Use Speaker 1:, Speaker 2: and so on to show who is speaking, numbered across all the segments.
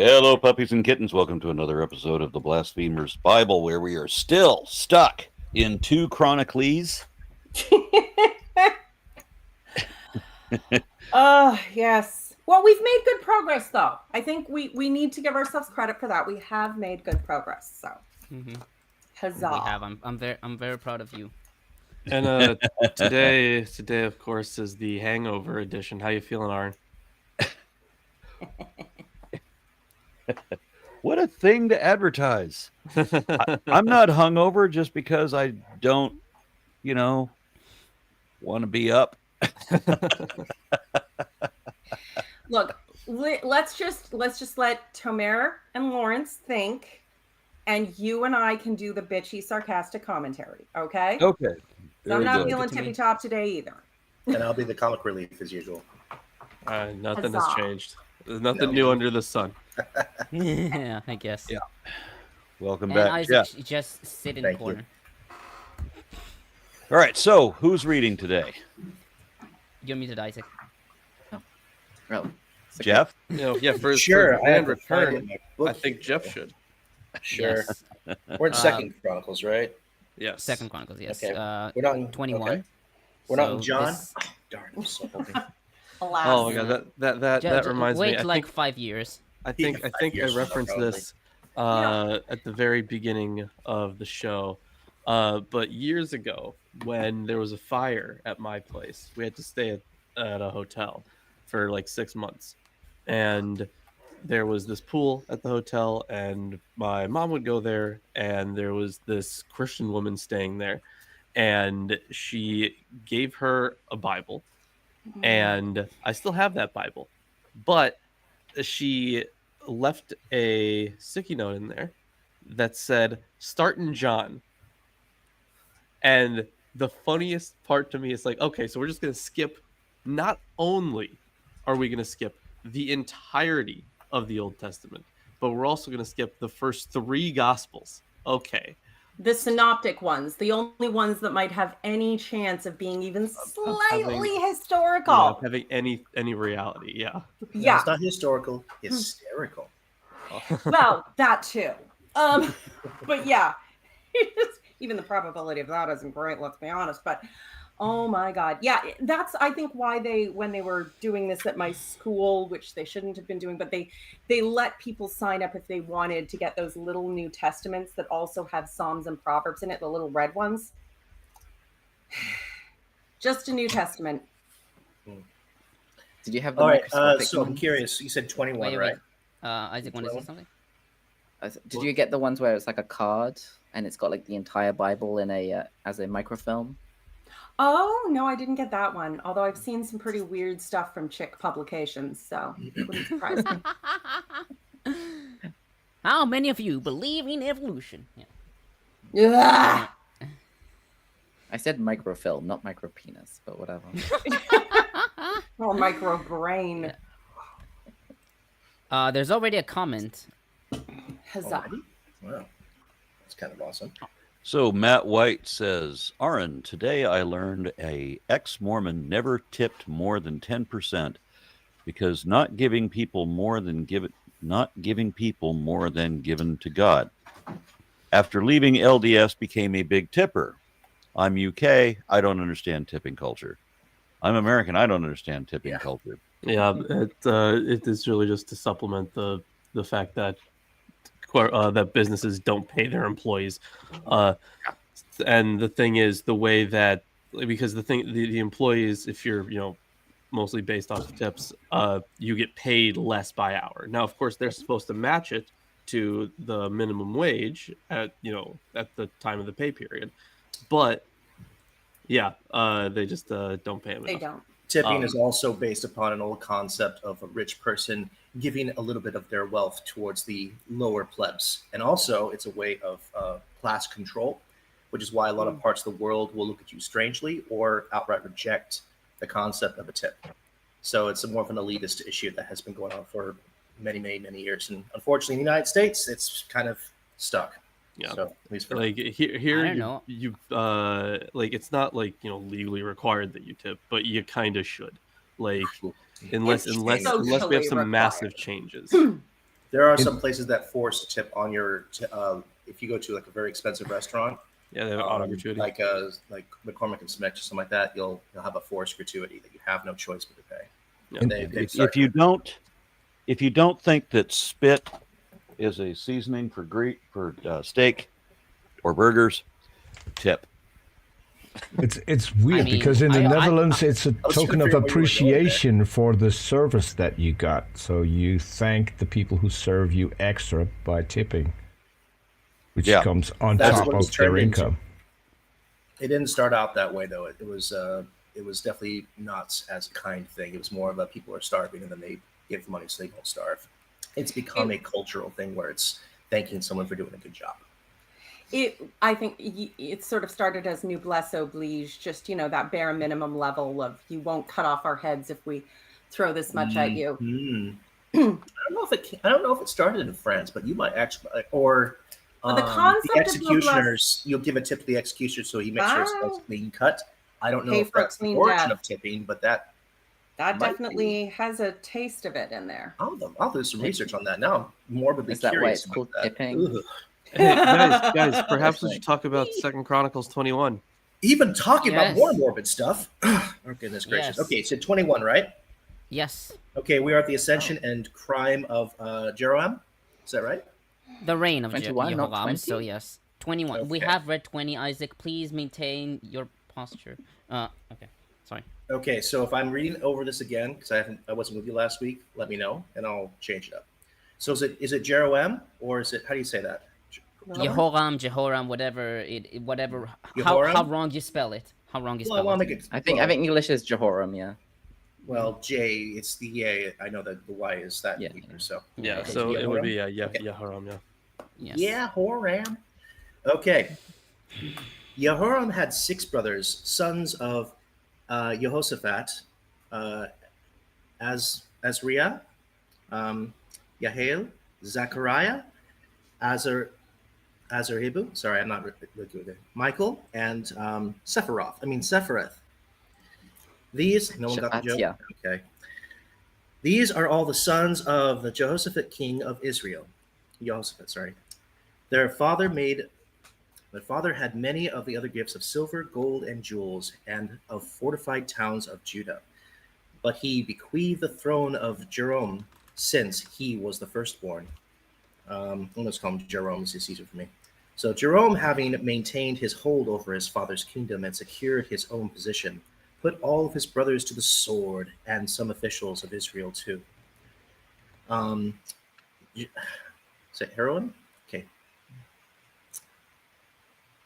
Speaker 1: Hello, puppies and kittens. Welcome to another episode of the Blasphemers Bible, where we are still stuck in 2 Chronicles.
Speaker 2: Yes. Well, we've made good progress, though. I think we need to give ourselves credit for that. We have made good progress. So, huzzah!
Speaker 3: We have. I'm very proud of you.
Speaker 4: And today, of course, is the Hangover edition. How you feeling, Aaron?
Speaker 1: What a thing to advertise. I'm not hungover just because I don't, want to be up.
Speaker 2: Look, let's just let Tomer and Lawrence think, and you and I can do the bitchy, sarcastic commentary. Okay.
Speaker 1: Okay.
Speaker 2: So I'm not feeling
Speaker 3: Good to me.
Speaker 2: tippy top today either.
Speaker 5: And I'll be the comic relief as usual.
Speaker 4: Nothing has
Speaker 2: Huzzah.
Speaker 4: changed. There's nothing new under the sun.
Speaker 3: Yeah, I guess.
Speaker 1: Yeah. Welcome
Speaker 3: And
Speaker 1: back,
Speaker 3: Isaac,
Speaker 1: Jeff.
Speaker 3: just sit in
Speaker 5: Thank
Speaker 3: the
Speaker 5: you.
Speaker 3: corner.
Speaker 1: All right, so who's reading today?
Speaker 3: You're muted, Isaac.
Speaker 5: Oh,
Speaker 1: Jeff?
Speaker 4: For
Speaker 5: sure.
Speaker 4: for
Speaker 5: I have
Speaker 4: grand
Speaker 5: to find it
Speaker 4: return,
Speaker 5: in my book.
Speaker 4: I think Jeff should.
Speaker 5: Sure.
Speaker 3: Yes.
Speaker 5: We're in Second Chronicles, right?
Speaker 4: Yes.
Speaker 3: Second Chronicles, yes.
Speaker 5: Okay. We're not in
Speaker 3: 21.
Speaker 5: okay. We're not in
Speaker 3: So
Speaker 5: John.
Speaker 3: this-
Speaker 5: Oh, darn, I'm so hoping.
Speaker 2: Alas.
Speaker 4: Oh my god, that reminds
Speaker 3: wait
Speaker 4: me. I
Speaker 3: like
Speaker 4: think
Speaker 3: 5 years.
Speaker 4: I think I
Speaker 5: years from now,
Speaker 4: referenced
Speaker 5: probably.
Speaker 4: this at the very beginning of the show. But years ago, when there was a fire at my place, we had to stay at a hotel for like 6 months, and there was this pool at the hotel, and my mom would go there, and there was this Christian woman staying there, and she gave her a Bible, and I still have that Bible, but she left a sticky note in there that said "Start in John." And the funniest part to me is like, okay, so we're just gonna skip. Not only are we gonna skip the entirety of the Old Testament, but we're also gonna skip the first 3 Gospels. Okay,
Speaker 2: The synoptic ones, the only ones that might have any chance of being even slightly historical.
Speaker 4: having any reality, yeah.
Speaker 2: Yeah.
Speaker 5: It's not historical, hysterical.
Speaker 2: Well, that too. But yeah, even the probability of that isn't great, let's be honest. But oh my God. Yeah, that's I think why when they were doing this at my school, which they shouldn't have been doing, but they let people sign up if they wanted to get those little New Testaments that also have Psalms and Proverbs in it, the little red ones. Just a New Testament.
Speaker 6: Did you have the
Speaker 5: All right,
Speaker 6: microscopic
Speaker 5: so I'm
Speaker 6: ones?
Speaker 5: curious. You said 21,
Speaker 3: Wait.
Speaker 5: right?
Speaker 3: Isaac, want to say something?
Speaker 6: Did you get the ones where it's like a card and it's got like the entire Bible in a as a microfilm?
Speaker 2: Oh, no, I didn't get that one. Although I've seen some pretty weird stuff from chick publications, so it wouldn't surprise me.
Speaker 3: How many of you believe in evolution? Yeah.
Speaker 2: Yeah.
Speaker 6: I said microfilm, not micropenis, but whatever.
Speaker 2: Oh, micro brain.
Speaker 3: There's already a comment.
Speaker 2: Huzzah.
Speaker 5: Already? Wow. That's kind of awesome.
Speaker 1: So Matt White says, Aaron, today I learned a ex-Mormon never tipped more than 10% because not giving people more than given to God. After leaving LDS became a big tipper. I'm UK, I don't understand tipping culture. I'm American, I don't understand tipping culture.
Speaker 4: Yeah, it is really just to supplement the fact that that businesses don't pay their employees, and the thing is the way that because the employees, if you're mostly based off of tips, you get paid less by hour. Now, of course, they're supposed to match it to the minimum wage at the time of the pay period, but yeah, they just don't pay them.
Speaker 2: They
Speaker 4: enough.
Speaker 2: don't.
Speaker 5: Tipping is also based upon an old concept of a rich person giving a little bit of their wealth towards the lower plebs. And also, it's a way of class control, which is why a lot of parts of the world will look at you strangely or outright reject the concept of a tip. So it's more of an elitist issue that has been going on for many, many, many years. And unfortunately, in the United States, it's kind of stuck.
Speaker 4: Yeah.
Speaker 5: So at least for
Speaker 4: Like here,
Speaker 3: I don't know.
Speaker 4: you like it's not like legally required that you tip, but you kind of should. Like unless
Speaker 2: It's
Speaker 4: we have some
Speaker 2: socially
Speaker 4: massive
Speaker 2: required.
Speaker 4: changes.
Speaker 5: There are some places that force a tip on your if you go to like a very expensive restaurant.
Speaker 4: Yeah, they have auto gratuity.
Speaker 5: Like McCormick and Smith or something like that. You'll have a forced gratuity that you have no choice but to pay.
Speaker 4: Yeah.
Speaker 1: If you don't think that spit is a seasoning for steak or burgers, tip.
Speaker 7: It's weird
Speaker 3: mean,
Speaker 7: because in the
Speaker 3: I-
Speaker 7: Netherlands it's a
Speaker 5: was
Speaker 7: token
Speaker 5: trying to
Speaker 7: of
Speaker 5: figure out where you were going
Speaker 7: appreciation for the service that you got. So you thank the people who serve you extra by tipping, which
Speaker 1: Yeah.
Speaker 7: comes on
Speaker 5: That's
Speaker 7: top
Speaker 5: what it's
Speaker 7: of their
Speaker 5: turned into.
Speaker 7: income.
Speaker 5: It didn't start out that way though. It was definitely not as a kind thing. It was more of a people are starving and then they give money so they don't starve. It's become a cultural thing where it's thanking someone for doing a good job.
Speaker 2: I think it sort of started as noblesse oblige, just, that bare minimum level of you won't cut off our heads if we throw this much at you.
Speaker 5: I don't know if it started in France, but you might actually, or
Speaker 2: The concept
Speaker 5: the
Speaker 2: of
Speaker 5: executioners, you'll give a tip to the executioner so he makes sure it's a clean cut. I don't know
Speaker 2: Pay
Speaker 5: if
Speaker 2: for a
Speaker 5: that's the
Speaker 2: clean
Speaker 5: origin
Speaker 2: death.
Speaker 5: of tipping, but that
Speaker 2: That
Speaker 5: might
Speaker 2: definitely has a taste of it in there.
Speaker 5: I'll do some research on that now. I'm morbidly
Speaker 6: Is that why
Speaker 5: curious
Speaker 6: it's called
Speaker 5: about that.
Speaker 6: tipping?
Speaker 5: Ugh.
Speaker 4: Hey, guys, perhaps we should talk about 2 Chronicles 21.
Speaker 5: Even talking about
Speaker 3: Yes.
Speaker 5: more morbid stuff. Oh, goodness gracious.
Speaker 3: Yes.
Speaker 5: Okay, so 21, right?
Speaker 3: Yes,
Speaker 5: Okay, we are at the ascension and crime of Jeroboam. Is that right?
Speaker 3: the reign of
Speaker 6: 21, not
Speaker 3: Jehoram.
Speaker 6: 20?
Speaker 3: So yes, 21. We
Speaker 5: Okay.
Speaker 3: have read 20. Isaac, please maintain your posture. Okay, sorry.
Speaker 5: Okay, so if I'm reading over this again, because I wasn't with you last week, let me know and I'll change it up. So is it Jeroboam or is it, how do you say that?
Speaker 3: Jehoram, whatever how
Speaker 5: Jehoram?
Speaker 3: wrong you spell it. How wrong you
Speaker 5: Well, I
Speaker 3: spell
Speaker 5: want to
Speaker 3: it.
Speaker 5: make it.
Speaker 6: I think English is Jehoram, yeah.
Speaker 5: Well, J, it's the A. I know that the Y is that
Speaker 6: Yeah.
Speaker 5: in Hebrew, so.
Speaker 4: Yeah,
Speaker 5: Okay,
Speaker 4: so it would be
Speaker 5: Okay.
Speaker 4: Yehoram, yeah.
Speaker 3: Yes.
Speaker 5: Yehoram. Okay. Yehoram had 6 brothers, sons of Jehoshaphat, Azariah, Yahael, Zechariah, Azaribu. Sorry, I'm not really good at it. Michael and Sephareth. These, no one got the
Speaker 6: Shabbat,
Speaker 5: joke?
Speaker 6: yeah.
Speaker 5: Okay. These are all the sons of the Jehoshaphat king of Israel. Jehoshaphat, sorry. Their father had many of the other gifts of silver, gold, and jewels, and of fortified towns of Judah. But he bequeathed the throne of Jerome, since he was the firstborn. Let's call him Jerome, it's easier for me. So Jerome, having maintained his hold over his father's kingdom and secured his own position, put all of his brothers to the sword, and some officials of Israel too. Is it heroin? Okay.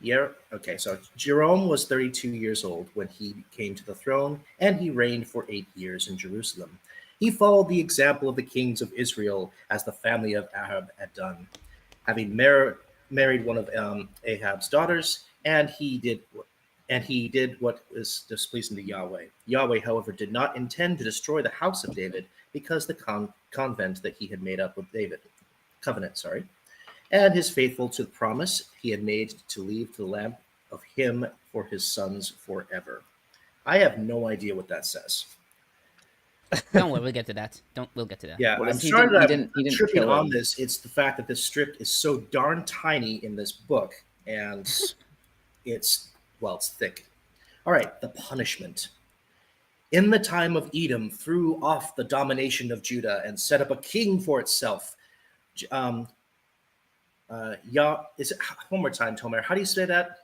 Speaker 5: Yeah. Okay. So Jerome was 32 years old when he came to the throne, and he reigned for 8 years in Jerusalem. He followed the example of the kings of Israel, as the family of Ahab had done, having married one of Ahab's daughters, and he did what was displeasing to Yahweh. Yahweh, however, did not intend to destroy the house of David, because the covenant that he had made up with David, and his faithful to the promise he had made to leave the lamp of him for his sons forever. I have no idea what that says.
Speaker 3: Don't worry, we'll get to that. We'll get to that.
Speaker 5: Yeah,
Speaker 6: Well,
Speaker 5: I'm
Speaker 6: he
Speaker 5: sorry
Speaker 6: didn't-
Speaker 5: that
Speaker 6: he
Speaker 5: I'm
Speaker 6: didn't
Speaker 5: tripping
Speaker 6: kill
Speaker 5: on
Speaker 6: him.
Speaker 5: this. It's the fact that this strip is so darn tiny in this book, and it's thick. All right, the punishment. In the time of Edom, threw off the domination of Judah and set up a king for itself. One more time, Tomer. How do you say that?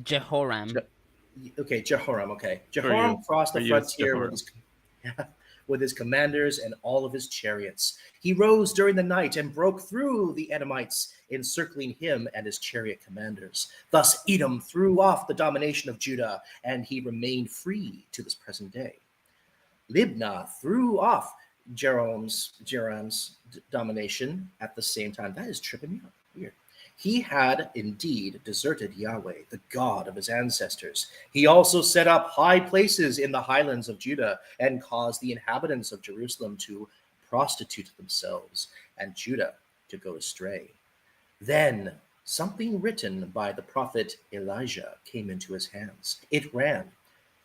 Speaker 3: Jehoram.
Speaker 5: Okay, Jehoram. Okay, Jehoram crossed the frontier with his commanders and all of his chariots. He rose during the night and broke through the Edomites, encircling him and his chariot commanders. Thus Edom threw off the domination of Judah, and he remained free to this present day. Libnah threw off Jeroboam's domination at the same time. That is tripping me up. Weird. He had indeed deserted Yahweh, the God of his ancestors. He also set up high places in the highlands of Judah and caused the inhabitants of Jerusalem to prostitute themselves and Judah to go astray. Then something written by the prophet Elijah came into his hands. It ran,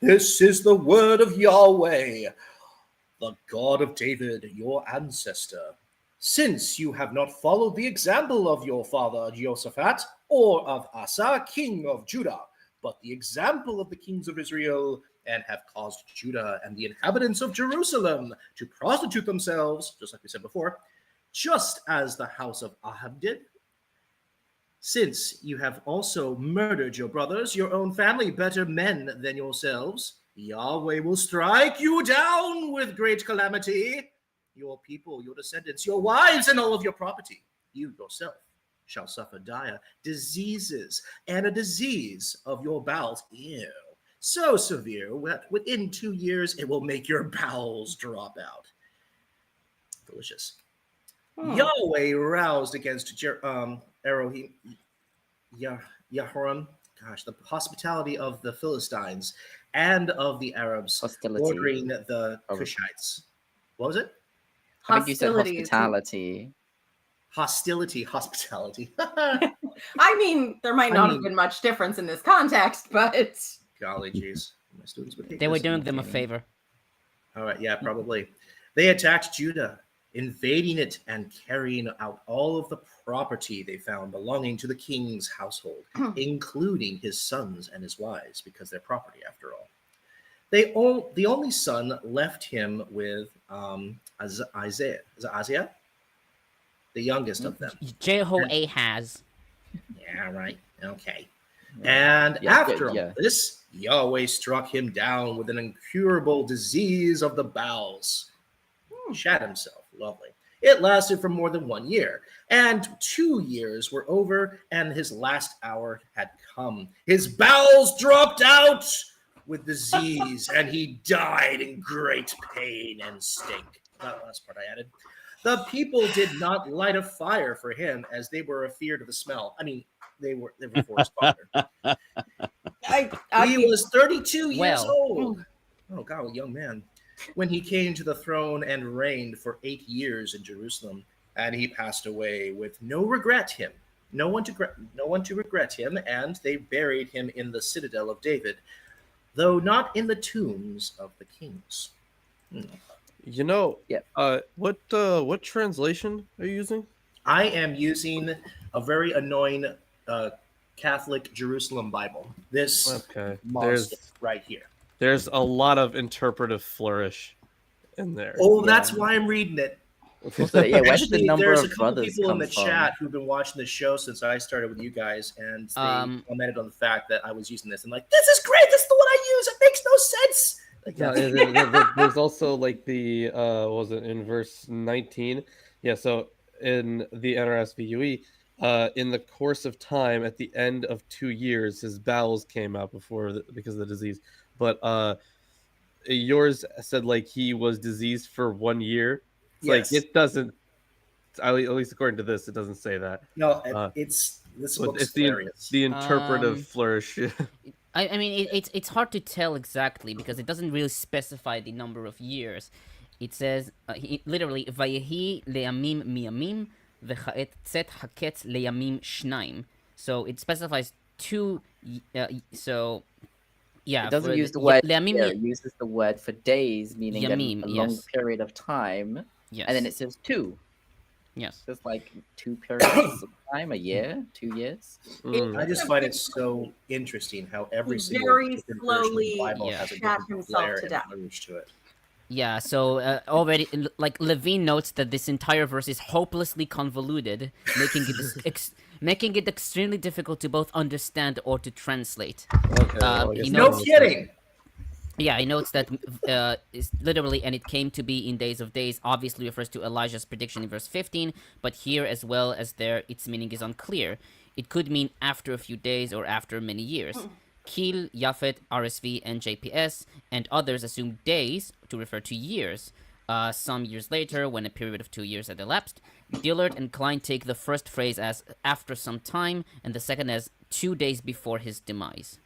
Speaker 5: "This is the word of Yahweh, the God of David, your ancestor. Since you have not followed the example of your father Jehoshaphat or of Asa, king of Judah, but the example of the kings of Israel, and have caused Judah and the inhabitants of Jerusalem to prostitute themselves, just like we said before, just as the house of Ahab did. Since you have also murdered your brothers, your own family, better men than yourselves, Yahweh will strike you down with great calamity. Your people, your descendants, your wives, and all of your property. You yourself shall suffer dire diseases, and a disease of your bowels. Ew. So severe that within 2 years it will make your bowels drop out. Delicious. Yahweh roused against Elohim, Yahoram, the hospitality of the Philistines and of the Arabs,
Speaker 6: Hostility.
Speaker 5: bordering the Cushites. What was it?
Speaker 6: I think you said
Speaker 2: Hostility.
Speaker 5: Hospitality.
Speaker 2: I mean, there might not have been much difference in this context, but
Speaker 5: Golly jeez. My students would hate
Speaker 3: They were
Speaker 5: this.
Speaker 3: doing them a favor.
Speaker 5: All right, yeah, probably. They attacked Judah, invading it and carrying out all of the property they found belonging to the king's household, including his sons and his wives, because they're property after all. The only son left him with Isaiah. Is it Isaiah? The youngest of them.
Speaker 3: Jehoahaz.
Speaker 5: Yeah, right. Okay. And after all this, Yahweh struck him down with an incurable disease of the bowels. Shat himself. Lovely. It lasted for more than 1 year, and 2 years were over, and his last hour had come. His bowels dropped out with disease, and he died in great pain and stink. That last part I added. The people did not light a fire for him, as they were afeard of the smell. I mean, they were for his father. He was 32 years old. Oh God, a young man. When he came to the throne and reigned for 8 years in Jerusalem, and he passed away with no one to regret him, and they buried him in the citadel of David, though not in the tombs of the kings.
Speaker 4: You know, what translation are you using?
Speaker 5: I am using a very annoying Catholic Jerusalem Bible. This monster right here.
Speaker 4: There's a lot of interpretive flourish in there.
Speaker 5: Oh, that's why I'm reading it.
Speaker 6: Also, where did the number
Speaker 5: there's
Speaker 6: of
Speaker 5: a couple
Speaker 6: brothers
Speaker 5: people in
Speaker 6: come
Speaker 5: the
Speaker 6: from?
Speaker 5: chat who've been watching the show since I started with you guys, and they commented on the fact that I was using this. And like, this is great. This is the one I use. It makes no sense. Like,
Speaker 4: there's also like the was it in verse 19? Yeah. So in the NRSVUE, in the course of time, at the end of 2 years, his bowels came out because of the disease. But yours said like he was diseased for 1 year. Like it doesn't. At least according to this, it doesn't say that.
Speaker 5: No, it's hilarious.
Speaker 4: The interpretive flourish.
Speaker 3: I mean, it's hard to tell exactly because it doesn't really specify the number of years. It says literally "Vayehi leyamim miyamim v'cha'et tzet haketz leyamim shnaim." So it specifies 2. So yeah,
Speaker 6: it doesn't use the word. It uses the word for days, meaning yamim, a long period of time.
Speaker 3: Yes.
Speaker 6: And then it says 2.
Speaker 3: Yes.
Speaker 6: It's like 2 periods of time, a year, 2 years.
Speaker 5: I just find it so interesting how every single
Speaker 2: very
Speaker 5: version of
Speaker 2: slowly
Speaker 5: the Bible has a different flair and flourish to it.
Speaker 3: Yeah, so already, like Levin notes that this entire verse is hopelessly convoluted, making it extremely difficult to both understand or to translate.
Speaker 4: Okay,
Speaker 5: no kidding.
Speaker 3: Yeah, he notes that it's literally, and it came to be in days of days, obviously refers to Elijah's prediction in verse 15, but here as well as there, its meaning is unclear. It could mean after a few days or after many years. Kil, Japhet, RSV, and JPS, and others assume days to refer to years. Some years later, when a period of 2 years had elapsed, Dillard and Klein take the first phrase as after some time, and the second as 2 days before his demise.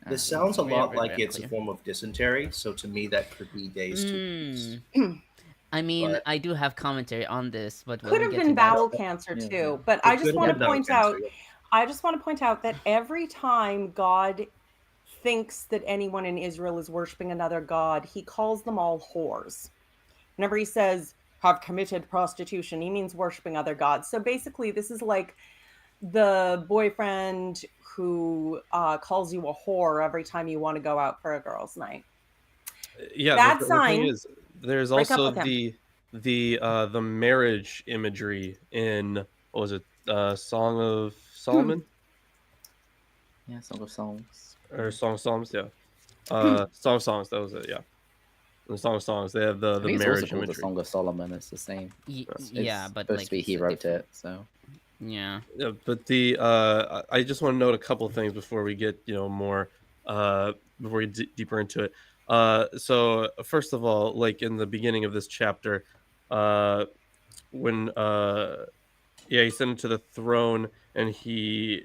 Speaker 5: This sounds a lot like it's a form of dysentery, so to me that could be days too.
Speaker 3: I mean, I do have commentary on this, but
Speaker 2: could have been bowel cancer too. But I just want to point out, that every time God thinks that anyone in Israel is worshiping another god, he calls them all whores. Whenever he says, have committed prostitution. He means worshiping other gods. So basically, this is like the boyfriend who calls you a whore every time you want to go out for a girls' night.
Speaker 4: Yeah,
Speaker 2: Bad
Speaker 4: the
Speaker 2: sign.
Speaker 4: thing is, there's
Speaker 2: Break up
Speaker 4: also
Speaker 2: with him.
Speaker 4: the marriage imagery in, what was it, Song of Solomon
Speaker 6: Yeah, Song of Songs.
Speaker 4: or Song of Psalms? Yeah, Song of Songs. That was it. Yeah, the Song of Songs. They have the
Speaker 6: I think it's also
Speaker 4: marriage
Speaker 6: called the
Speaker 4: imagery.
Speaker 6: Song of Solomon. It's the same.
Speaker 3: Yeah, but
Speaker 6: supposed
Speaker 3: like
Speaker 6: to be he
Speaker 3: it's a
Speaker 6: wrote
Speaker 3: different-
Speaker 6: it. So
Speaker 3: Yeah.
Speaker 4: Yeah, but I just want to note a couple of things before we get more before we deeper into it. So first of all, like in the beginning of this chapter, when he sent him to the throne, and he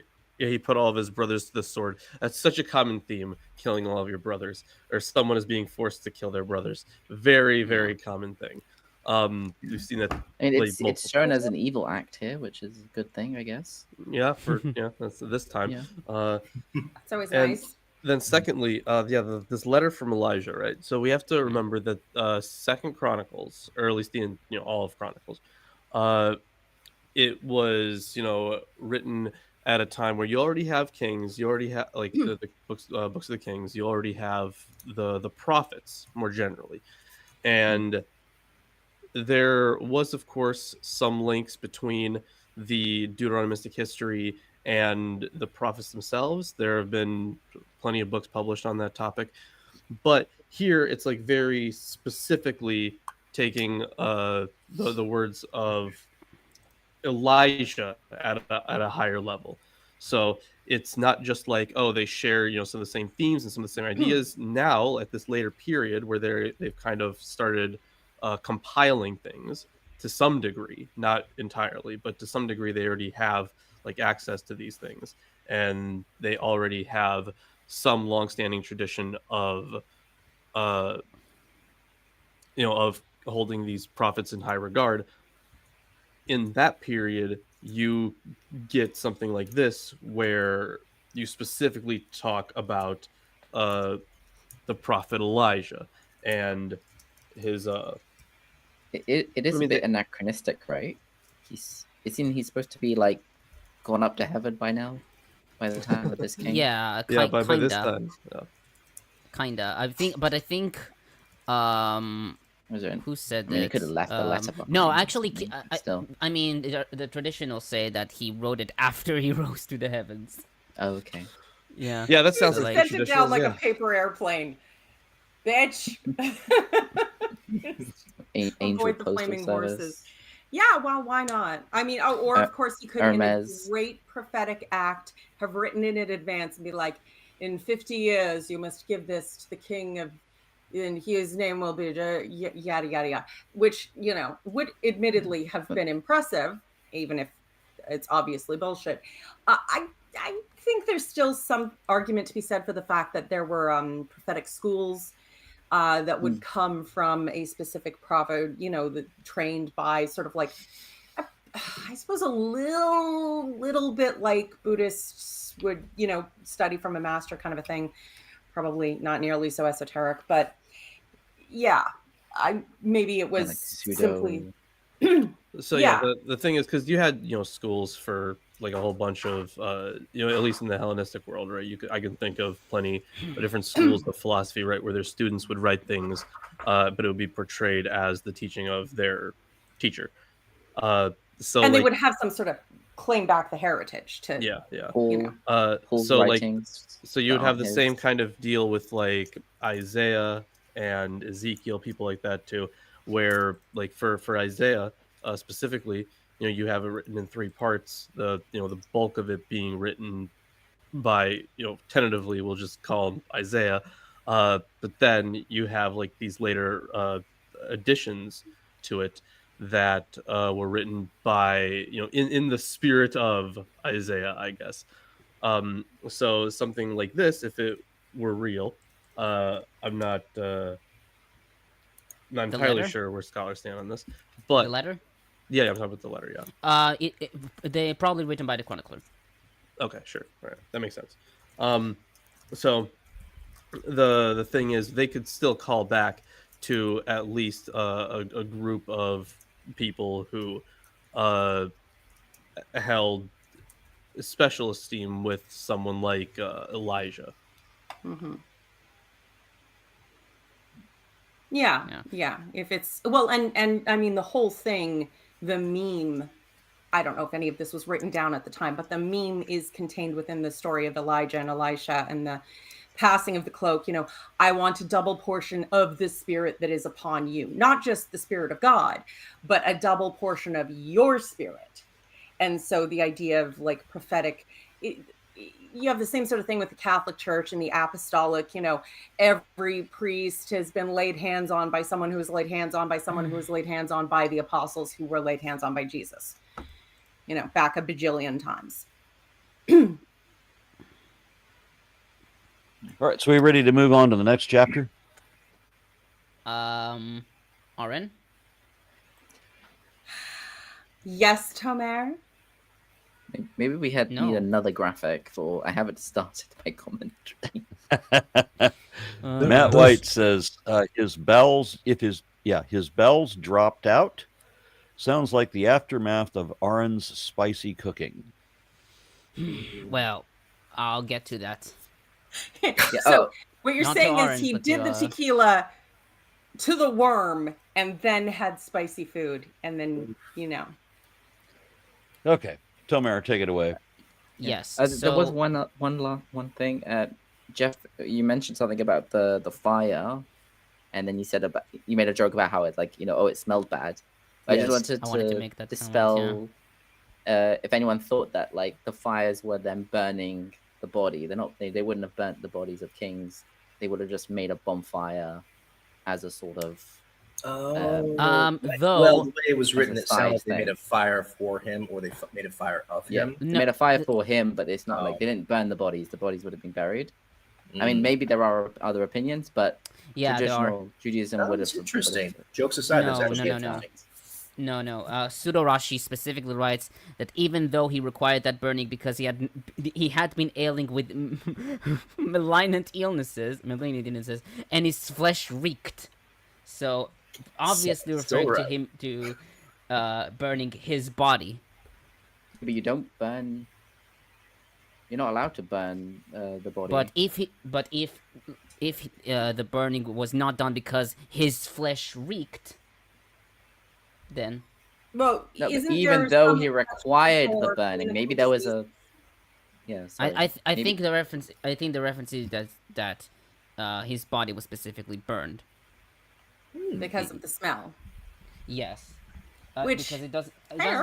Speaker 4: put all of his brothers to the sword. That's such a common theme: killing all of your brothers, or someone is being forced to kill their brothers. Very, very common thing. We've seen that.
Speaker 6: I mean,
Speaker 4: played
Speaker 6: it's
Speaker 4: multiple
Speaker 6: shown
Speaker 4: times.
Speaker 6: as an evil act here, which is a good thing, I guess.
Speaker 4: Yeah, that's this time.
Speaker 6: Yeah.
Speaker 2: It's always
Speaker 4: And
Speaker 2: nice.
Speaker 4: then secondly, this letter from Elijah, right? So we have to remember that Second Chronicles, or at least all of Chronicles, it was written at a time where you already have kings, you already have like the books of the kings, you already have the prophets more generally, and there was, of course, some links between the Deuteronomistic history and the prophets themselves. There have been plenty of books published on that topic, but here it's like very specifically taking the words of Elijah at a higher level. So it's not just like, oh, they share some of the same themes and some of the same ideas. Now at this later period where they've kind of started compiling things to some degree, not entirely, but to some degree, they already have like access to these things, and they already have some longstanding tradition of of holding these prophets in high regard. In that period, you get something like this where you specifically talk about the prophet Elijah and his
Speaker 6: It is
Speaker 4: I mean,
Speaker 6: a bit anachronistic, right? He's supposed to be like gone up to heaven by now, by the time of this king.
Speaker 3: Yeah,
Speaker 4: by this
Speaker 3: kinda.
Speaker 4: time. Yeah.
Speaker 3: Kinda. I think
Speaker 6: Was there
Speaker 3: who said
Speaker 6: I mean, he
Speaker 3: it?
Speaker 6: could have left the letter behind.
Speaker 3: No, actually,
Speaker 6: still.
Speaker 3: I mean, the traditionals say that he wrote it after he rose to the heavens.
Speaker 6: Oh, okay.
Speaker 3: Yeah.
Speaker 4: Yeah, that sounds
Speaker 3: So,
Speaker 4: like
Speaker 2: Sent
Speaker 4: the
Speaker 2: it down like a
Speaker 4: traditionals,
Speaker 2: paper airplane. Bitch.
Speaker 6: Angel
Speaker 2: Avoid the
Speaker 6: postal
Speaker 2: flaming
Speaker 6: service.
Speaker 2: horses. Yeah, well, why not? I mean, or of course, he could, in a
Speaker 6: Hermes.
Speaker 2: great prophetic act, have written it in advance and be like, in 50 years, you must give this to the king of, and his name will be yada, yada, yada, which, would admittedly have been impressive, even if it's obviously bullshit. I think there's still some argument to be said for the fact that there were prophetic schools that would come from a specific prophet, trained by sort of like, I suppose, a little bit like Buddhists would, study from a master kind of a thing. Probably not nearly so esoteric, but yeah, maybe it was
Speaker 6: like
Speaker 2: simply.
Speaker 4: So the thing is, because you had schools for like a whole bunch of at least in the Hellenistic world, right? I can think of plenty of different schools of philosophy, right, where their students would write things, but it would be portrayed as the teaching of their teacher. So
Speaker 2: and they would have some sort of claim back the heritage to
Speaker 6: Paul's
Speaker 4: so
Speaker 6: writings
Speaker 4: so you would
Speaker 6: that
Speaker 4: have the
Speaker 6: aren't
Speaker 4: same
Speaker 6: his.
Speaker 4: kind of deal with like Isaiah and Ezekiel, people like that too, where like for Isaiah specifically, you have it written in 3 parts, the bulk of it being written by tentatively we'll just call him Isaiah, but then you have like these later additions to it that were written by in the spirit of Isaiah, I guess. So something like this, if it were real, I'm not entirely
Speaker 3: letter?
Speaker 4: sure where scholars stand on this,
Speaker 3: The
Speaker 4: but
Speaker 3: letter?
Speaker 4: yeah, I'm talking about the letter. Yeah.
Speaker 3: They probably written by the chronicler.
Speaker 4: Okay, sure. All right, that makes sense. So the thing is, they could still call back to at least a group of people who held special esteem with someone like Elijah.
Speaker 2: Mm-hmm. Yeah. If it's well, and I mean the whole thing, the meme. I don't know if any of this was written down at the time, but the meme is contained within the story of Elijah and Elisha and the passing of the cloak. I want a double portion of the spirit that is upon you, not just the spirit of God, but a double portion of your spirit. And so the idea of like prophetic, you have the same sort of thing with the Catholic Church and the apostolic, every priest has been laid hands on by someone who was laid hands on by someone who was laid hands on by the apostles who were laid hands on by Jesus, back a bajillion times.
Speaker 1: All right, so we ready to move on to the next chapter?
Speaker 3: Oren?
Speaker 2: Yes, Tomer?
Speaker 6: Maybe we need
Speaker 3: No.
Speaker 6: another graphic for. I haven't started my commentary.
Speaker 1: Matt White says his bowels dropped out. Sounds like the aftermath of Aaron's spicy cooking.
Speaker 3: Well, I'll get to that.
Speaker 2: So what you're
Speaker 3: Not to
Speaker 2: saying is
Speaker 3: Aaron,
Speaker 2: he
Speaker 3: but
Speaker 2: did
Speaker 3: to,
Speaker 2: the tequila to the worm and then had spicy food and then,
Speaker 1: Okay, Tomer, take it away.
Speaker 3: Yes.
Speaker 6: There was one thing. Jeff, you mentioned something about the fire, and then you made a joke about how it it smelled bad. I just wanted
Speaker 3: to make that
Speaker 6: dispel if anyone thought that the fires were them burning the body. They wouldn't have burnt the bodies of kings. They would have just made a bonfire as a sort of
Speaker 3: though
Speaker 5: well, the way it was written,
Speaker 6: as a
Speaker 5: it sounded like
Speaker 6: side
Speaker 5: they made
Speaker 6: thing.
Speaker 5: a fire for him, or they made a fire of him.
Speaker 6: They made a fire for him, but it's not like they didn't burn the bodies. The bodies would have been buried. I mean, maybe there are other opinions, but traditional Judaism would have.
Speaker 5: That's interesting. Jokes aside, that's actually interesting.
Speaker 3: No. Pseudo Rashi specifically writes that even though he required that burning because he had been ailing with malignant illnesses, and his flesh reeked. So obviously referring to him to burning his body.
Speaker 6: But you don't burn. You're not allowed to burn the body.
Speaker 3: But if the burning was not done because his flesh reeked, then
Speaker 2: well,
Speaker 6: even though he required the burning, maybe there was a. Yeah,
Speaker 3: I think the reference. I think the reference is that his body was specifically burned
Speaker 2: because of the smell.
Speaker 3: Yes,
Speaker 2: Which
Speaker 3: because it doesn't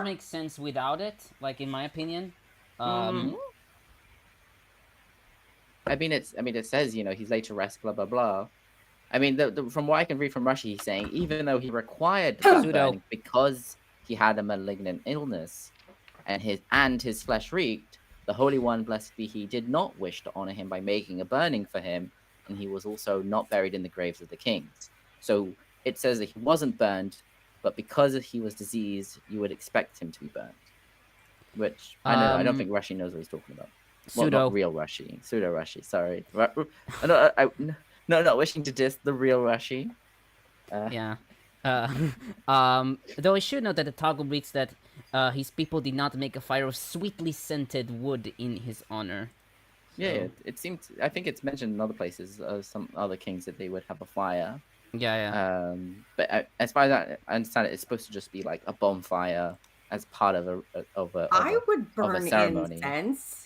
Speaker 3: make sense without it. Like in my opinion.
Speaker 6: I mean, it says he's laid to rest, blah blah blah. I mean, from what I can read from Rashi, he's saying even though he required the burning because he had a malignant illness, and his flesh reeked, the Holy One, blessed be He, did not wish to honor him by making a burning for him, and he was also not buried in the graves of the kings. So it says that he wasn't burned, but because he was diseased, you would expect him to be burned. Which I don't think Rashi knows what he's talking about. Well, not real Rashi, pseudo Rashi. Sorry, no, not wishing to diss the real Rashi.
Speaker 3: Yeah. Though I should note that the Targum reads that his people did not make a fire of sweetly scented wood in his honor.
Speaker 6: Yeah, it seems. I think it's mentioned in other places, some other kings, that they would have a fire.
Speaker 3: Yeah.
Speaker 6: But as far as I understand it, it's supposed to just be like a bonfire as part of a
Speaker 2: I would burn
Speaker 6: ceremony.
Speaker 2: Incense.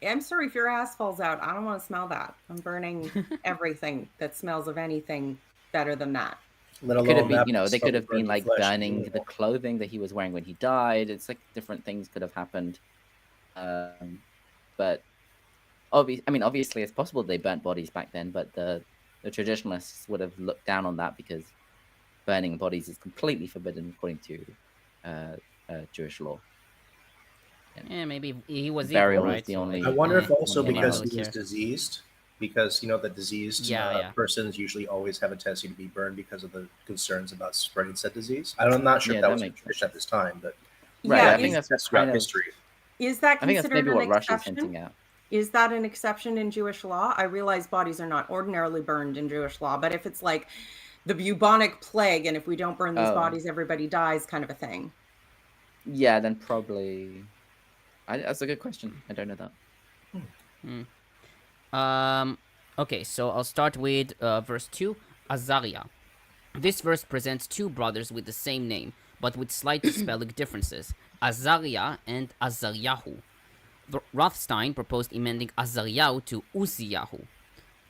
Speaker 2: I'm sorry if your ass falls out. I don't want to smell that. I'm burning everything that smells of anything better than that.
Speaker 6: Could have been, they could have been like burning the clothing that he was wearing when he died. It's like different things could have happened. But obviously it's possible they burnt bodies back then, but the traditionalists would have looked down on that because burning bodies is completely forbidden according to Jewish law.
Speaker 3: Yeah, maybe he was
Speaker 6: burial
Speaker 3: evil, right?
Speaker 6: was the only.
Speaker 5: I wonder if also
Speaker 3: Yeah,
Speaker 5: because
Speaker 3: really
Speaker 5: he was
Speaker 3: care.
Speaker 5: diseased, because the diseased persons usually always have a tendency to be burned because of the concerns about spreading said disease. I'm not sure if that was tradition at this time, but
Speaker 6: Right,
Speaker 2: Yeah,
Speaker 6: I think that's
Speaker 5: throughout
Speaker 6: kind of
Speaker 5: history.
Speaker 2: Is that
Speaker 6: I think that's
Speaker 2: considered
Speaker 6: maybe
Speaker 2: an
Speaker 6: what Russia's
Speaker 2: exception?
Speaker 6: hinting at.
Speaker 2: Is that an exception in Jewish law? I realize bodies are not ordinarily burned in Jewish law, but if it's like the bubonic plague, and if we don't burn these
Speaker 6: Oh.
Speaker 2: bodies, everybody dies, kind of a thing.
Speaker 6: Yeah, then probably. That's a good question. I don't know that.
Speaker 3: Okay, so I'll start with verse 2, Azariah. This verse presents two brothers with the same name, but with slight spelling differences, Azariah and Azariahu. Rothstein proposed amending Azariahu to Uziyahu.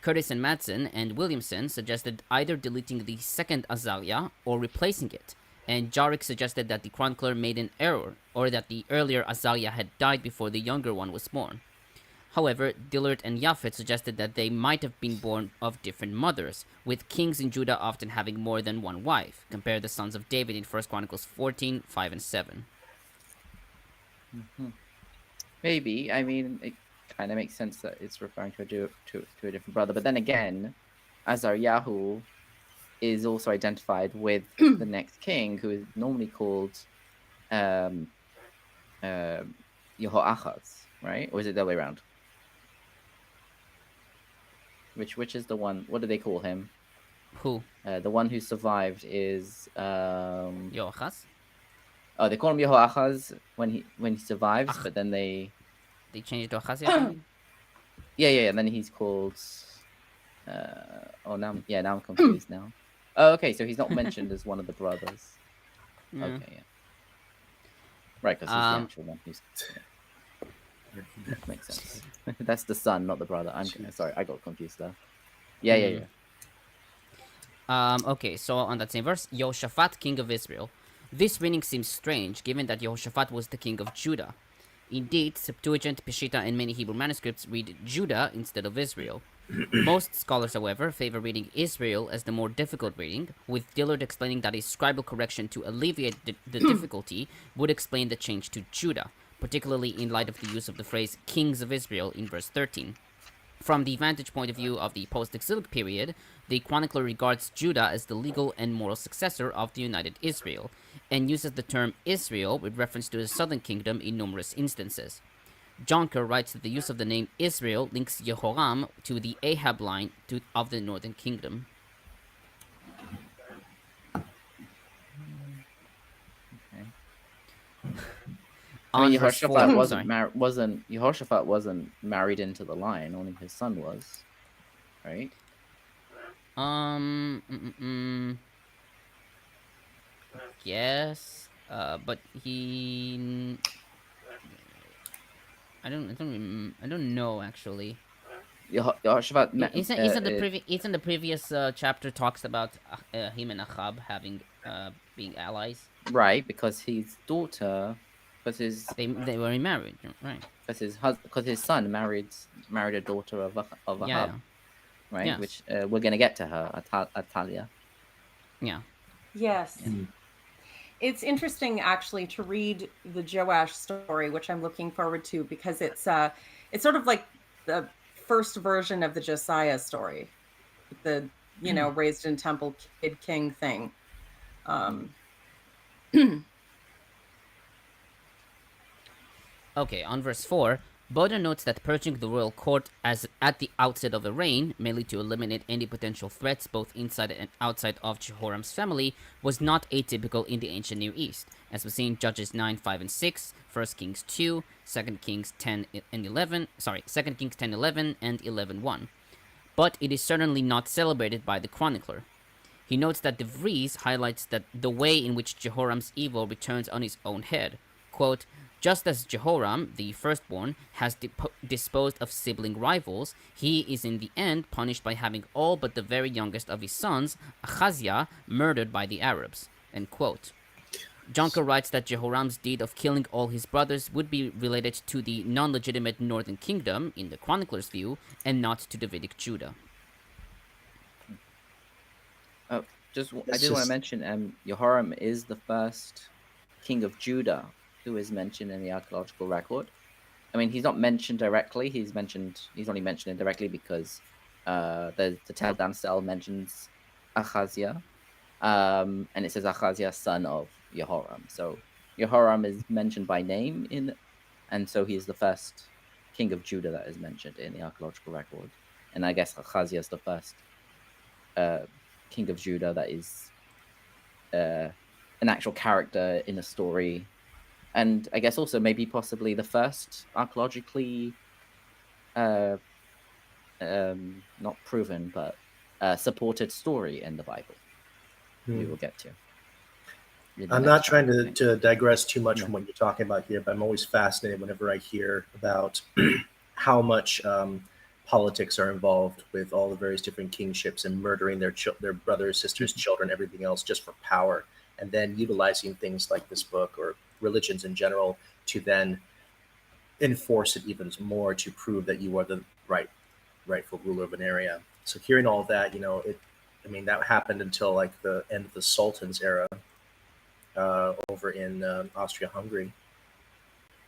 Speaker 3: Curtis and Madsen and Williamson suggested either deleting the second Azariah or replacing it, and Jarrick suggested that the chronicler made an error, or that the earlier Azariah had died before the younger one was born. However, Dillard and Japhet suggested that they might have been born of different mothers, with kings in Judah often having more than one wife. Compare the sons of David in 1 Chronicles 14, 5, and 7.
Speaker 6: Maybe. I mean, it kind of makes sense that it's referring to a different brother. But then again, Azariahu is also identified with the next king, who is normally called Yehoachaz, right? Or is it the other way around? Which is the one? What do they call him?
Speaker 3: Who?
Speaker 6: The one who survived is
Speaker 3: Yoachaz?
Speaker 6: Oh, they call him Yehoachaz when he survives, but then they
Speaker 3: changed to Achaziah?
Speaker 6: yeah. And then he's called. Now I'm confused now. Oh, okay, so he's not mentioned as one of the brothers.
Speaker 3: Yeah.
Speaker 6: Okay, yeah. Right, because he's the actual one who's. Yeah. Makes sense. That's the son, not the brother. I'm sorry, I got confused there. Yeah.
Speaker 3: Okay, so on that same verse, Yehoshaphat, king of Israel. This reading seems strange, given that Yehoshaphat was the king of Judah. Indeed, Septuagint, Peshitta, and many Hebrew manuscripts read Judah instead of Israel. Most scholars, however, favor reading Israel as the more difficult reading, with Dillard explaining that a scribal correction to alleviate the difficulty would explain the change to Judah, particularly in light of the use of the phrase kings of Israel in verse 13. From the vantage point of view of the post-exilic period, the chronicler regards Judah as the legal and moral successor of the united Israel, and uses the term Israel with reference to the southern kingdom in numerous instances. Jonker writes that the use of the name Israel links Jehoram to the Ahab line of the northern kingdom.
Speaker 6: I mean,
Speaker 3: verse
Speaker 6: Yehoshaphat
Speaker 3: 4,
Speaker 6: Yehoshaphat wasn't married into the line. Only his son was, right?
Speaker 3: Yes, but he. I don't know actually.
Speaker 6: Yehoshaphat.
Speaker 3: Isn't the previous chapter talks about him and Ahab having being allies?
Speaker 6: Right, because his daughter,
Speaker 3: they were remarried, right?
Speaker 6: Because his son married a daughter of Ahab,
Speaker 3: Yeah.
Speaker 6: right?
Speaker 3: Yes.
Speaker 6: Which we're gonna get to her, Atalia.
Speaker 3: Yeah.
Speaker 2: Yes. It's interesting actually to read the Joash story, which I'm looking forward to, because it's sort of like the first version of the Josiah story, the raised in temple kid king thing.
Speaker 3: Okay, on verse 4, Boda notes that purging the royal court as at the outset of a reign, mainly to eliminate any potential threats both inside and outside of Jehoram's family, was not atypical in the ancient Near East, as we see in Judges 9, 5, and 6, 1 Kings 2, 2 Kings 10 and 11, 2 Kings 10, 11, and 11, 1. But it is certainly not celebrated by the chronicler. He notes that Divrey highlights that the way in which Jehoram's evil returns on his own head. Quote, just as Jehoram, the firstborn, has disposed of sibling rivals, he is in the end punished by having all but the very youngest of his sons, Achaziah, murdered by the Arabs. End quote. Jonker writes that Jehoram's deed of killing all his brothers would be related to the non-legitimate northern kingdom, in the chronicler's view, and not to Davidic Judah.
Speaker 6: Oh, I did want to mention, Jehoram is the first king of Judah who is mentioned in the archaeological record. I mean, he's not mentioned directly. He's only mentioned indirectly because the Tel cell mentions Achaziah, and it says Achaziah, son of Jehoram. So Jehoram is mentioned by name and so he is the first king of Judah that is mentioned in the archaeological record. And I guess Achaziah is the first king of Judah that is an actual character in a story, and I guess also maybe possibly the first archaeologically not proven but supported story in the Bible. We will get to.
Speaker 5: I'm not trying to digress too much from what you're talking about here, but I'm always fascinated whenever I hear about how much politics are involved with all the various different kingships and murdering their brothers, sisters, children, everything else just for power, and then utilizing things like this book or religions in general to then enforce it even more to prove that you are the rightful ruler of an area. So hearing all of that, that happened until like the end of the Sultan's era. Over in Austria-Hungary,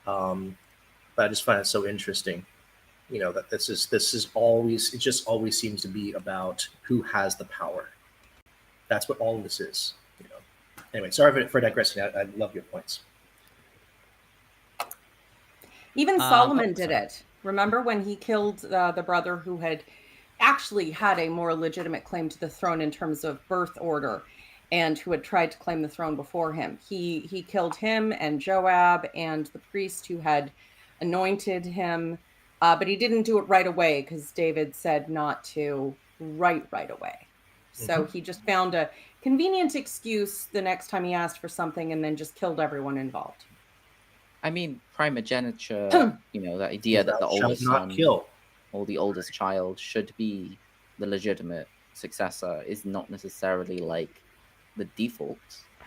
Speaker 5: but I just find it so interesting, that this is always, it just always seems to be about who has the power. That's what all of this is. Anyway, sorry for digressing. I love your points.
Speaker 2: Even Solomon did it. Remember when he killed the brother who had actually had a more legitimate claim to the throne in terms of birth order, and who had tried to claim the throne before him. He killed him and Joab and the priest who had anointed him, but he didn't do it right away because David said not to right away. So he just found a convenient excuse the next time he asked for something and then just killed everyone involved.
Speaker 6: I mean, primogeniture, the idea that the oldest son or the oldest child should be the legitimate successor is not necessarily like the default.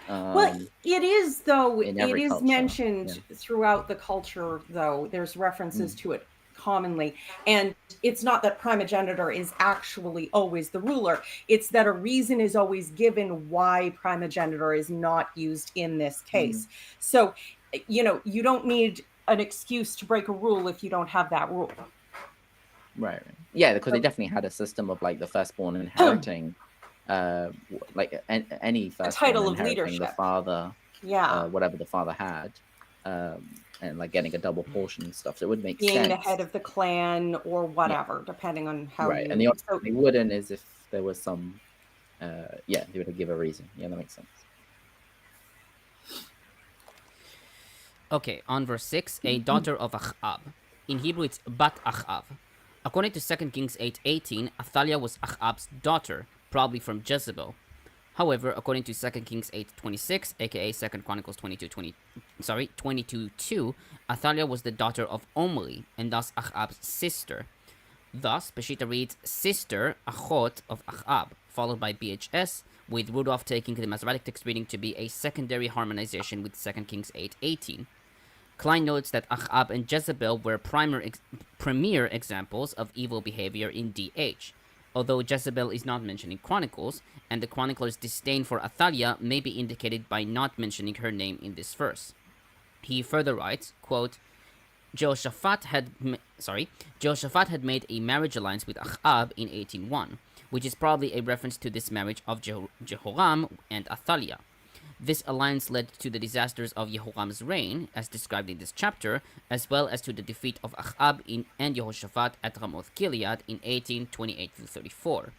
Speaker 2: Well, it is, though. It is
Speaker 6: culture.
Speaker 2: Mentioned throughout the culture, though. There's references to it commonly. And it's not that primogeniture is actually always the ruler. It's that a reason is always given why primogeniture is not used in this case. So, you don't need an excuse to break a rule if you don't have that rule.
Speaker 6: Right. Yeah, because they definitely had a system of like the firstborn inheriting like any first
Speaker 2: title of
Speaker 6: inheriting
Speaker 2: leadership,
Speaker 6: the father, whatever the father had, and like getting a double portion and stuff. So it would make sense.
Speaker 2: Being the head of the clan or whatever, depending on how.
Speaker 6: Right, and the only they wouldn't is if there was some, they would give a reason. Yeah, that makes sense.
Speaker 3: Okay, on verse 6, a daughter of Achab. In Hebrew, it's Bat Achab. According to 2 Kings 8:18, Athaliah was Achab's daughter, probably from Jezebel. However, according to 2 Kings 8:26, aka 2 Chronicles 22:2, Athaliah was the daughter of Omri, and thus Achab's sister. Thus, Peshitta reads sister, Achot of Achab, followed by BHS, with Rudolph taking the Masoretic text reading to be a secondary harmonization with 2 Kings 8:18. Klein notes that Achab and Jezebel were premier examples of evil behavior in DH, although Jezebel is not mentioned in Chronicles, and the chronicler's disdain for Athaliah may be indicated by not mentioning her name in this verse. He further writes, quote, Jehoshaphat had made a marriage alliance with Achab in 18:1, which is probably a reference to this marriage of Jehoram and Athaliah. This alliance led to the disasters of Jehoram's reign, as described in this chapter, as well as to the defeat of Achab and Jehoshaphat at Ramoth Gilead in 18:28-34.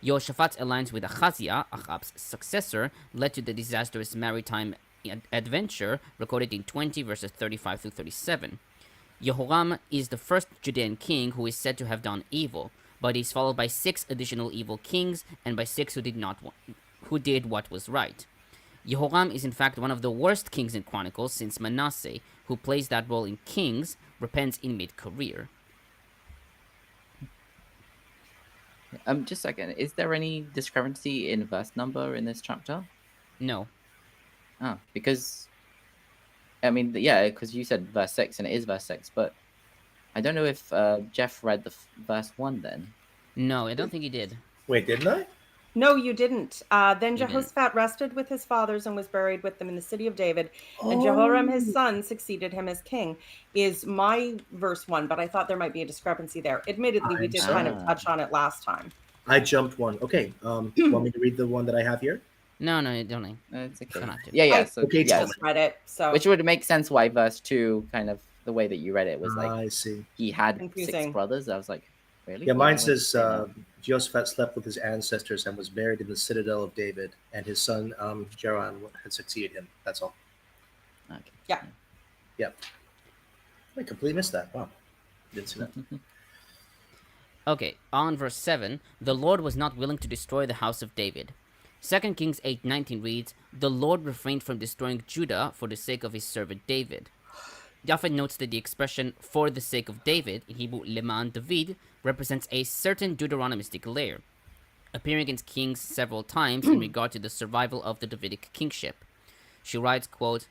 Speaker 3: Jehoshaphat's alliance with Ahaziah, Achab's successor, led to the disastrous maritime adventure recorded in 20 verses 35-37. Jehoram is the first Judean king who is said to have done evil, but is followed by 6 additional evil kings and by 6 who did what was right. Jehoram is in fact one of the worst kings in Chronicles, since Manasseh, who plays that role in Kings, repents in mid-career.
Speaker 6: Just a second. Is there any discrepancy in verse number in this chapter?
Speaker 3: No.
Speaker 6: Because, because you said verse 6 and it is verse 6, but I don't know if Jeff read the verse 1 then.
Speaker 3: No, I don't think he did.
Speaker 5: Wait, didn't I?
Speaker 2: No, you didn't. Then Jehoshaphat rested with his fathers and was buried with them in the city of David. And Jehoram, his son, succeeded him as king, is my verse 1, but I thought there might be a discrepancy there. Admittedly, we did kind of touch on it last time.
Speaker 5: I jumped one. Okay. Want me to read the one that I have here?
Speaker 3: No, you don't.
Speaker 6: It's okay.
Speaker 3: Don't have to.
Speaker 6: Yeah.
Speaker 2: I just read it. So
Speaker 6: which would make sense why verse 2, kind of the way that you read it, was like
Speaker 5: I see.
Speaker 6: he had
Speaker 2: Confusing.
Speaker 6: 6 brothers. I was like, really?
Speaker 5: Yeah, mine says Jehoshaphat slept with his ancestors and was buried in the citadel of David, and his son Joram had succeeded him. That's all.
Speaker 6: Okay.
Speaker 2: Yeah.
Speaker 5: Yep. I completely missed that. Wow. Didn't see that.
Speaker 3: Okay, on verse 7, the Lord was not willing to destroy the house of David. 2 Kings 8:19 reads, the Lord refrained from destroying Judah for the sake of his servant David. Japhet notes that the expression for the sake of David, in Hebrew leman David, represents a certain Deuteronomistic layer, appearing in Kings several times in regard to the survival of the Davidic kingship. She writes, quote,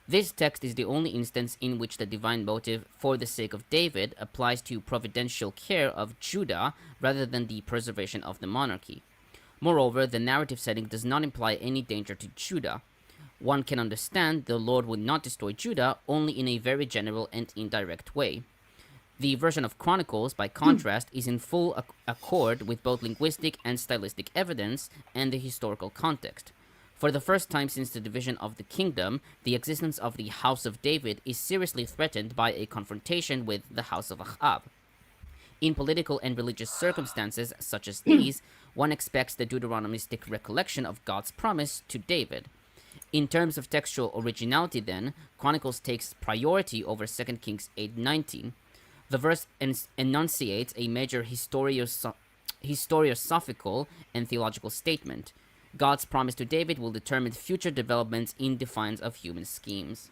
Speaker 3: this text is the only instance in which the divine motive for the sake of David applies to providential care of Judah rather than the preservation of the monarchy. Moreover, the narrative setting does not imply any danger to Judah. One can understand the Lord would not destroy Judah only in a very general and indirect way. The version of Chronicles, by contrast, is in full accord with both linguistic and stylistic evidence and the historical context. For the first time since the division of the kingdom, the existence of the House of David is seriously threatened by a confrontation with the House of Ahab. In political and religious circumstances such as these, one expects the Deuteronomistic recollection of God's promise to David. In terms of textual originality, then, Chronicles takes priority over 2 Kings 8:19. The verse enunciates a major historiosophical and theological statement. God's promise to David will determine future developments in defiance of human schemes.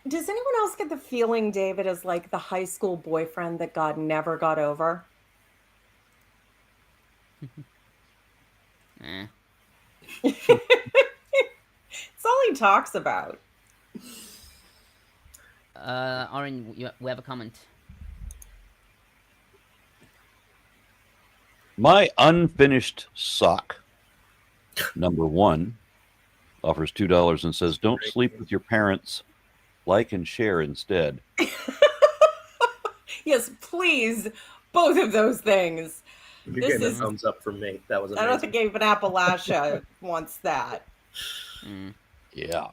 Speaker 2: Does anyone else get the feeling David is like the high school boyfriend that God never got over? It's all he talks about.
Speaker 3: Aaron, we have a comment.
Speaker 1: My unfinished sock, number 1, offers $2 and says, don't sleep with your parents. Like and share instead.
Speaker 2: Yes, please. Both of those things.
Speaker 5: You're
Speaker 2: This
Speaker 5: getting
Speaker 2: is-
Speaker 5: a thumbs up from me. That was amazing.
Speaker 2: I don't think even Appalachia wants that.
Speaker 1: Yeah.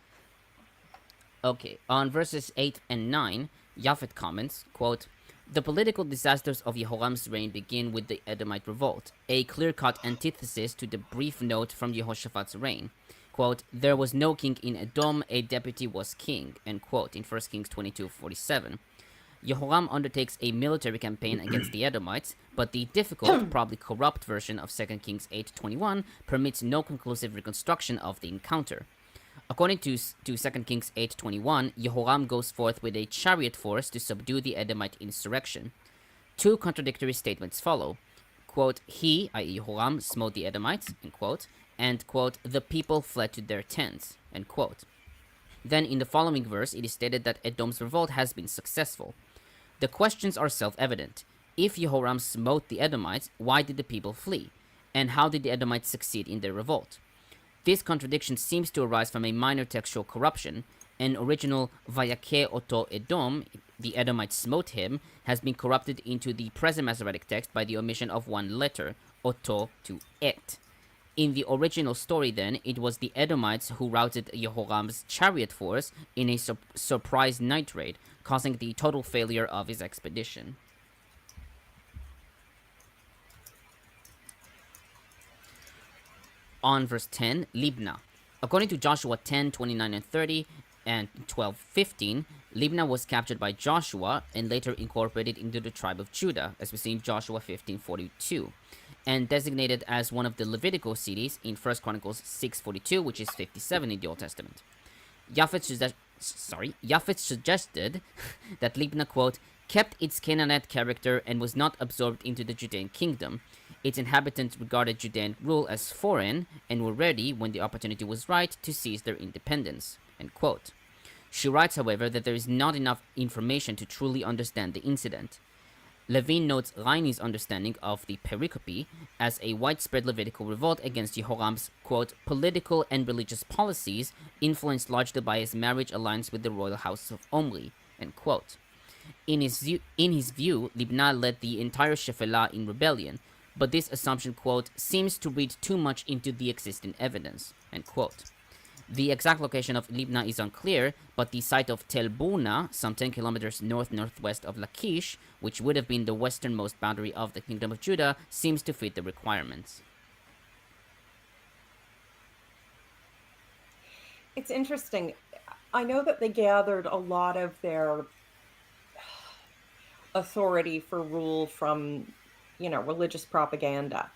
Speaker 3: Okay, on verses 8 and 9, Japhet comments, quote, the political disasters of Jehoram's reign begin with the Edomite revolt, a clear-cut antithesis to the brief note from Jehoshaphat's reign. Quote, there was no king in Edom, a deputy was king, end quote, in 1 Kings 22:47. Jehoram undertakes a military campaign against the Edomites, but the difficult, probably corrupt version of 2 Kings 8:21 permits no conclusive reconstruction of the encounter. According to 2 Kings 8:21, Jehoram goes forth with a chariot force to subdue the Edomite insurrection. Two contradictory statements follow. Quote, he, i.e. Jehoram, smote the Edomites, end quote, and, quote, the people fled to their tents, end quote. Then in the following verse, it is stated that Edom's revolt has been successful. The questions are self-evident. If Jehoram smote the Edomites, why did the people flee? And how did the Edomites succeed in their revolt? This contradiction seems to arise from a minor textual corruption. An original Vayakeh oto Edom, the Edomites smote him, has been corrupted into the present Masoretic text by the omission of one letter, oto to et. In the original story, then, it was the Edomites who routed Jehoram's chariot force in a surprise night raid, causing the total failure of his expedition. On verse 10, Libna. According to Joshua 10:29 and 30 and 12:15, Libna was captured by Joshua and later incorporated into the tribe of Judah, as we see in Joshua 15:42, and designated as one of the Levitical cities in 1 Chronicles 6:42, which is 57 in the Old Testament. Japhet suggested that Libna, quote, kept its Canaanite character and was not absorbed into the Judean kingdom. Its inhabitants regarded Judean rule as foreign and were ready, when the opportunity was right, to seize their independence, end quote. She writes, however, that there is not enough information to truly understand the incident. Levin notes Reine's understanding of the pericope as a widespread Levitical revolt against Jehoram's, quote, political and religious policies, influenced largely by his marriage alliance with the royal house of Omri, end quote. In his view, Libna led the entire Shephelah in rebellion, but this assumption, quote, seems to read too much into the existing evidence, end quote. The exact location of Libna is unclear, but the site of Tel Buna, some 10 kilometers north-northwest of Lachish, which would have been the westernmost boundary of the Kingdom of Judah, seems to fit the requirements.
Speaker 2: It's interesting. I know that they gathered a lot of their authority for rule from, religious propaganda.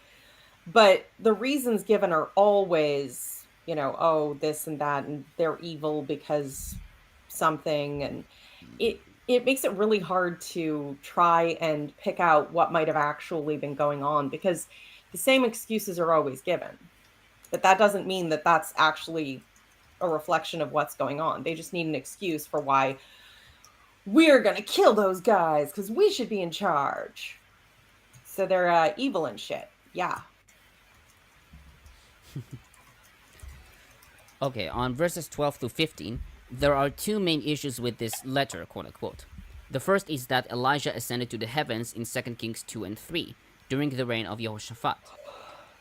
Speaker 2: But the reasons given are always, oh, this and that, and they're evil because something. And it makes it really hard to try and pick out what might have actually been going on, because the same excuses are always given. But that doesn't mean that that's actually a reflection of what's going on. They just need an excuse for why we're going to kill those guys because we should be in charge. So they're evil and shit. Yeah.
Speaker 3: Okay, on verses 12 to 15, there are two main issues with this letter, quote unquote. The first is that Elijah ascended to the heavens in 2 Kings 2 and 3, during the reign of Jehoshaphat.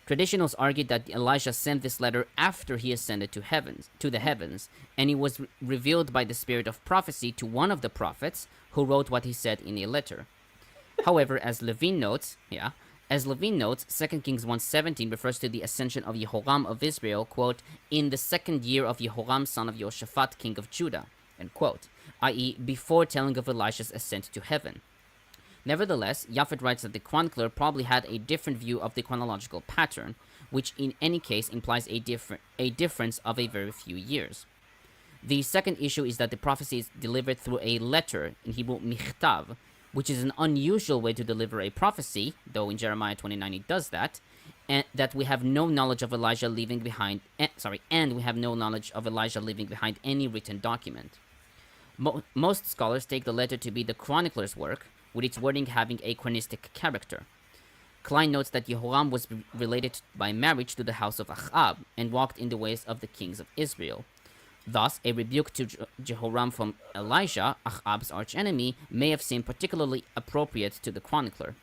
Speaker 3: Traditionals argued that Elijah sent this letter after he ascended to the heavens, and it was revealed by the spirit of prophecy to one of the prophets, who wrote what he said in a letter. However, as Levin notes, 2 Kings 1:17 refers to the ascension of Jehoram of Israel, quote, in the 2nd year of Jehoram son of Jehoshaphat, king of Judah, end quote, i.e. before telling of Elijah's ascent to heaven. Nevertheless, Japhet writes that the chronicler probably had a different view of the chronological pattern, which in any case implies a difference of a very few years. The second issue is that the prophecy is delivered through a letter, in Hebrew michtav, which is an unusual way to deliver a prophecy, though in Jeremiah 29 it does that, and that we have no knowledge of Elijah leaving behind, and we have no knowledge of Elijah leaving behind any written document. Most scholars take the letter to be the chronicler's work, with its wording having a chronistic character. Klein notes that Jehoram was related by marriage to the house of Achab, and walked in the ways of the kings of Israel. Thus, a rebuke to Jehoram from Elijah, Achab's archenemy, may have seemed particularly appropriate to the chronicler.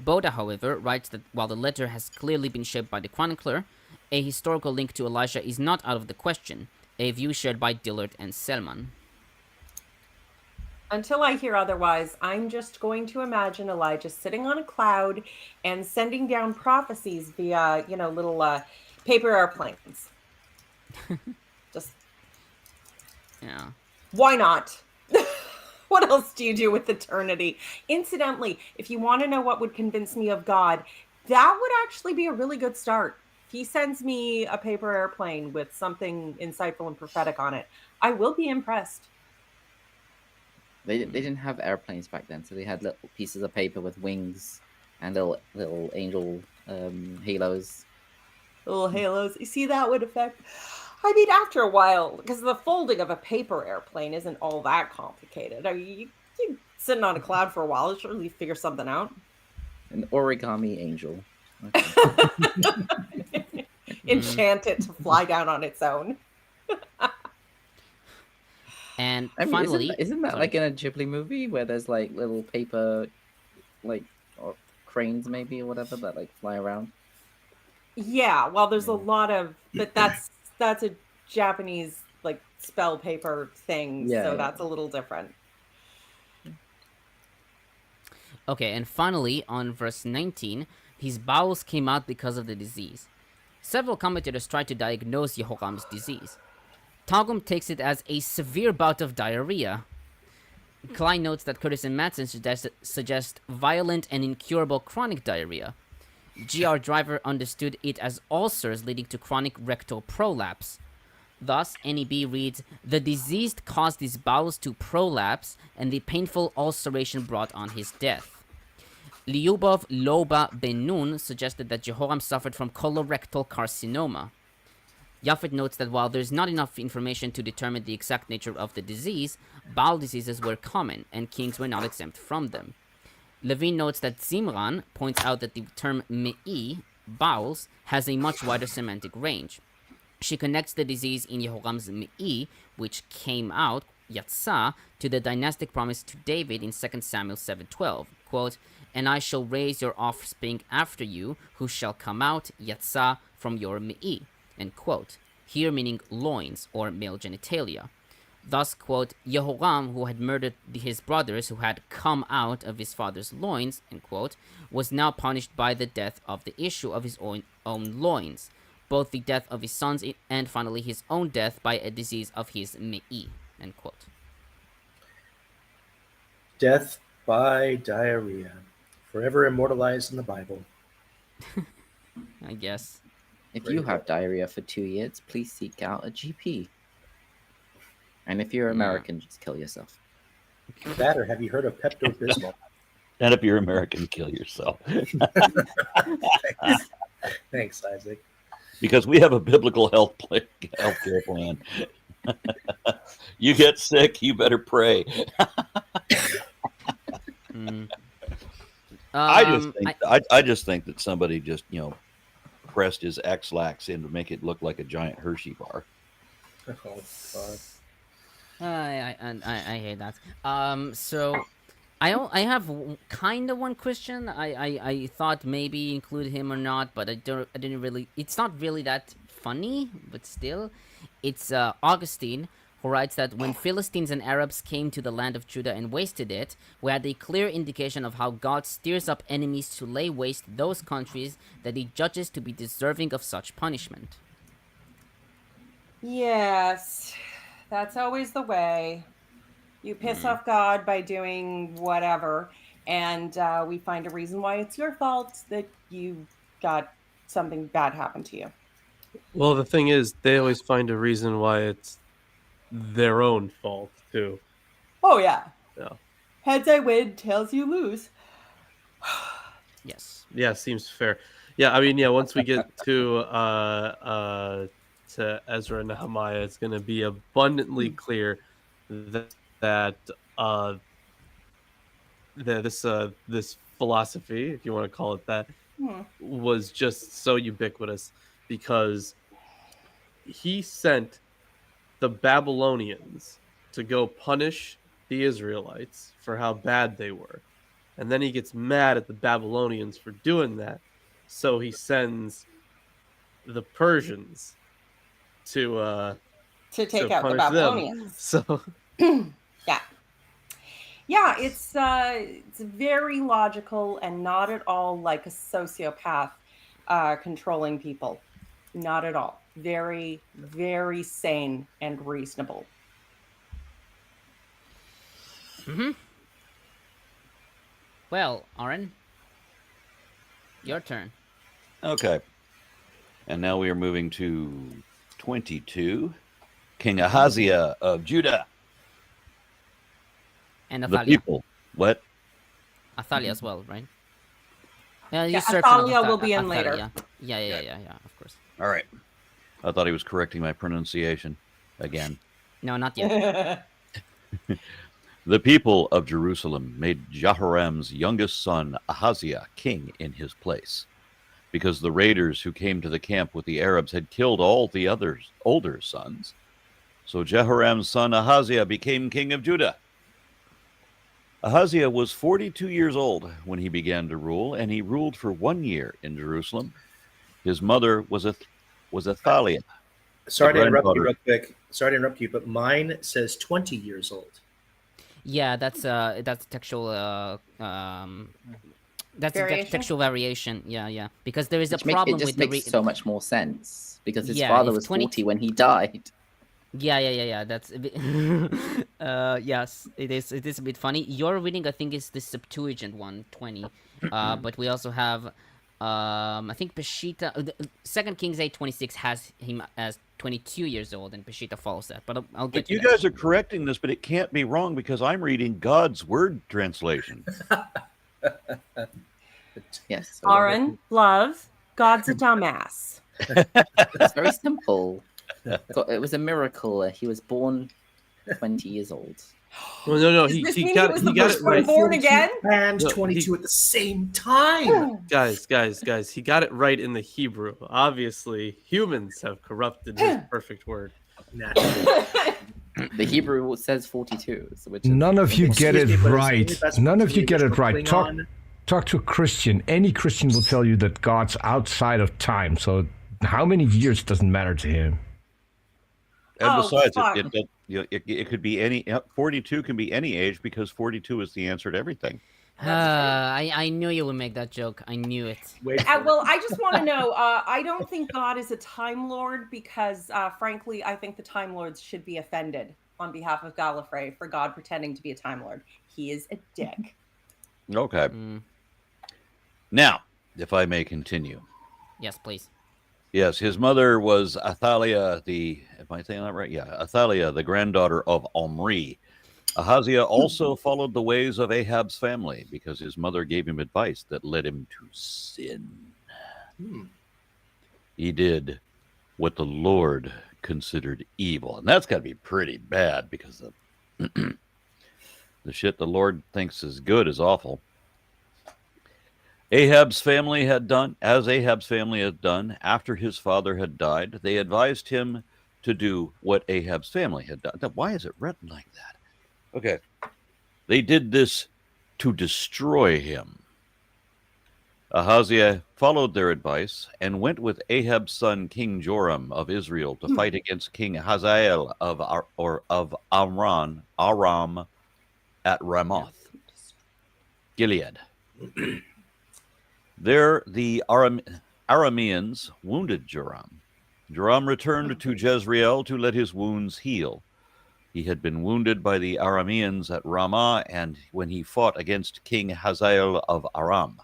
Speaker 3: Boda, however, writes that while the letter has clearly been shaped by the chronicler, a historical link to Elijah is not out of the question, a view shared by Dillard and Selman.
Speaker 2: Until I hear otherwise, I'm just going to imagine Elijah sitting on a cloud and sending down prophecies via, little paper airplanes. Just,
Speaker 3: yeah.
Speaker 2: Why not? What else do you do with eternity? Incidentally, if you want to know what would convince me of God, that would actually be a really good start. If he sends me a paper airplane with something insightful and prophetic on it, I will be impressed.
Speaker 6: They didn't have airplanes back then, so they had little pieces of paper with wings and little angel halos.
Speaker 2: Little halos. You see, that would affect... I mean, after a while, because the folding of a paper airplane isn't all that complicated. You sitting on a cloud for a while, surely figure something out.
Speaker 6: An origami angel. Okay.
Speaker 2: Enchant it to fly down on its own.
Speaker 3: And
Speaker 6: I mean,
Speaker 3: finally,
Speaker 6: isn't that like in a Ghibli movie where there's like little paper, or cranes maybe or whatever that like fly around?
Speaker 2: Yeah, well, there's a lot of, but that's a Japanese like spell paper thing, so that's a little different.
Speaker 3: Okay, and finally, on verse 19, his bowels came out because of the disease. Several commentators tried to diagnose Jehoram's disease. Targum takes it as a severe bout of diarrhea. Klein notes that Curtis and Madsen suggest violent and incurable chronic diarrhea. G.R. Driver understood it as ulcers leading to chronic rectal prolapse. Thus, NEB reads, the disease caused his bowels to prolapse, and the painful ulceration brought on his death. Lyubov Loba Ben-Nun suggested that Jehoram suffered from colorectal carcinoma. Japhet notes that while there's not enough information to determine the exact nature of the disease, bowel diseases were common, and kings were not exempt from them. Levin notes that Zimran points out that the term me'i, bowels, has a much wider semantic range. She connects the disease in Jehoram's me'i, which came out, yatsa, to the dynastic promise to David in 2 Samuel 7:12, quote, and I shall raise your offspring after you, who shall come out, yatsa, from your me'i, end quote. here meaning loins or male genitalia. Thus, quote, Jehoram, who had murdered his brothers who had come out of his father's loins, end quote, was now punished by the death of the issue of his own loins, both the death of his sons and finally his own death by a disease of his me'i, end quote.
Speaker 5: Death by diarrhea, forever immortalized in the Bible.
Speaker 3: I guess.
Speaker 6: If you have diarrhea for 2 years, please seek out a GP. And if you're American, just kill yourself.
Speaker 5: That, or have you heard of Pepto-Bismol?
Speaker 1: And if you're American, kill yourself.
Speaker 5: Thanks, Isaac.
Speaker 1: Because we have a biblical healthcare plan. You get sick, you better pray. I just think that somebody just pressed his X-Lax in to make it look like a giant Hershey bar.
Speaker 5: Oh God.
Speaker 3: I hate that. So I have kind of one question. I thought maybe include him or not, but I didn't really. It's not really that funny, but still, it's Augustine who writes that when Philistines and Arabs came to the land of Judah and wasted it, we had a clear indication of how God steers up enemies to lay waste those countries that he judges to be deserving of such punishment.
Speaker 2: Yes, that's always the way. You piss off God by doing whatever, and we find a reason why it's your fault that you got something bad happen to you.
Speaker 4: Well, the thing is, they always find a reason why it's their own fault, too.
Speaker 2: Oh, yeah.
Speaker 4: Yeah.
Speaker 2: Heads I win, tails you lose.
Speaker 3: Yes.
Speaker 4: Yeah, seems fair. Yeah, I mean, once we get to Ezra and Nehemiah, it's going to be abundantly clear that this philosophy, if you want to call it that, was just so ubiquitous because he sent the Babylonians to go punish the Israelites for how bad they were. And then he gets mad at the Babylonians for doing that. So he sends the Persians to
Speaker 2: take out the
Speaker 4: punish
Speaker 2: Babylonians.
Speaker 4: them. So
Speaker 2: yeah, it's very logical and not at all like a sociopath controlling people. Not at all. Very, very sane and reasonable.
Speaker 3: Well, Aaron, your turn.
Speaker 1: Okay. And now we are moving to 22. King Ahaziah of Judah.
Speaker 3: And
Speaker 1: The
Speaker 3: Athalia.
Speaker 1: people. What?
Speaker 3: Athalia as well, right?
Speaker 2: Yeah, Athalia will be in later.
Speaker 3: Yeah, of course.
Speaker 1: All right. I thought he was correcting my pronunciation again.
Speaker 3: No, not yet.
Speaker 1: The people of Jerusalem made Jehoram's youngest son, Ahaziah, king in his place, because the raiders who came to the camp with the Arabs had killed all the others' older sons. So Jehoram's son Ahaziah became king of Judah. Ahaziah was 42 years old when he began to rule, and he ruled for 1 year in Jerusalem. His mother was Athaliah.
Speaker 5: Sorry to interrupt you real quick. Sorry to interrupt you, but mine says 20 years old.
Speaker 3: Yeah, that's textual. That's a textual variation. Yeah. Because there is a problem with
Speaker 6: makes so much more sense because his father was 40 when he died.
Speaker 3: Yeah. That's a bit. Yes, it is. It is a bit funny. Your reading, I think, is the Septuagint one, 20. But we also have, I think Peshitta. 2 Kings 8:26 has him as 22 years old, and Peshitta follows that. But I'll get.
Speaker 1: But you guys are correcting this, but it can't be wrong because I'm reading God's Word translation.
Speaker 6: Yes.
Speaker 2: Aaron, love, God's a dumbass.
Speaker 6: It's very simple. It was a miracle. He was born 20 years old.
Speaker 4: Well, no, he got it right.
Speaker 2: Born again?
Speaker 5: And 22 at the same time.
Speaker 4: Guys, he got it right in the Hebrew. Obviously, humans have corrupted his perfect word.
Speaker 6: The Hebrew says 42.
Speaker 7: None of you get it right. None of you get it right. Talk to a Christian. Any Christian will tell you that God's outside of time. So how many years doesn't matter to him.
Speaker 1: And
Speaker 2: Oh,
Speaker 1: besides,
Speaker 2: fuck.
Speaker 1: it could be any 42 can be any age because 42 is the answer to everything.
Speaker 3: I knew you would make that joke. I knew it.
Speaker 5: Wait for
Speaker 2: Well, I just want to know. I don't think God is a Time Lord because, frankly, I think the Time Lords should be offended on behalf of Gallifrey for God pretending to be a Time Lord. He is a dick.
Speaker 1: Okay.
Speaker 3: Mm,
Speaker 1: Now, if I may continue.
Speaker 3: yes, please.
Speaker 1: Yes, his mother was Athaliah, am I saying that right? Yeah, Athaliah, the granddaughter of Omri. Ahaziah also followed the ways of Ahab's family because his mother gave him advice that led him to sin.
Speaker 5: Hmm.
Speaker 1: He did what the Lord considered evil. And that's got to be pretty bad because the shit the Lord thinks is good is awful. Ahab's family had done after his father had died. They advised him to do what Ahab's family had done. Now, why is it written like that? Okay. They did this to destroy him. Ahaziah followed their advice and went with Ahab's son, King Joram of Israel, to fight against King Hazael of Aram at Ramoth, Gilead. There, the Arameans wounded Joram. Joram returned to Jezreel to let his wounds heal. He had been wounded by the Arameans at Ramah, and when he fought against King Hazael of Aram.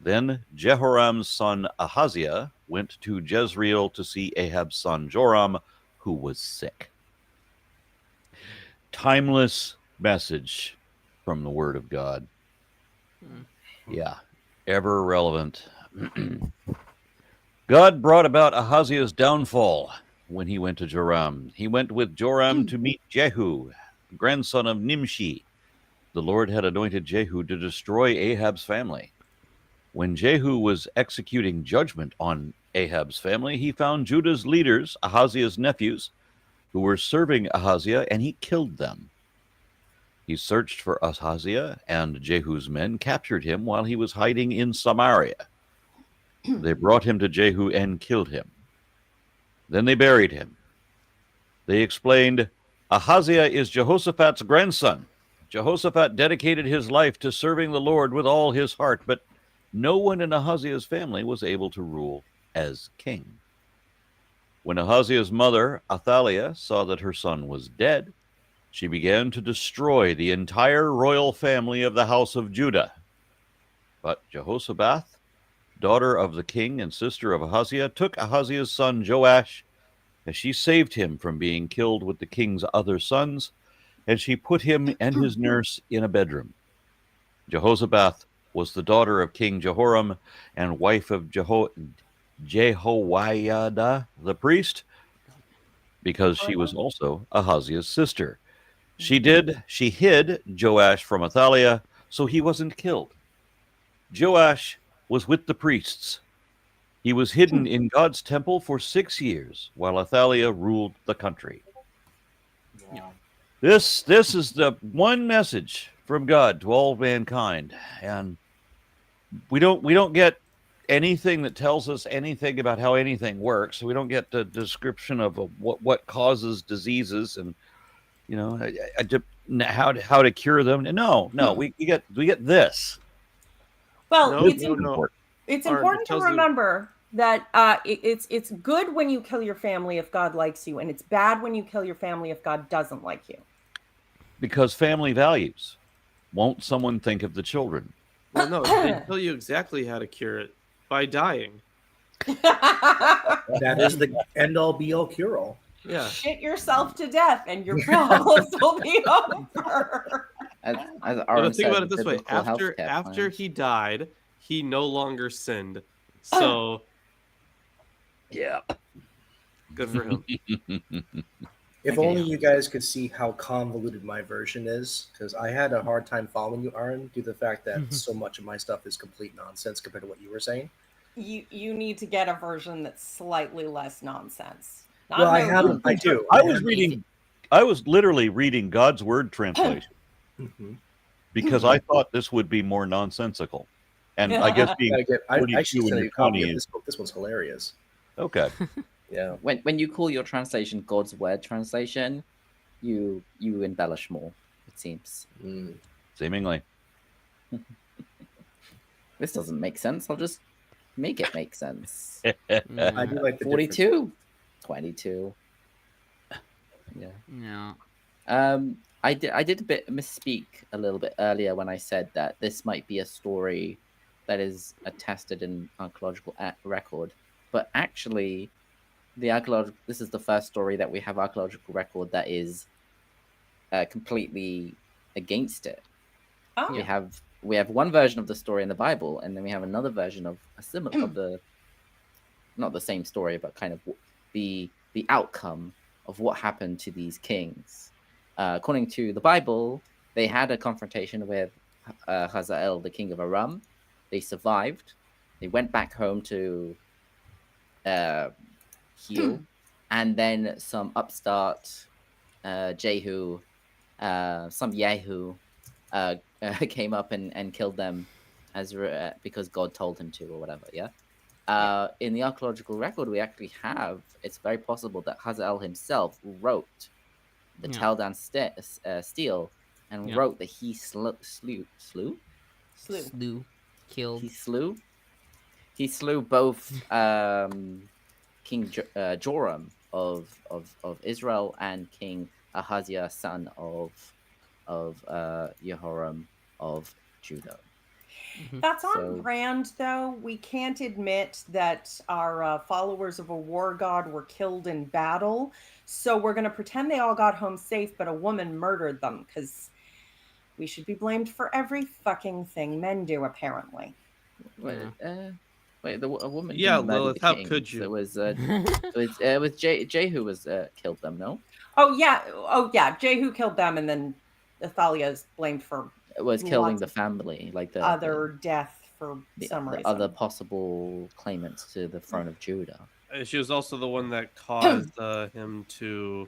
Speaker 1: Then Jehoram's son Ahaziah went to Jezreel to see Ahab's son Joram, who was sick. Timeless message from the Word of God. Yeah, ever relevant. God brought about Ahaziah's downfall when he went to Joram. He went with Joram to meet Jehu, grandson of Nimshi. The Lord had anointed Jehu to destroy Ahab's family. When Jehu was executing judgment on Ahab's family, he found Judah's leaders, Ahaziah's nephews, who were serving Ahaziah, and he killed them. He searched for Ahaziah, and Jehu's men captured him while he was hiding in Samaria. They brought him to Jehu and killed him. Then they buried him. They explained, Ahaziah is Jehoshaphat's grandson. Jehoshaphat dedicated his life to serving the Lord with all his heart, but no one in Ahaziah's family was able to rule as king. When Ahaziah's mother, Athaliah, saw that her son was dead, she began to destroy the entire royal family of the house of Judah. But Jehoshaphat, daughter of the king and sister of Ahaziah, took Ahaziah's son Joash, and she saved him from being killed with the king's other sons, and she put him and his nurse in a bedroom. Jehoshaphat was the daughter of King Jehoram and wife of Jehoiada the priest, because she was also Ahaziah's sister. She hid Joash from Athaliah, so he wasn't killed. Joash was with the priests. He was hidden in God's temple for 6 years while Athaliah ruled the country.
Speaker 5: Wow.
Speaker 1: This is the one message from God to all mankind, and we don't get anything that tells us anything about how anything works. We don't get the description of what causes diseases and how to cure them. No, we get this.
Speaker 2: Well, it's
Speaker 4: Aaron,
Speaker 2: important to
Speaker 4: tells you-
Speaker 2: remember that it's good when you kill your family if God likes you, and it's bad when you kill your family if God doesn't like you.
Speaker 1: Because family values. Won't someone think of the children?
Speaker 4: Well, no, they tell you exactly how to cure it by dying.
Speaker 5: That is the end-all be-all cure-all.
Speaker 4: Yeah.
Speaker 2: Shit yourself to death, and your problems will be over.
Speaker 6: As
Speaker 4: But
Speaker 6: Aaron
Speaker 4: think
Speaker 6: said,
Speaker 4: about it this way:
Speaker 6: biblical
Speaker 4: after
Speaker 6: healthcare plan.
Speaker 4: he died, he no longer sinned. So
Speaker 1: Yeah.
Speaker 4: good for him.
Speaker 5: If only you guys could see how convoluted my version is, because I had a hard time following you, Aaron, due to the fact that so much of my stuff is complete nonsense compared to what you were saying.
Speaker 2: You need to get a version that's slightly less nonsense.
Speaker 5: Well, I have. I do.
Speaker 1: I was literally reading God's Word translation
Speaker 5: Mhm.
Speaker 1: because I thought this would be more nonsensical. And I guess being
Speaker 5: I
Speaker 1: 42
Speaker 5: actually
Speaker 1: and
Speaker 5: sent you
Speaker 1: you're
Speaker 5: a copy
Speaker 1: 20
Speaker 5: of
Speaker 1: is
Speaker 5: this book. This one's hilarious.
Speaker 1: okay.
Speaker 5: Yeah.
Speaker 6: When you call your translation God's word translation, you embellish more, it seems.
Speaker 5: Mm.
Speaker 1: Seemingly.
Speaker 6: This doesn't make sense. I'll just make it make sense.
Speaker 5: I do like the
Speaker 6: 42, 22. Yeah.
Speaker 3: Yeah.
Speaker 6: I did a bit misspeak a little bit earlier when I said that this might be a story that is attested in archaeological record, but actually, this is the first story that we have archaeological record that is completely against it.
Speaker 2: Oh.
Speaker 6: We have one version of the story in the Bible, and then we have another version of a similar of the, not the same story, but kind of the outcome of what happened to these kings. According to the Bible, they had a confrontation with HaZael, the king of Aram. They survived. They went back home to heal, and then some upstart Jehu, some Yehu, came up and killed them because God told him to, or whatever. Yeah. In the archaeological record, we actually have. It's very possible that Hazael himself wrote the Teldan stele and wrote that he slew both King Joram of Israel and King Ahaziah, son of Jehoram of Judah.
Speaker 2: That's on brand, though. We can't admit that our followers of a war god were killed in battle. So we're going to pretend they all got home safe, but a woman murdered them, because we should be blamed for every fucking thing men do, apparently.
Speaker 6: Wait, a woman?
Speaker 4: Yeah,
Speaker 6: didn't murder
Speaker 4: Lilith,
Speaker 6: the
Speaker 4: how
Speaker 6: kings.
Speaker 4: could you?
Speaker 6: It was Jehu was killed them. No.
Speaker 2: Oh yeah. Jehu killed them, and then Athaliah is blamed for
Speaker 6: It was killing the family, like the
Speaker 2: other death for some reason.
Speaker 6: Other possible claimants to the throne of Judah.
Speaker 4: She was also the one that caused him to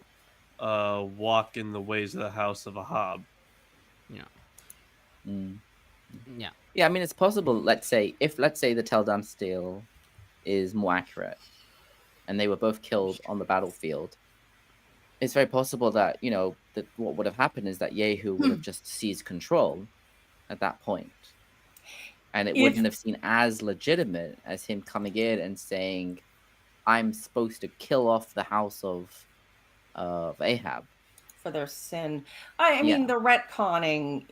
Speaker 4: walk in the ways of the house of Ahab.
Speaker 3: Yeah.
Speaker 6: Yeah. Yeah, I mean, it's possible. Let's say the Teldan stele is more accurate, and they were both killed on the battlefield. It's very possible that that what would have happened is that Jehu would have just seized control at that point, and it wouldn't have seemed as legitimate as him coming in and saying, "I'm supposed to kill off the house of Ahab
Speaker 2: for their sin." I mean, the retconning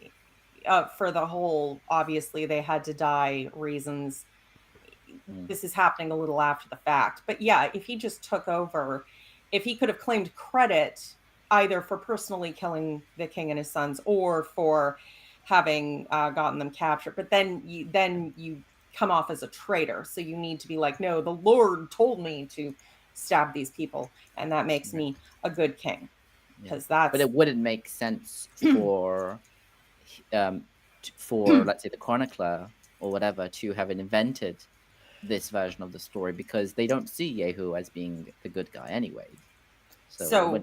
Speaker 2: for the whole, obviously they had to die reasons. This is happening a little after the fact, but yeah, if he just took over, if he could have claimed credit either for personally killing the king and his sons or for having gotten them captured, but then you come off as a traitor. So you need to be like, no, the Lord told me to stab these people, and that makes me a good king. Because
Speaker 6: But it wouldn't make sense for let's say the chronicler or whatever to have invented this version of the story, because they don't see Jehu as being the good guy anyway. So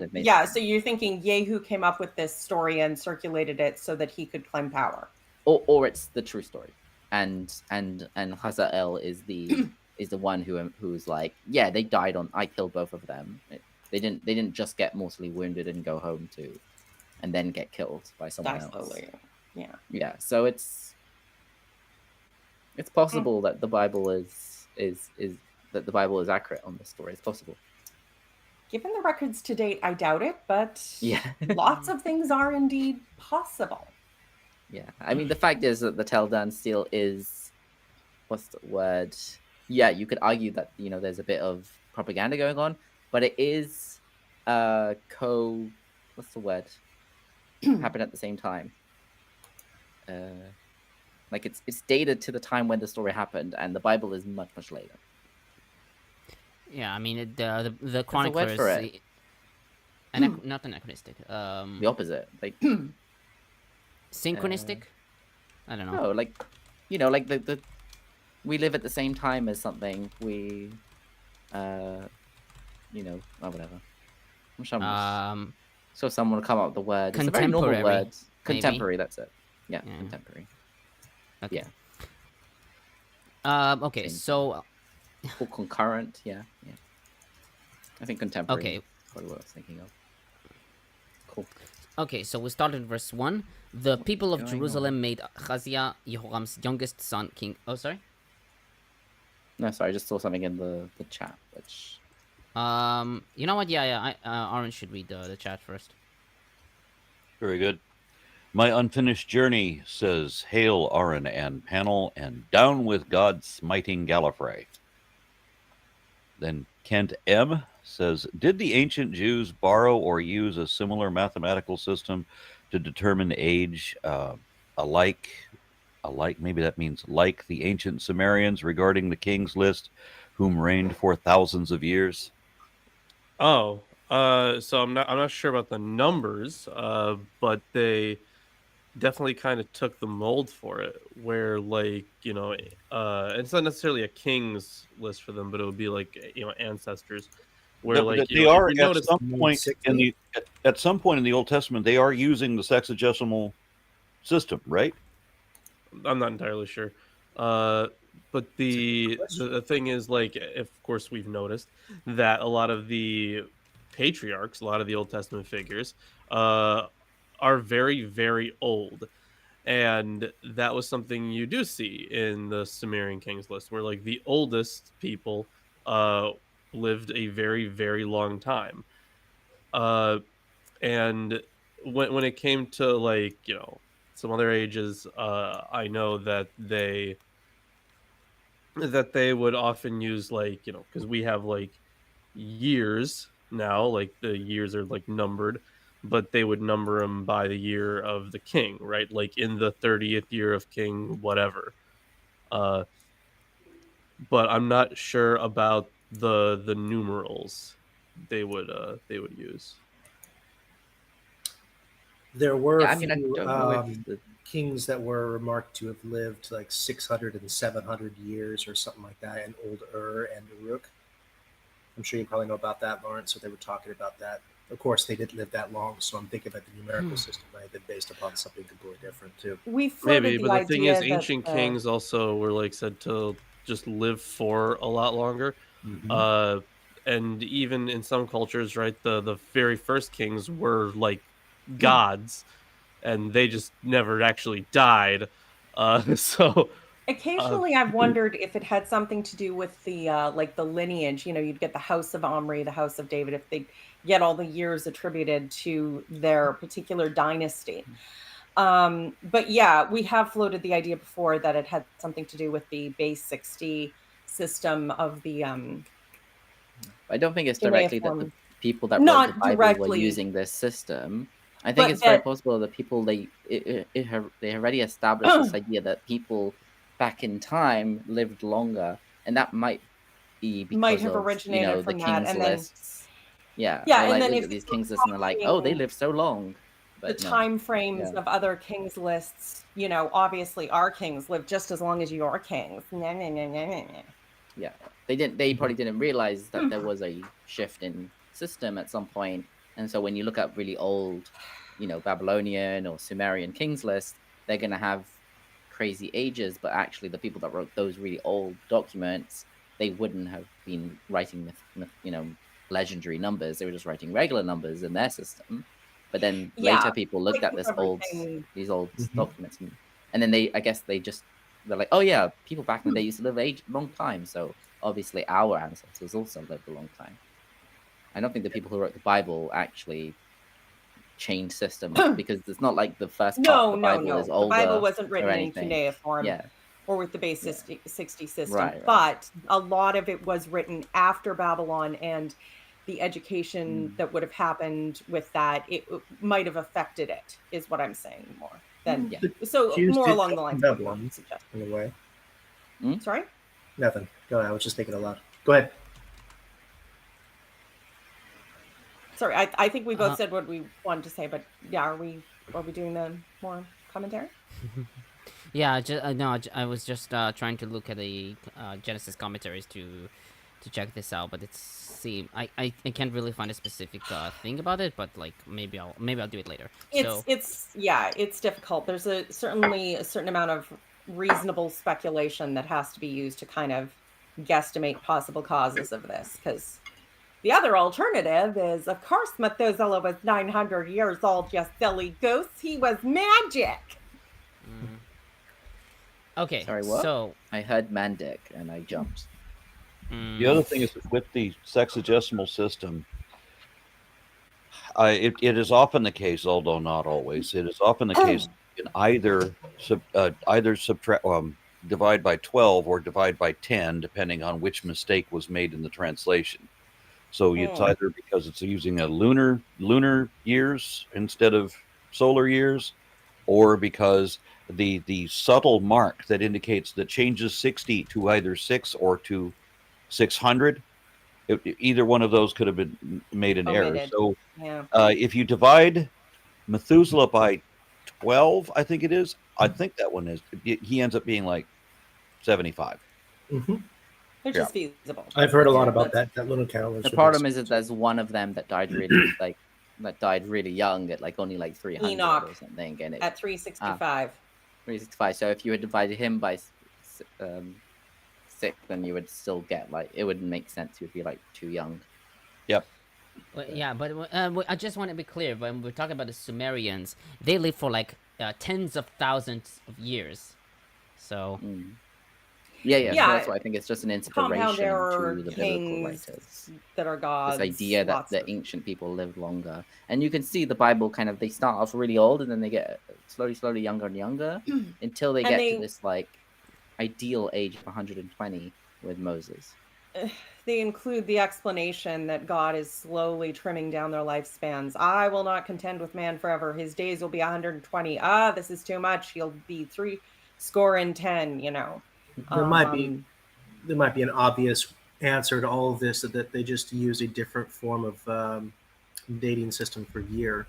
Speaker 6: you're thinking Jehu came up with this story and circulated it so that he could claim power, or it's the true story, and Hazael is the one who's like, yeah, they died I killed both of them. They didn't just get mortally wounded and go home and then get killed by someone else. Slowly. Yeah. So it's possible that the Bible is accurate on this story. It's possible.
Speaker 2: Given the records to date, I doubt it, but lots of things are indeed possible.
Speaker 6: Yeah, I mean, the fact is that the Teldan stele is, what's the word? Yeah, you could argue that there's a bit of propaganda going on, but it is what's the word? Happened at the same time. Like it's dated to the time when the story happened, and the Bible is much, much later.
Speaker 3: Yeah, I mean the chroniclers. Not anachronistic.
Speaker 6: The opposite, like
Speaker 3: synchronistic. I don't know.
Speaker 6: No, like the we live at the same time as something. We, whatever. I'm sure. So someone will come up with the word. It's a very normal word. Contemporary. Maybe? That's it. Yeah, contemporary.
Speaker 3: Okay. Yeah. Okay, so.
Speaker 6: Or concurrent. Yeah. I think contemporary.
Speaker 3: Okay.
Speaker 6: is probably what I was thinking of. Cool.
Speaker 3: Okay, so we started in verse 1. The people of
Speaker 6: going
Speaker 3: Jerusalem made Ahaziah, Jehoram's youngest son, king. Oh, sorry?
Speaker 6: No, sorry, I just saw something in the chat, which
Speaker 3: You know what? Yeah. Orange should read the chat first.
Speaker 1: Very good. My unfinished journey says, Hail, Aaron and Panel, and down with God smiting Gallifrey. Then Kent M says, did the ancient Jews borrow or use a similar mathematical system to determine age alike, maybe that means like the ancient Sumerians regarding the king's list, whom reigned for thousands of years?
Speaker 4: So I'm not sure about the numbers, but they definitely kind of took the mold for it, where it's not necessarily a king's list for them, but it would be like ancestors, where
Speaker 1: they are
Speaker 4: if you
Speaker 1: at
Speaker 4: notice,
Speaker 1: some point in the Old Testament they are using the sexagesimal system, right?
Speaker 4: I'm not entirely sure. But the thing is, of course, we've noticed that a lot of the patriarchs, a lot of the Old Testament figures, are very, very old. And that was something you do see in the Sumerian Kings list, where the oldest people lived a very, very long time. And when it came to some other ages, I know that they would often use because we have years now, the years are numbered, but they would number them by the year of the king, right? Like in the 30th year of king whatever. But I'm not sure about the numerals they would use.
Speaker 5: There were
Speaker 6: Yeah,
Speaker 5: a
Speaker 6: I mean, I
Speaker 5: few
Speaker 6: don't know if the
Speaker 5: kings that were remarked to have lived 600 and 700 years or something like that, and old and Uruk. I'm sure you probably know about that, Lawrence. So they were talking about that. Of course, they didn't live that long, so I'm thinking that the numerical system might have been based upon something completely different too.
Speaker 2: We floated
Speaker 4: Maybe,
Speaker 2: the
Speaker 4: but the thing
Speaker 2: idea
Speaker 4: is,
Speaker 2: that
Speaker 4: ancient kings also were said to just live for a lot longer.
Speaker 5: Mhm.
Speaker 4: And even in some cultures, right, the very first kings were gods, and they just never actually died. So
Speaker 2: occasionally I've wondered if it had something to do with the the lineage. You'd get the house of Omri, the house of David, if they get all the years attributed to their particular dynasty. But yeah, we have floated the idea before that it had something to do with the base 60 system of the
Speaker 6: I don't think it's directly that the
Speaker 2: cuneiform.
Speaker 6: people that wrote the
Speaker 2: Not
Speaker 6: Bible were
Speaker 2: directly,
Speaker 6: using this system. I think
Speaker 2: but
Speaker 6: it's very
Speaker 2: that
Speaker 6: possible that people they already established this idea that people back in time lived longer, and that might be
Speaker 2: might
Speaker 6: because
Speaker 2: have
Speaker 6: of
Speaker 2: originated
Speaker 6: the
Speaker 2: from that.
Speaker 6: king's
Speaker 2: And then,
Speaker 6: lists. Yeah,
Speaker 2: yeah,
Speaker 6: they're
Speaker 2: and
Speaker 6: like
Speaker 2: then
Speaker 6: look
Speaker 2: if
Speaker 6: at
Speaker 2: you
Speaker 6: these
Speaker 2: were
Speaker 6: kings lists and they're like, oh, they
Speaker 2: copying
Speaker 6: lived so long,
Speaker 2: the
Speaker 6: but no,
Speaker 2: time frames
Speaker 6: yeah,
Speaker 2: of other kings lists, obviously our kings live just as long as your kings. Nah, nah, nah, nah, nah, nah.
Speaker 6: yeah. They probably didn't realize that there was a shift in system at some point, and so when you look at really old, Babylonian or Sumerian kings list, they're gonna have crazy ages, but actually the people that wrote those really old documents, they wouldn't have been writing legendary numbers. They were just writing regular numbers in their system. But then
Speaker 2: Yeah,
Speaker 6: later people looked
Speaker 2: like
Speaker 6: at
Speaker 2: with everything.
Speaker 6: these old
Speaker 5: Mhm.
Speaker 6: documents, and then I guess they're like, oh yeah, people back in the day used to live a long time, so obviously our ancestors also lived a long time. I don't think the people who wrote the Bible actually changed systems, because it's not like the first part of
Speaker 2: No,
Speaker 6: the
Speaker 2: no,
Speaker 6: Bible is
Speaker 2: no. The Bible
Speaker 6: older
Speaker 2: wasn't
Speaker 6: or
Speaker 2: written in
Speaker 6: anything.
Speaker 2: cuneiform
Speaker 6: Yeah,
Speaker 2: or with the base
Speaker 6: yeah,
Speaker 2: 60 system,
Speaker 6: right.
Speaker 2: but a lot of it was written after Babylon, and the education
Speaker 6: Mm.
Speaker 2: that would have happened with that, it might have affected it, is what I'm saying more than,
Speaker 6: Yeah.
Speaker 2: so
Speaker 5: Jews
Speaker 2: more
Speaker 5: did
Speaker 2: along the
Speaker 5: come
Speaker 2: lines
Speaker 5: from
Speaker 2: of what you're
Speaker 5: Babylon
Speaker 2: suggesting.
Speaker 5: in a way.
Speaker 2: Sorry?
Speaker 5: Nothing. Go ahead. I was just thinking aloud. Go ahead.
Speaker 2: Sorry, I think we both
Speaker 3: Uh,
Speaker 2: said what we wanted to say, but yeah, are we doing the more commentary?
Speaker 3: Yeah, no, I was just trying to look at the Genesis commentaries to check this out, but I can't really find a specific thing about it, but maybe I'll do it later. So
Speaker 2: It's difficult. There's certainly a certain amount of reasonable speculation that has to be used to kind of guesstimate possible causes of this, because The other alternative is, of course, Methuselah was 900 years old, you silly goose. He was magic.
Speaker 3: Okay,
Speaker 6: Sorry, what?
Speaker 3: so
Speaker 6: I heard Mandic and I jumped.
Speaker 1: The other thing is that with the sexagesimal system, it is often the case, although not always, it is often the case you can either subtract, divide by 12 or divide by 10, depending on which mistake was made in the translation. So it's either because it's using a lunar years instead of solar years, or because the subtle mark that indicates that changes 60 to either 6 or to 600, either one of those could have been made an error.
Speaker 2: Omitted.
Speaker 1: So
Speaker 2: Yeah.
Speaker 1: if you divide Methuselah by 12, I think it is, I think that one is, he ends up being like 75.
Speaker 2: Which is feasible.
Speaker 5: I've heard a lot about that lunar calendar.
Speaker 6: The problem is that there's one of them that died really really young at only 300
Speaker 2: Enoch
Speaker 6: or something, and
Speaker 2: at 365.
Speaker 6: 365. So if you had divided him by 6, then you would still get it wouldn't make sense. You'd be too young.
Speaker 1: Yep.
Speaker 3: Well, yeah, but I just want to be clear. When we're talking about the Sumerians, they lived for tens of thousands of years. So
Speaker 6: Yeah. So
Speaker 2: Yeah,
Speaker 6: that's why I think it's just an
Speaker 2: Compound
Speaker 6: inspiration
Speaker 2: error,
Speaker 6: to the biblical
Speaker 2: kings
Speaker 6: writers.
Speaker 2: that are gods.
Speaker 6: This idea that
Speaker 2: lots
Speaker 6: the
Speaker 2: of-
Speaker 6: ancient people lived longer, and you can see the Bible they start off really old and then they get slowly younger and younger until they
Speaker 2: And
Speaker 6: get
Speaker 2: they-
Speaker 6: to this ideal age of 120 with Moses.
Speaker 2: They include the explanation that God is slowly trimming down their lifespans. I will not contend with man forever. His days will be 120. This is too much. He'll be 70, you know.
Speaker 5: There might be an obvious answer to all of this, that they just use a different form of dating system for year.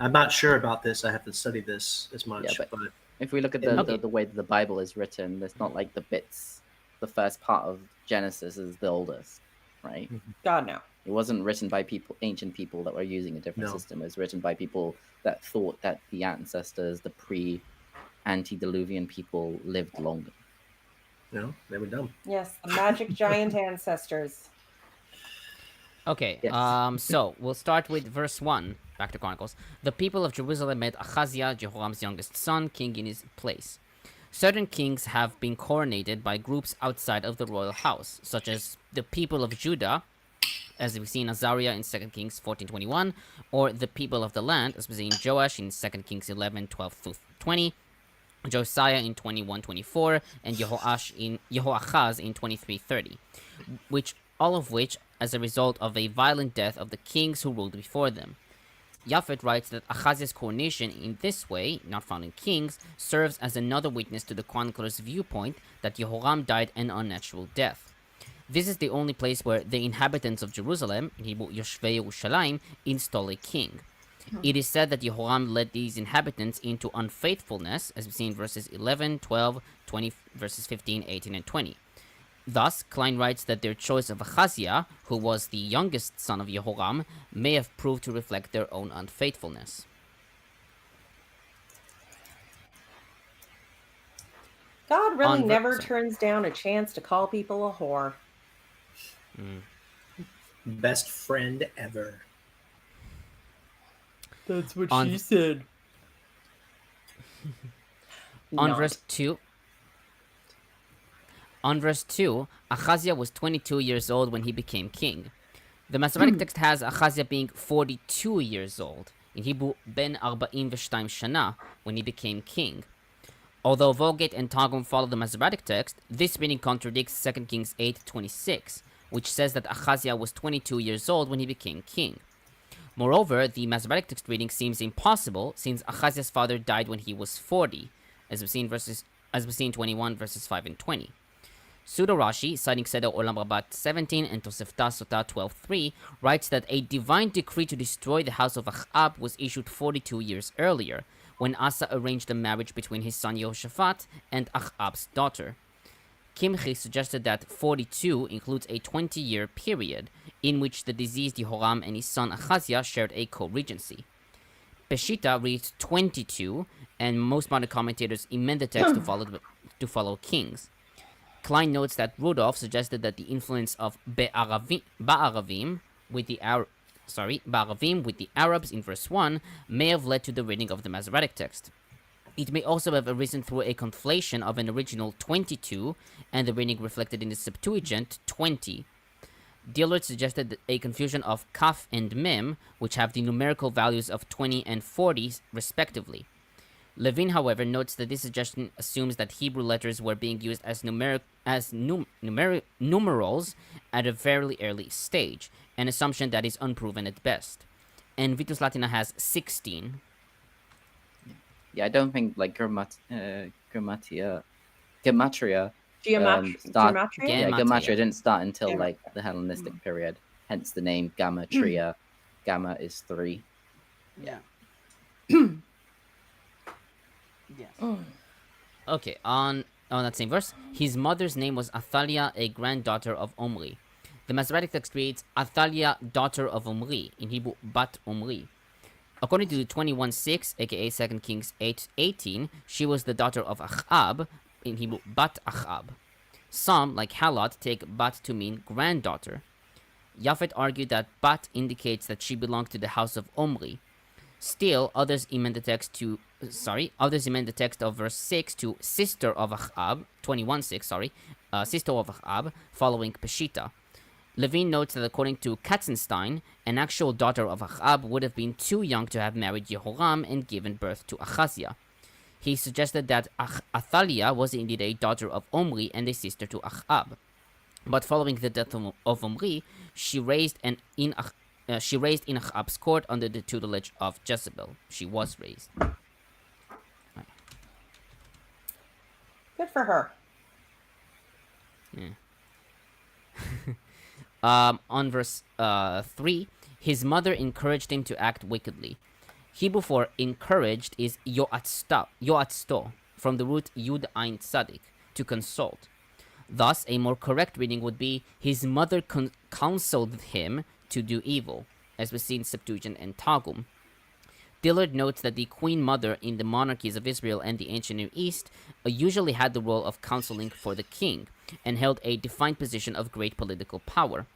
Speaker 5: I'm not sure about this. I have to study this as much.
Speaker 6: Yeah,
Speaker 5: but
Speaker 6: If we look at the way that the Bible is written, it's not like the bits. The first part of Genesis is the oldest, right?
Speaker 2: God, no.
Speaker 6: It wasn't written by ancient people that were using a different
Speaker 5: No.
Speaker 6: system. It was written by people that thought that the ancestors, the pre-antediluvian people, lived longer.
Speaker 5: They were dumb.
Speaker 2: Yes, the magic giant ancestors.
Speaker 3: Okay,
Speaker 6: Yes.
Speaker 3: so we'll start with verse 1, back to Chronicles. The people of Jerusalem made Ahaziah, Jehoram's youngest son, king in his place. Certain kings have been coronated by groups outside of the royal house, such as the people of Judah, as we see in Azariah in 2 Kings 14:21, or the people of the land, as we see in Joash in 2 Kings 11:12-20, Josiah in 21:24, and Jehoahaz in 23:30, all of which as a result of a violent death of the kings who ruled before them. Japhet writes that Ahaziah's coronation in this way, not found in Kings, serves as another witness to the chronicler's viewpoint that Jehoram died an unnatural death. This is the only place where the inhabitants of Jerusalem, in Hebrew Yoshvei Yerushalayim, install a king. It is said that Jehoram led these inhabitants into unfaithfulness, as we see in verses 11, 12, 20, verses 15, 18, and 20. Thus, Klein writes that their choice of Ahaziah, who was the youngest son of Jehoram, may have proved to reflect their own unfaithfulness.
Speaker 2: God really
Speaker 3: On
Speaker 2: never
Speaker 3: sorry.
Speaker 2: turns down a chance to call people a whore.
Speaker 5: Best friend ever.
Speaker 2: That's what
Speaker 3: On-
Speaker 2: said.
Speaker 3: On verse 2, Ahaziah was 22 years old when he became king. The Masoretic text has Ahaziah being 42 years old. In Hebrew, ben 42 shana, when he became king. Although Vulgate and Targum follow the Masoretic text, this reading contradicts 2 Kings 8:26, which says that Ahaziah was 22 years old when he became king. Moreover, the Masoretic text reading seems impossible since Ahaziah's father died when he was 40, as we see in 21 verses 5 and 20. Pseudo Rashi, citing Seder Olam Rabat 17 and Tosefta Sotah 12:3, writes that a divine decree to destroy the house of Ahab was issued 42 years earlier, when Asa arranged the marriage between his son Yehoshaphat and Ahab's daughter. Kimchi suggested that 42 includes a 20-year period in which the deceased Jehoram and his son Ahaziah shared a co-regency. Peshita reads 22, and most modern commentators amend the text to follow kings. Klein notes that Rudolph suggested that the influence of Ba'aravim, with the Ba'aravim with the Arabs in verse 1 may have led to the reading of the Masoretic text. It may also have arisen through a conflation of an original 22 and the reading reflected in the Septuagint 20. Dillard suggested that a confusion of kaf and mem, which have the numerical values of 20 and 40 respectively. Levin, however, notes that this suggestion assumes that Hebrew letters were being used as numerals at a very early stage, an assumption that is unproven at best. And Vitus Latina has 16.
Speaker 6: Yeah, I don't think like gematria
Speaker 2: Geometria.
Speaker 6: gematria didn't start until
Speaker 2: Gematria.
Speaker 6: like the Hellenistic period. Hence the name Gamatria. Gamma is 3.
Speaker 3: Yeah.
Speaker 8: Yes.
Speaker 3: Okay, on that same verse, his mother's name was Athaliah, a granddaughter of Omri. The Masoretic text reads Athaliah, daughter of Omri, in Hebrew Bat Omri. According to 21:6, aka 2 Kings 8:18, she was the daughter of Achab, in Hebrew Bat Achab. Some, like Halot, take Bat to mean granddaughter. Japhet argued that Bat indicates that she belonged to the house of Omri. Still, others amend the text of verse 6 to sister of Achab, 21:6, sister of Achab, following Peshita. Levin notes that according to Katzenstein, an actual daughter of Achab would have been too young to have married Jehoram and given birth to Ahaziah. He suggested that Athaliah was indeed a daughter of Omri and a sister to Achab. But following the death of Omri, she raised in Achab's court under the tutelage of Jezebel. She was raised.
Speaker 2: Good for her.
Speaker 3: Yeah. On verse 3, his mother encouraged him to act wickedly. Hebrew for encouraged is yoatzto, from the root yud ein tzadik, to consult. Thus, a more correct reading would be, his mother counseled him to do evil, as we see in Septuagint and Targum. Dillard notes that the queen mother in the monarchies of Israel and the ancient Near East usually had the role of counseling for the king, and held a defined position of great political power.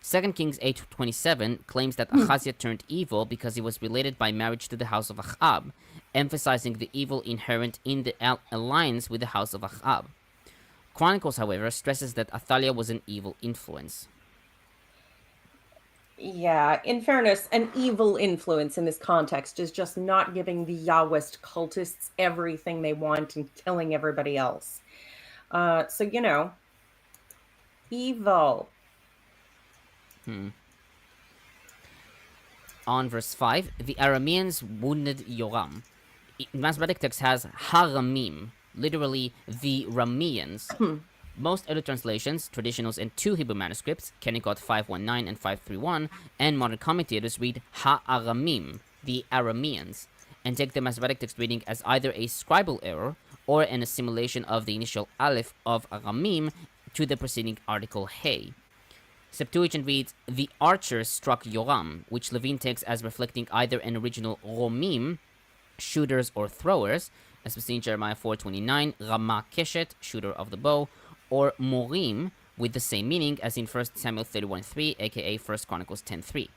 Speaker 3: 2 Kings 8:27 claims that Ahaziah turned evil because he was related by marriage to the house of Achab, emphasizing the evil inherent in the alliance with the house of Achab. Chronicles, however, stresses that Athaliah was an evil influence.
Speaker 2: Yeah, in fairness, an evil influence in this context is just not giving the Yahwist cultists everything they want and killing everybody else. So, evil.
Speaker 3: On verse 5, the Arameans wounded Yoram. Masoretic text has HaRamim, literally the Rameans. Most early translations, traditionals, and 2 Hebrew manuscripts, Kennicott 519 and 531, and modern commentators read Ha-Aramim, the Arameans, and take the Masoretic text reading as either a scribal error or an assimilation of the initial aleph of Aramim to the preceding article Hey. Septuagint reads, the archers struck Yoram, which Levin takes as reflecting either an original Romim, shooters or throwers, as we see in Jeremiah 4:29, Ramah Keshet, shooter of the bow, or Morim, with the same meaning as in 1 Samuel 31:3, aka 1 Chronicles 10:3.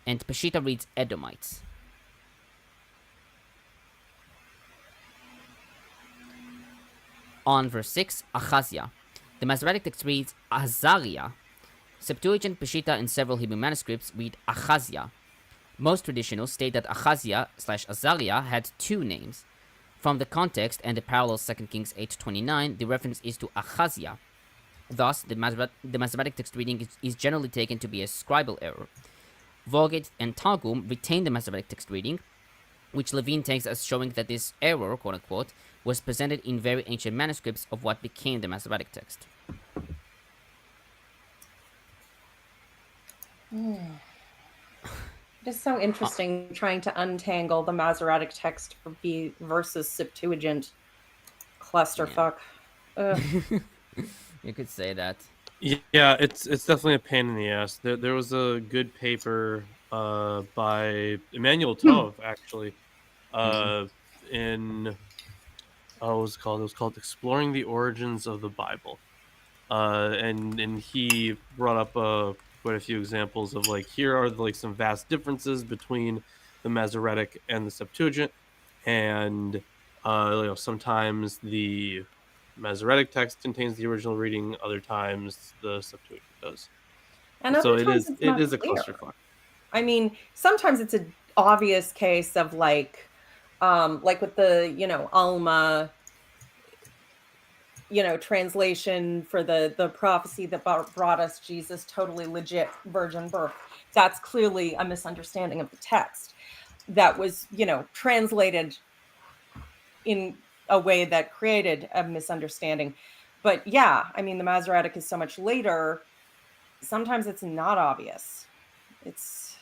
Speaker 3: And Peshita reads Edomites. On verse 6, Ahaziah. The Masoretic text reads Azariah. Septuagint, Peshita, and several Hebrew manuscripts read Ahaziah. Most traditionals state that Ahaziah/Azariah had 2 names. From the context and the parallel 2 Kings 8:29, the reference is to Ahaziah. Thus, the Masoretic text reading is generally taken to be a scribal error. Vulgate and Targum retain the Masoretic text reading, which Levin takes as showing that this error, quote-unquote, was presented in very ancient manuscripts of what became the Masoretic text.
Speaker 2: It is so interesting trying to untangle the Masoretic text versus Septuagint clusterfuck. Ugh.
Speaker 3: You could say that.
Speaker 4: Yeah, it's definitely a pain in the ass. There was a good paper by Emmanuel Tov, actually, in what was it called? It was called "Exploring the Origins of the Bible," and he brought up quite a few examples of like, here are like some vast differences between the Masoretic and the Septuagint, and sometimes the Masoretic text contains the original reading, other times the Septuagint does.
Speaker 2: And
Speaker 4: So
Speaker 2: other times it's not
Speaker 4: a
Speaker 2: clear.
Speaker 4: clusterfuck.
Speaker 2: I mean, sometimes it's an obvious case of like with the, Alma, translation for the prophecy that brought us Jesus, totally legit virgin birth. That's clearly a misunderstanding of the text that was, translated in a way that created a misunderstanding. But yeah, I mean, the Masoretic is so much later. Sometimes it's not obvious. It's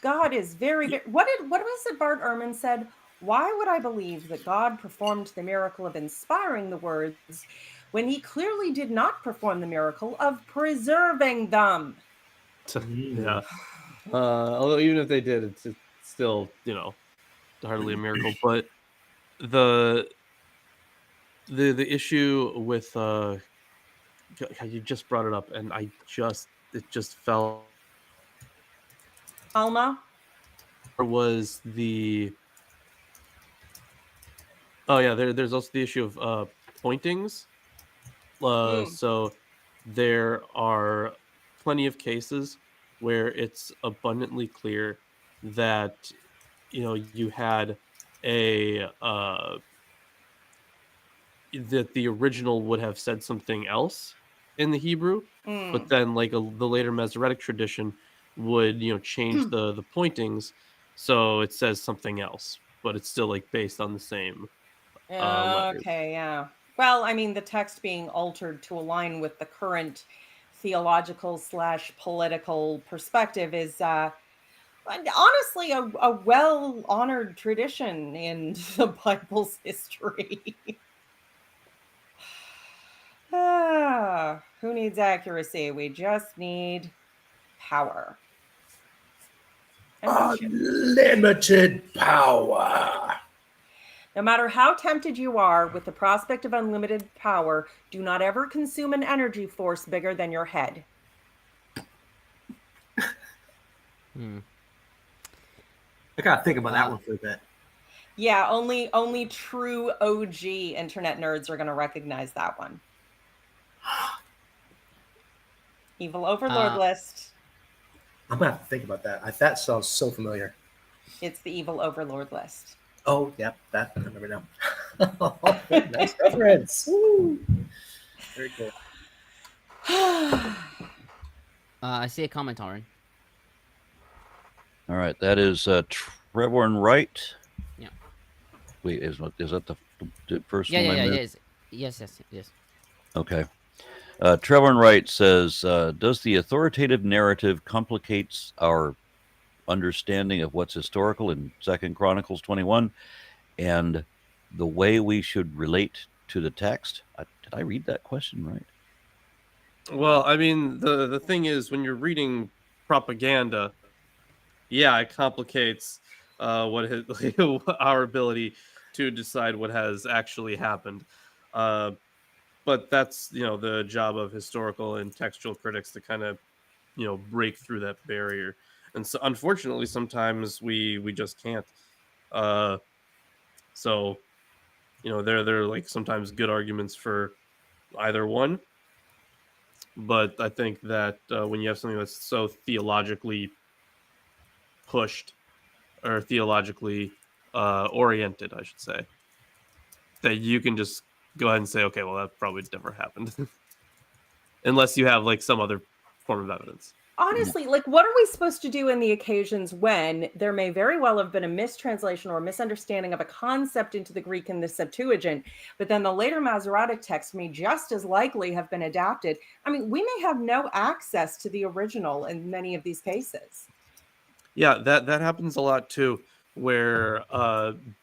Speaker 2: God is very, very what was it Bart Ehrman said? Why would I believe that God performed the miracle of inspiring the words when he clearly did not perform the miracle of preserving them?
Speaker 4: Yeah. Although even if they did, it's still, hardly a miracle. But the issue with you just brought it up, and it just fell.
Speaker 2: Alma?
Speaker 4: Was the there's also the issue of pointings. So there are plenty of cases where it's abundantly clear that you had a that the original would have said something else in the Hebrew, but then like the later Masoretic tradition would change the pointings so it says something else, but it's still like based on the same letters.
Speaker 2: Okay, yeah. Well, I mean, the text being altered to align with the current theological / political perspective is honestly a well-honored tradition in the Bible's history. Who needs accuracy? We just need power. And we should.
Speaker 5: Unlimited power.
Speaker 2: No matter how tempted you are with the prospect of unlimited power, do not ever consume an energy force bigger than your head.
Speaker 5: I gotta think about that one for a bit.
Speaker 2: Yeah, only true OG internet nerds are going to recognize that one. Evil Overlord list.
Speaker 5: I'm gonna have to think about that. That sounds so familiar.
Speaker 2: It's the Evil Overlord list.
Speaker 5: Oh, yep, that I remember now. Nice reference. Woo. Very cool.
Speaker 3: I see a comment, Aaron.
Speaker 1: All right, that is Trevor and Wright.
Speaker 3: Yeah.
Speaker 1: Wait, is that the first
Speaker 3: Yeah,
Speaker 1: one?
Speaker 3: yeah,
Speaker 1: I
Speaker 3: yeah,
Speaker 1: missed?
Speaker 3: yes.
Speaker 1: Okay. Trevor and Wright says, does the authoritative narrative complicates our understanding of what's historical in 2 Chronicles 21 and the way we should relate to the text? Did I read that question right?
Speaker 4: Well, I mean, the thing is, when you're reading propaganda, yeah, it complicates our ability to decide what has actually happened. But that's the job of historical and textual critics to kind of break through that barrier. And so, unfortunately, sometimes we just can't. So there are like sometimes good arguments for either one. But I think that when you have something that's so theologically pushed or theologically oriented, I should say, that you can just go ahead and say, okay, well, that probably never happened. Unless you have like some other form of evidence.
Speaker 2: Honestly, like, what are we supposed to do in the occasions when there may very well have been a mistranslation or a misunderstanding of a concept into the Greek in the Septuagint, but then the later Masoretic text may just as likely have been adapted? I mean, we may have no access to the original in many of these cases.
Speaker 4: Yeah, that happens a lot too, where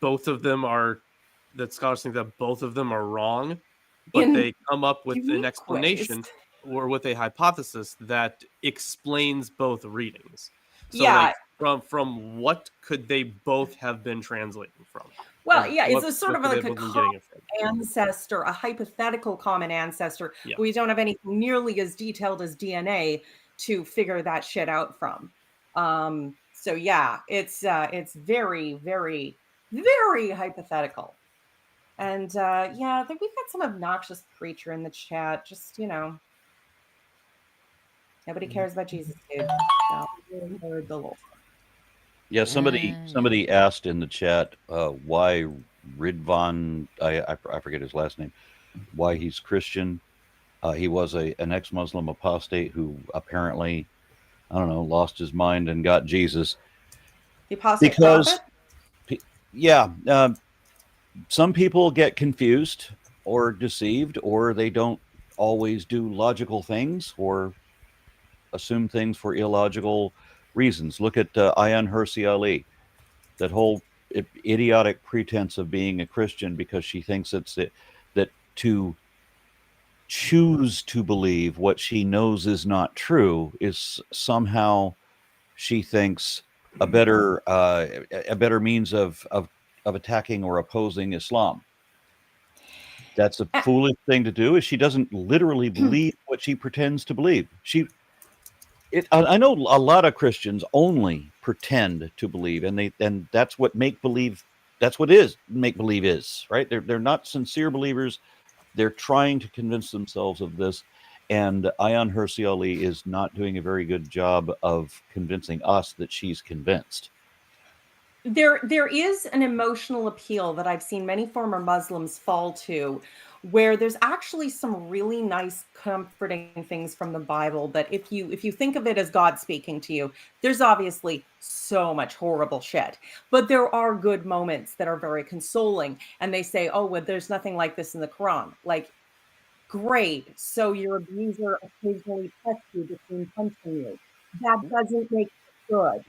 Speaker 4: both of them that scholars think that both of them are wrong, but they come up with an explanation or with a hypothesis that explains both readings. So
Speaker 2: Yeah.
Speaker 4: like From what could they both have been translating from?
Speaker 2: Well,
Speaker 4: Like,
Speaker 2: yeah, it's
Speaker 4: what
Speaker 2: a sort of
Speaker 4: could they
Speaker 2: like a
Speaker 4: have been getting it from?
Speaker 2: ancestor, a hypothetical common ancestor.
Speaker 4: Yeah.
Speaker 2: We don't have anything nearly as detailed as DNA to figure that shit out from. So yeah, it's very, very, very hypothetical. And yeah, I think we've got some obnoxious preacher in the chat. Just, nobody cares about Jesus, dude. No, Lord the Lord.
Speaker 1: Yeah, somebody asked in the chat why Ridvan, I forget his last name, why he's Christian. He was an ex-Muslim apostate who apparently, I don't know, lost his mind and got Jesus.
Speaker 2: The apostate
Speaker 1: Because,
Speaker 2: prophet?
Speaker 1: yeah, some people get confused or deceived, or they don't always do logical things or assume things for illogical reasons. Look at Ayan Hirsi Ali, that whole idiotic pretense of being a Christian because she thinks that to choose to believe what she knows is not true is somehow, she thinks, a better means of attacking or opposing Islam. That's a foolish thing to do. Is she doesn't literally believe what she pretends to believe. I know a lot of Christians only pretend to believe, and that's what make believe. That's what make believe is, right? They're not sincere believers. They're trying to convince themselves of this, and Ayan Hirsi Ali is not doing a very good job of convincing us that she's convinced.
Speaker 2: There is an emotional appeal that I've seen many former Muslims fall to, where there's actually some really nice, comforting things from the Bible that if you think of it as God speaking to you, there's obviously so much horrible shit. But there are good moments that are very consoling. And they say, oh, well, there's nothing like this in the Quran. Like, great. So your abuser occasionally tests you between punching you. That doesn't make it good.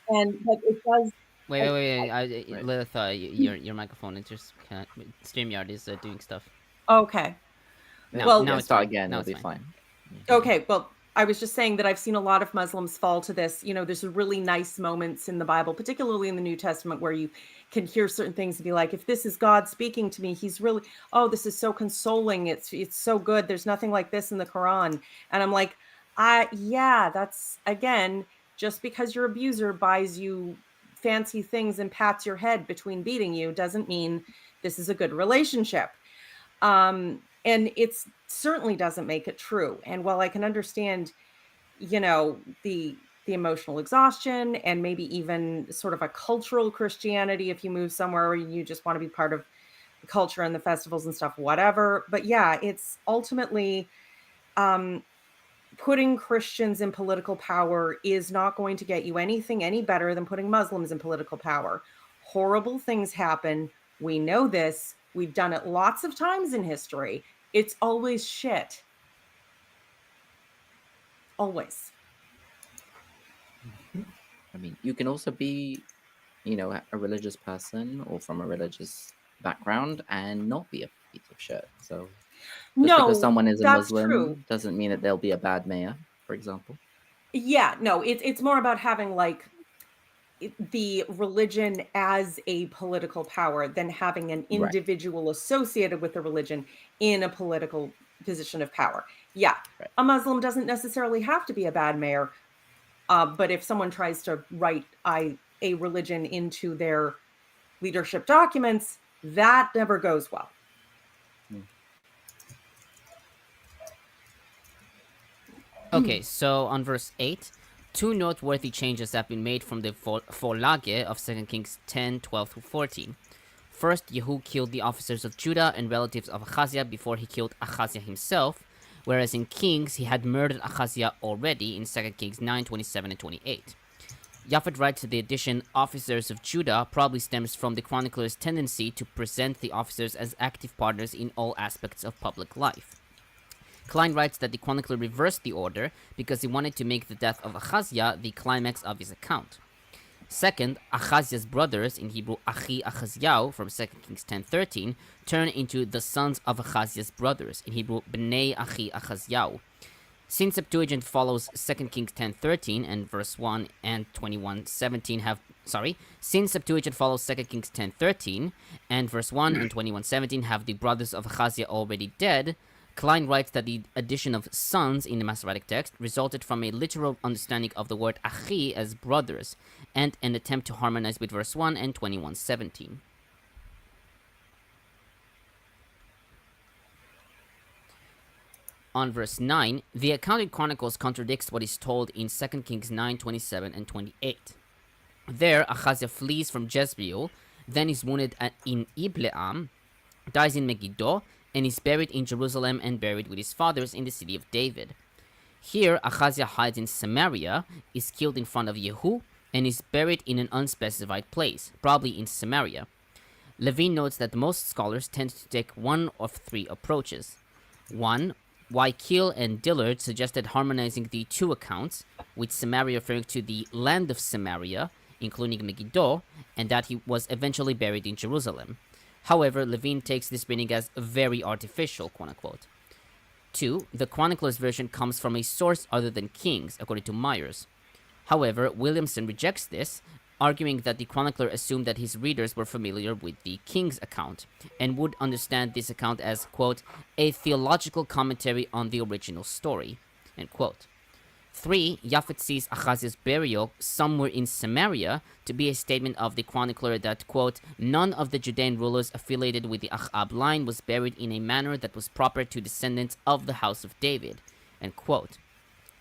Speaker 2: But it does.
Speaker 3: Wait. Lilith, your microphone is just StreamYard is doing stuff.
Speaker 2: Okay.
Speaker 6: Yeah,
Speaker 2: Well,
Speaker 6: now
Speaker 3: it's
Speaker 6: start
Speaker 3: fine.
Speaker 6: again.
Speaker 3: Now
Speaker 6: It'll
Speaker 3: it's
Speaker 6: be
Speaker 3: fine.
Speaker 6: fine.
Speaker 2: Okay. Well, I was just saying that I've seen a lot of Muslims fall to this. There's really nice moments in the Bible, particularly in the New Testament, where you can hear certain things and be like, if this is God speaking to me, he's really, oh, this is so consoling. It's so good. There's nothing like this in the Quran. And I'm like, yeah, that's, again, just because your abuser buys you fancy things and pats your head between beating you doesn't mean this is a good relationship. And it certainly doesn't make it true. And while I can understand, the emotional exhaustion and maybe even sort of a cultural Christianity, if you move somewhere where you just want to be part of the culture and the festivals and stuff, whatever. But yeah, it's ultimately putting Christians in political power is not going to get you anything any better than putting Muslims in political power. Horrible things happen. We know this. We've done it lots of times in history. It's always shit. Always.
Speaker 6: I mean, you can also be, a religious person or from a religious background and not be a piece of shit. So because someone is a Muslim doesn't mean that they'll be a bad mayor, for example.
Speaker 2: Yeah, no, it's more about having like the religion as a political power than having an individual associated with the religion in a political position of power. Yeah, a Muslim doesn't necessarily have to be a bad mayor, but if someone tries to write a religion into their leadership documents, that never goes well.
Speaker 3: Okay, so on verse 8, two noteworthy changes have been made from the Vorlage of 2 Kings 10, 12 through 14. First, Yehu killed the officers of Judah and relatives of Ahaziah before he killed Ahaziah himself, whereas in Kings he had murdered Ahaziah already in 2 Kings 9, 27 and 28. Japhet writes that the addition officers of Judah probably stems from the chronicler's tendency to present the officers as active partners in all aspects of public life. Klein writes that the chronicler reversed the order because he wanted to make the death of Ahaziah the climax of his account. Second, Ahaziah's brothers, in Hebrew Achi Achaziah from 2 Kings 10:13, turn into the sons of Ahaziah's brothers, in Hebrew Bnei Achi Achaziah. Since Septuagint follows 2 Kings 10:13 and verse 1 and 21:17 since Septuagint follows 2 Kings 10:13 and verse 1 and 21:17 have the brothers of Ahaziah already dead, Klein writes that the addition of sons in the Masoretic text resulted from a literal understanding of the word achi as brothers, and an attempt to harmonize with verse 1 and 21:17. On verse 9, the account in Chronicles contradicts what is told in 2 Kings 9:27 and 28. There, Ahaziah flees from Jezreel, then is wounded in Ibleam, dies in Megiddo, and is buried in Jerusalem and buried with his fathers in the city of David. Here, Ahaziah hides in Samaria, is killed in front of Yehu, and is buried in an unspecified place, probably in Samaria. Levin notes that most scholars tend to take one of three approaches. One, Wykiel and Dillard suggested harmonizing the two accounts, with Samaria referring to the land of Samaria, including Megiddo, and that he was eventually buried in Jerusalem. However, Levin takes this meaning as very artificial, quote-unquote. 2. The chronicler's version comes from a source other than King's, according to Myers. However, Williamson rejects this, arguing that the chronicler assumed that his readers were familiar with the King's account, and would understand this account as, quote, a theological commentary on the original story, end quote. 3. Japhet sees Ahaziah's burial somewhere in Samaria to be a statement of the chronicler that, quote, none of the Judean rulers affiliated with the Ahab line was buried in a manner that was proper to descendants of the house of David, end quote,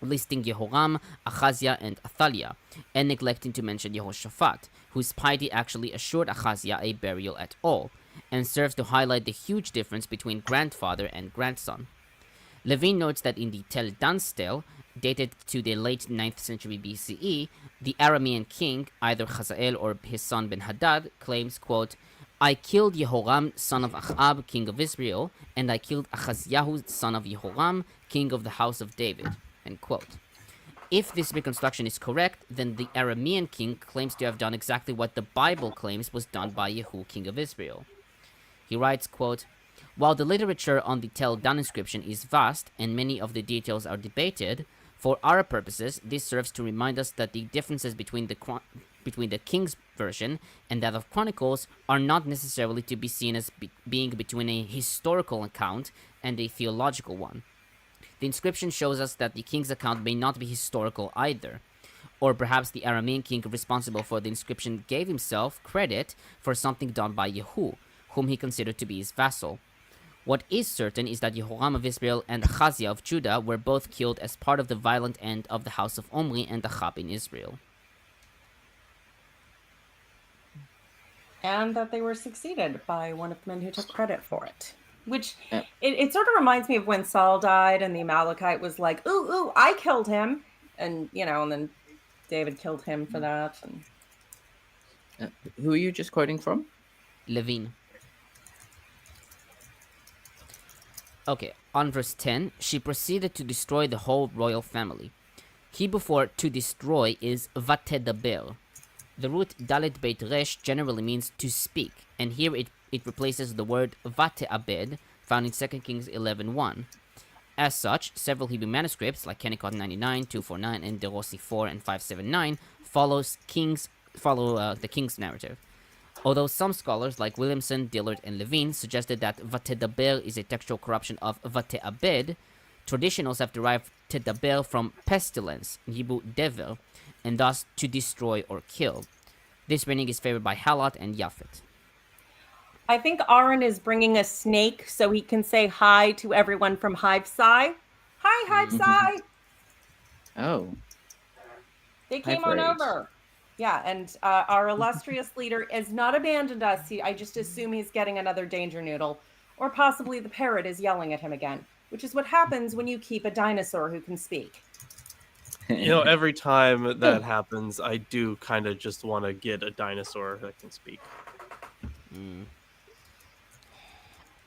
Speaker 3: listing Jehoram, Ahaziah, and Athaliah, and neglecting to mention Jehoshaphat, whose piety actually assured Ahaziah a burial at all, and serves to highlight the huge difference between grandfather and grandson. Levin notes that in the Tel Dan's tale, dated to the late 9th century BCE, the Aramean king, either Hazael or his son Ben-Hadad, claims, quote, I killed Jehoram, son of Ahab, king of Israel, and I killed Ahaziah, son of Jehoram, king of the house of David, end quote. If this reconstruction is correct, then the Aramean king claims to have done exactly what the Bible claims was done by Yehu, king of Israel. He writes, quote, while the literature on the Tel Dan inscription is vast and many of the details are debated, for our purposes, this serves to remind us that the differences between the King's version and that of Chronicles are not necessarily to be seen as being between a historical account and a theological one. The inscription shows us that the King's account may not be historical either, or perhaps the Aramean king responsible for the inscription gave himself credit for something done by Yehu, whom he considered to be his vassal. What is certain is that Jehoram of Israel and Ahaziah of Judah were both killed as part of the violent end of the house of Omri and Ahab in Israel.
Speaker 2: And that they were succeeded by one of the men who took credit for it. Which, it sort of reminds me of when Saul died and the Amalekite was like, ooh, I killed him. And, and then David killed him for that. And...
Speaker 6: who are you just quoting from?
Speaker 3: Levin. Okay, on verse 10, she proceeded to destroy the whole royal family. Hebrew for to destroy is vatedaber. The root dalet beit resh generally means to speak, and here it replaces the word vateabed, found in 2 Kings 11:1. As such, several Hebrew manuscripts, like Kennicott 99, 249, and DeRossi 4 and 579, follow the king's narrative. Although some scholars like Williamson, Dillard, and Levin suggested that vatedaber is a textual corruption of vateabed, traditionals have derived tedaber from pestilence, in Hebrew dever, and thus to destroy or kill. This meaning is favored by Halat and Japhet.
Speaker 2: I think Aaron is bringing a snake so he can say hi to everyone from Hive Psi. Hi, Hive Psi!
Speaker 6: Oh.
Speaker 2: They came on over. Yeah, and our illustrious leader has not abandoned us. I just assume he's getting another danger noodle. Or possibly the parrot is yelling at him again, which is what happens when you keep a dinosaur who can speak.
Speaker 4: Every time that happens, I do kind of just want to get a dinosaur that can speak.
Speaker 3: Mm.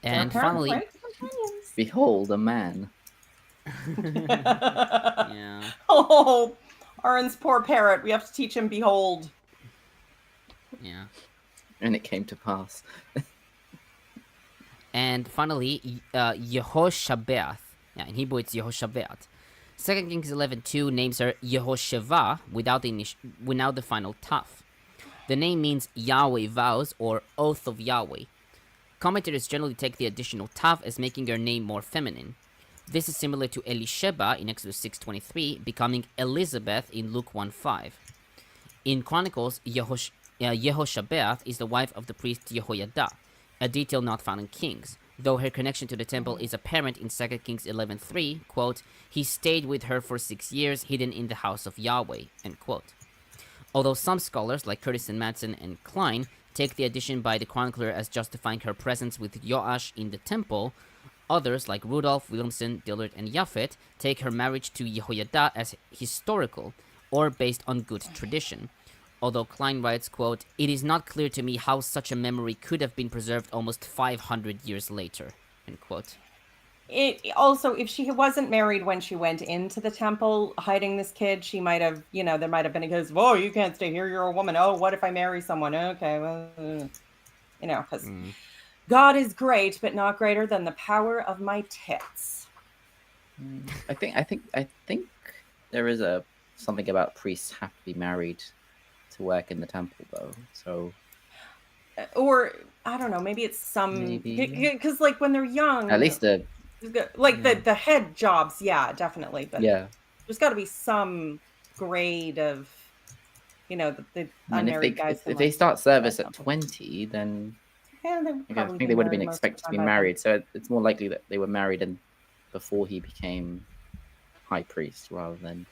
Speaker 3: And finally...
Speaker 6: Behold a man.
Speaker 3: Yeah.
Speaker 2: Oh... Aaron's poor parrot. We have to teach him behold.
Speaker 3: Yeah.
Speaker 6: And it came to pass.
Speaker 3: And finally, Yehoshabeath. Yeah, in Hebrew it's Yehoshabeath. 2 Kings 11:2 names her Yehosheva without the final taf. The name means Yahweh vows or oath of Yahweh. Commentators generally take the additional taf as making her name more feminine. This is similar to Elisheba in Exodus 6:23, becoming Elizabeth in Luke 1:5. In Chronicles, Yehoshabeath is the wife of the priest Jehoiada, a detail not found in Kings, though her connection to the temple is apparent in 2 Kings 11:3, quote, he stayed with her for 6 years, hidden in the house of Yahweh, end quote. Although some scholars, like Curtis and Madsen and Klein, take the addition by the chronicler as justifying her presence with Joash in the temple, others, like Rudolph, Williamson, Dillard, and Japhet, take her marriage to Jehoiada as historical, or based on good tradition. Although Klein writes, quote, it is not clear to me how such a memory could have been preserved almost 500 years later, end quote.
Speaker 2: It also, if she wasn't married when she went into the temple hiding this kid, she might have, there might have been a case, whoa, you can't stay here, you're a woman. Oh, what if I marry someone? Okay, well, because God is great, but not greater than the power of my tits.
Speaker 6: I think there is something about priests have to be married to work in the temple, though. So,
Speaker 2: or I don't know, maybe it's some because like when they're young,
Speaker 6: at least the
Speaker 2: head jobs, yeah, definitely, but
Speaker 6: yeah,
Speaker 2: there's got to be some grade of, the unmarried guys.
Speaker 6: If they start service at 20, then
Speaker 2: I
Speaker 6: think they would have been expected to be married. So it's more likely that they were married and before he became high priest rather than.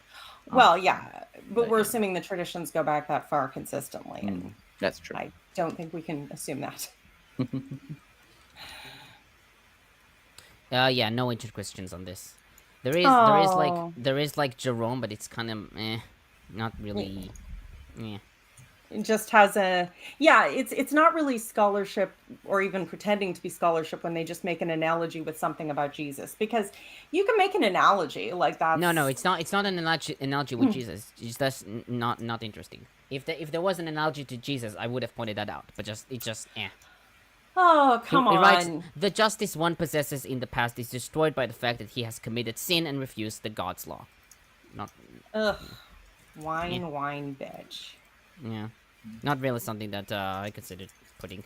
Speaker 2: Well, yeah, but we're assuming the traditions go back that far consistently, and
Speaker 6: that's true.
Speaker 2: I don't think we can assume that.
Speaker 3: Yeah, no questions on this. There is like Jerome, but it's kind of not really.
Speaker 2: It just has it's not really scholarship or even pretending to be scholarship when they just make an analogy with something about Jesus, because you can make an analogy like that.
Speaker 3: No, it's not an analogy with Jesus. That's not interesting. If there was an analogy to Jesus, I would have pointed that out, but it's just.
Speaker 2: Oh, come on.
Speaker 3: Writes, the justice one possesses in the past is destroyed by the fact that he has committed sin and refused the God's law.
Speaker 2: Wine, bitch.
Speaker 3: Yeah. Not really something that I considered putting.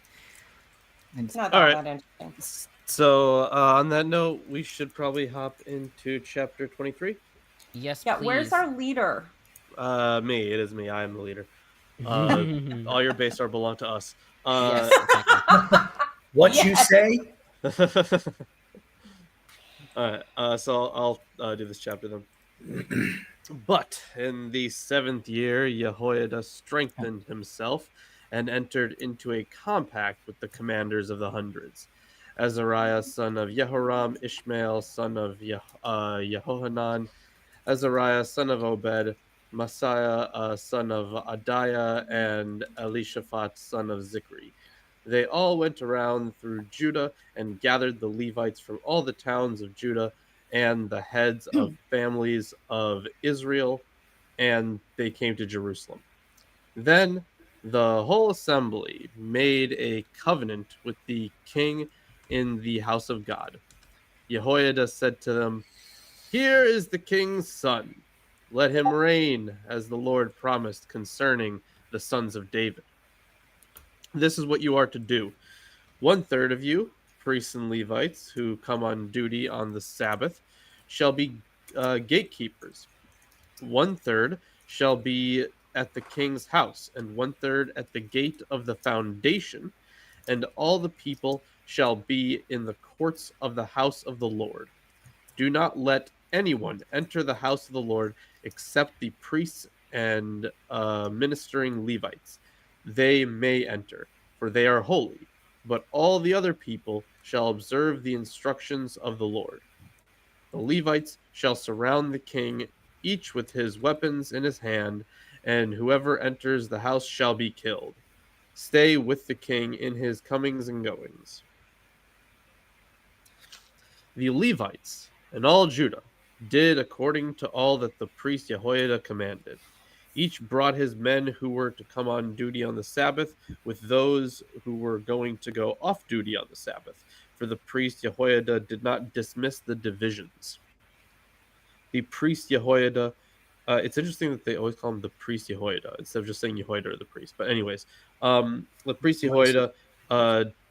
Speaker 2: It's not
Speaker 4: All
Speaker 2: that
Speaker 4: right.
Speaker 2: interesting.
Speaker 4: So, on that note, we should probably hop into chapter 23.
Speaker 3: Yes,
Speaker 2: yeah,
Speaker 3: please.
Speaker 2: Where's our leader?
Speaker 4: Me. It is me. I am the leader. All your base belong to us.
Speaker 3: Yes, exactly.
Speaker 5: What you say?
Speaker 4: All right. So I'll do this chapter then. But in the 7th year, Jehoiada strengthened himself and entered into a compact with the commanders of the hundreds: Azariah, son of Jehoram; Ishmael, son of Yehohanan; Azariah, son of Oved; Messiah, son of Adiah; and Elishaphat, son of Zichri. They all went around through Judah and gathered the Levites from all the towns of Judah and the heads of families of Israel, and they came to Jerusalem. Then the whole assembly made a covenant with the king in the house of God. Jehoiada said to them, "Here is the king's son. Let him reign as the Lord promised concerning the sons of David. This is what you are to do. 1/3 of you, priests and Levites, who come on duty on the Sabbath, shall be gatekeepers. 1/3 shall be at the king's house, and 1/3 at the gate of the foundation, and all the people shall be in the courts of the house of the Lord. Do not let anyone enter the house of the Lord except the priests and ministering Levites. They may enter, for they are holy, but all the other people shall observe the instructions of the Lord. The Levites shall surround the king, each with his weapons in his hand, and whoever enters the house shall be killed. Stay with the king in his comings and goings." The Levites and all Judah did according to all that the priest Jehoiada commanded. Each brought his men who were to come on duty on the Sabbath with those who were going to go off duty on the Sabbath, for the priest Jehoiada did not dismiss the divisions. the priest Jehoiada. It's interesting that they always call him the priest Jehoiada instead of just saying Jehoiada or the priest. But anyways, the priest Jehoiada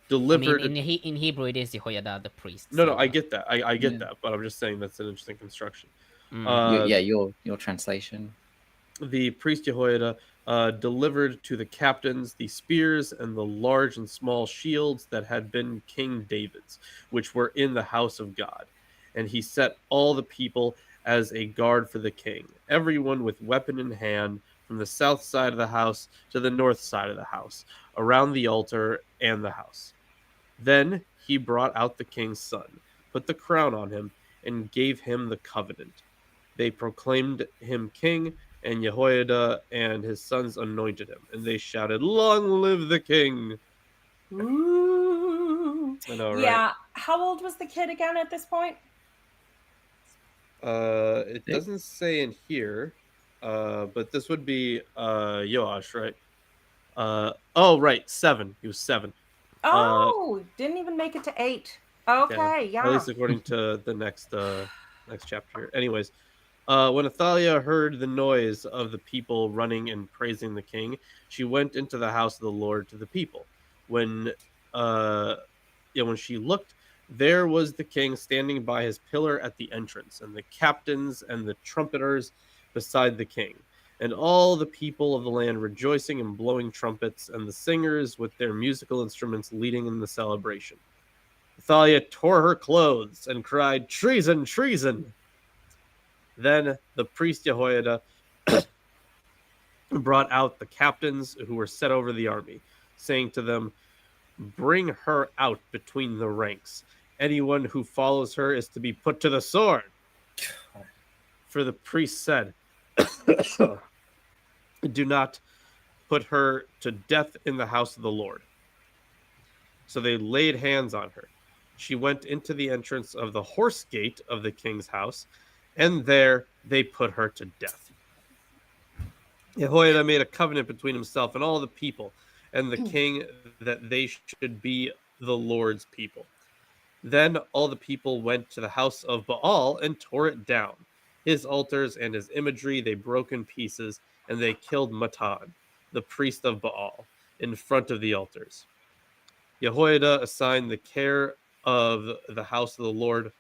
Speaker 4: delivered.
Speaker 3: in Hebrew it is Jehoiada the priest.
Speaker 4: No,
Speaker 3: So,
Speaker 4: I get that. I get
Speaker 6: Yeah.
Speaker 4: that, but I'm just saying that's an interesting construction.
Speaker 6: Your translation.
Speaker 4: The priest Jehoiada delivered to the captains the spears and the large and small shields that had been King David's, which were in the house of God. And he set all the people as a guard for the king, everyone with weapon in hand, from the south side of the house to the north side of the house, around the altar and the house. Then he brought out the king's son, put the crown on him, and gave him the covenant. They proclaimed him king, and Jehoiada and his sons anointed him, and they shouted, "Long live the king!"
Speaker 2: Ooh.
Speaker 4: I know, right?
Speaker 2: Yeah. How old was the kid again at this point?
Speaker 4: It doesn't say in here, but this would be Joash, right? Right, 7. He was 7.
Speaker 2: Oh, didn't even make it to 8. Okay,
Speaker 4: At
Speaker 2: yeah.
Speaker 4: least according to the next chapter. Anyways, when Athaliah heard the noise of the people running and praising the king, she went into the house of the Lord to the people. When she looked, there was the king standing by his pillar at the entrance, and the captains and the trumpeters beside the king, and all the people of the land rejoicing and blowing trumpets, and the singers with their musical instruments leading in the celebration. Athaliah tore her clothes and cried, "Treason, treason!" Then the priest Jehoiada brought out the captains who were set over the army, saying to them, "Bring her out between the ranks. Anyone who follows her is to be put to the sword." For the priest said, "Do not put her to death in the house of the Lord." So they laid hands on her. She went into the entrance of the horse gate of the king's house, and there they put her to death. Jehoiada made a covenant between himself and all the people and the king that they should be the Lord's people. Then all the people went to the house of Baal and tore it down. His altars and his imagery they broke in pieces, and they killed Matan, the priest of Baal, in front of the altars. Jehoiada assigned the care of the house of the Lord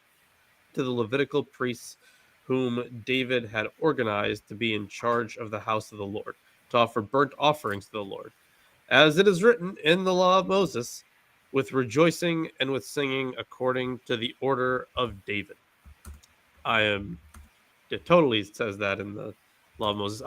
Speaker 4: to the Levitical priests whom David had organized to be in charge of the house of the Lord, to offer burnt offerings to the Lord, as it is written in the law of Moses, with rejoicing and with singing according to the order of David. It totally says that in the law of Moses.